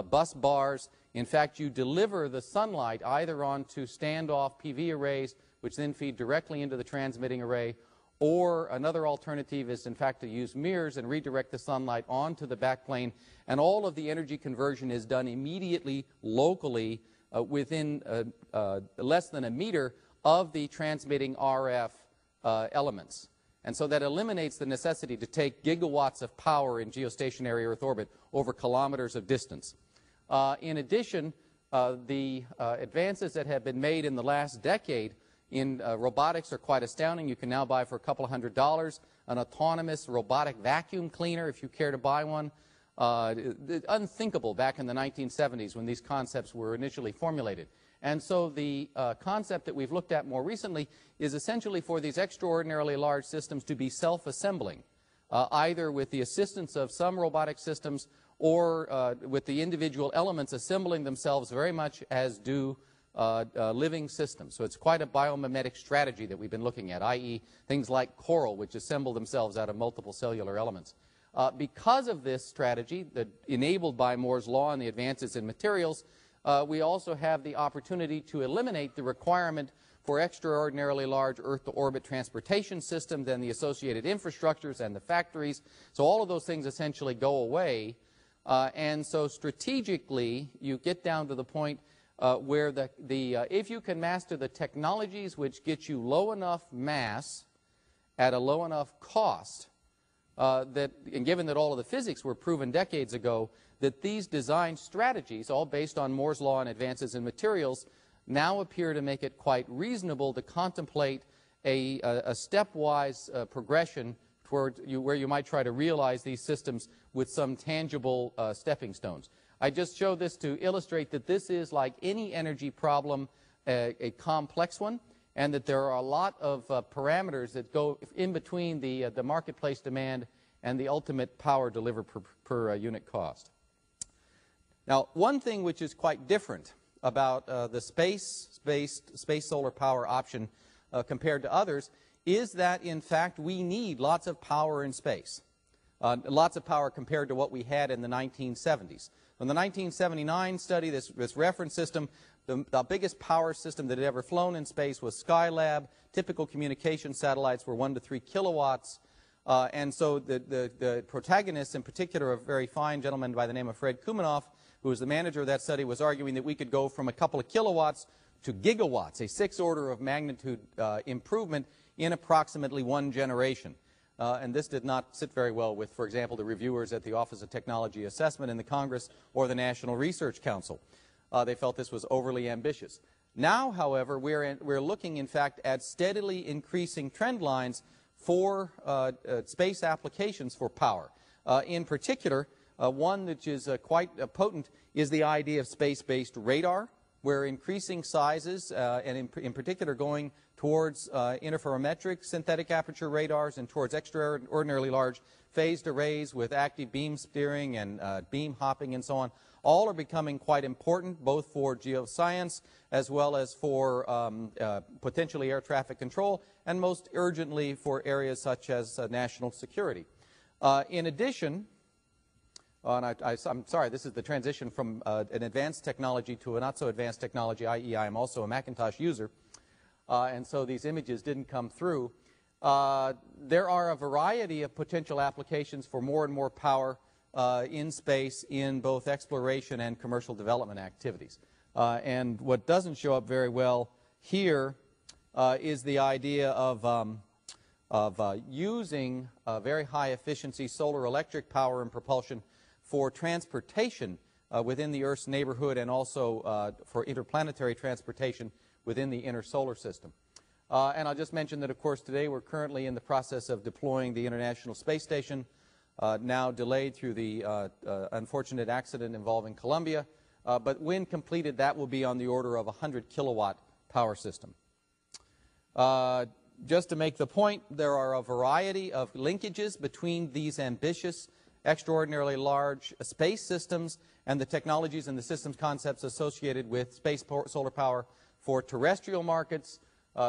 bus bars. In fact, you deliver the sunlight either onto standoff PV arrays, which then feed directly into the transmitting array, or another alternative is, in fact, to use mirrors and redirect the sunlight onto the backplane. And all of the energy conversion is done immediately, locally, within less than a meter of the transmitting RF elements. And so that eliminates the necessity to take gigawatts of power in geostationary Earth orbit over kilometers of distance. In addition, the advances that have been made in the last decade in robotics are quite astounding. You can now buy for a couple $100 an autonomous robotic vacuum cleaner if you care to buy one. Unthinkable back in the 1970s when these concepts were initially formulated. And so the concept that we've looked at more recently is essentially for these extraordinarily large systems to be self-assembling, either with the assistance of some robotic systems or with the individual elements assembling themselves very much as do living systems. So it's quite a biomimetic strategy that we've been looking at, i.e. things like coral, which assemble themselves out of multiple cellular elements. Because of this strategy, enabled by Moore's law and the advances in materials, we also have the opportunity to eliminate the requirement for extraordinarily large Earth-to-orbit transportation systems and the associated infrastructures and the factories. So all of those things essentially go away. And so strategically, you get down to the point where if you can master the technologies which get you low enough mass at a low enough cost, and given that all of the physics were proven decades ago, that these design strategies, all based on Moore's law and advances in materials, now appear to make it quite reasonable to contemplate a stepwise progression toward where you might try to realize these systems with some tangible stepping stones. I just show this to illustrate that this is, like any energy problem, a complex one, and that there are a lot of parameters that go in between the marketplace demand and the ultimate power delivered per unit cost. Now, one thing which is quite different about the space-based space solar power option compared to others is that, in fact, we need lots of power in space. Lots of power compared to what we had in the 1970s. In the 1979 study, this reference system, the biggest power system that had ever flown in space was Skylab. Typical communication satellites were 1 to 3 kilowatts. And so the protagonists, in particular, a very fine gentleman by the name of Fred Kumanoff, who was the manager of that study, was arguing that we could go from a couple of kilowatts to gigawatts, a 6 order of magnitude improvement in approximately 1 generation. And this did not sit very well with, for example, the reviewers at the Office of Technology Assessment in the Congress or the National Research Council. They felt this was overly ambitious. Now, however, we're looking, in fact, at steadily increasing trend lines for space applications for power. In particular, one which is quite potent is the idea of space-based radar, where increasing sizes, and in particular going towards interferometric synthetic aperture radars and towards extraordinarily large phased arrays with active beam steering and beam hopping and so on, all are becoming quite important, both for geoscience as well as for potentially air traffic control, and most urgently for areas such as national security. In addition, I'm sorry, this is the transition from an advanced technology to a not so advanced technology, i.e. I am also a Macintosh user, and so these images didn't come through. There are a variety of potential applications for more and more power in space in both exploration and commercial development activities. And what doesn't show up very well here is the idea of using very high efficiency solar electric power and propulsion for transportation within the Earth's neighborhood, and also for interplanetary transportation within the inner solar system. And I'll just mention that, of course, today we're currently in the process of deploying the International Space Station, now delayed through the unfortunate accident involving Columbia. But when completed, that will be on the order of a 100 kilowatt power system. Just to make the point, there are a variety of linkages between these ambitious, extraordinarily large space systems and the technologies and the systems concepts associated with space solar power for terrestrial markets.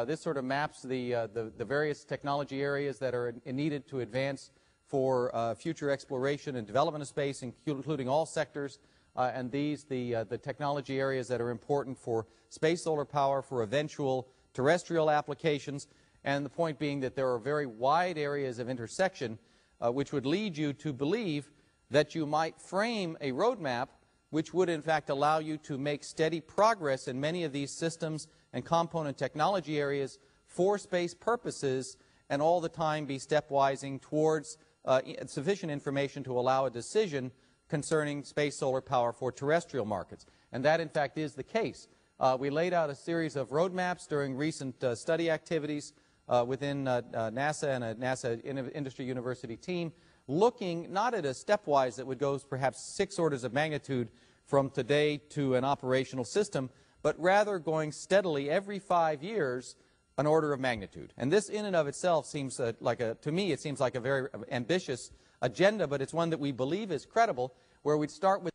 This sort of maps the various technology areas that are needed to advance for future exploration and development of space, including all sectors. And these, the technology areas that are important for space solar power for eventual terrestrial applications. And the point being that there are very wide areas of intersection which would lead you to believe that you might frame a roadmap which would in fact allow you to make steady progress in many of these systems and component technology areas for space purposes, and all the time be stepwising towards sufficient information to allow a decision concerning space solar power for terrestrial markets. And that in fact is the case. We laid out a series of roadmaps during recent study activities within NASA and a NASA industry university team, looking not at a stepwise that would go perhaps 6 orders of magnitude from today to an operational system, but rather going steadily every 5 years an order of magnitude. And this in and of itself seems to me it seems like a very ambitious agenda, but it's one that we believe is credible, where we'd start with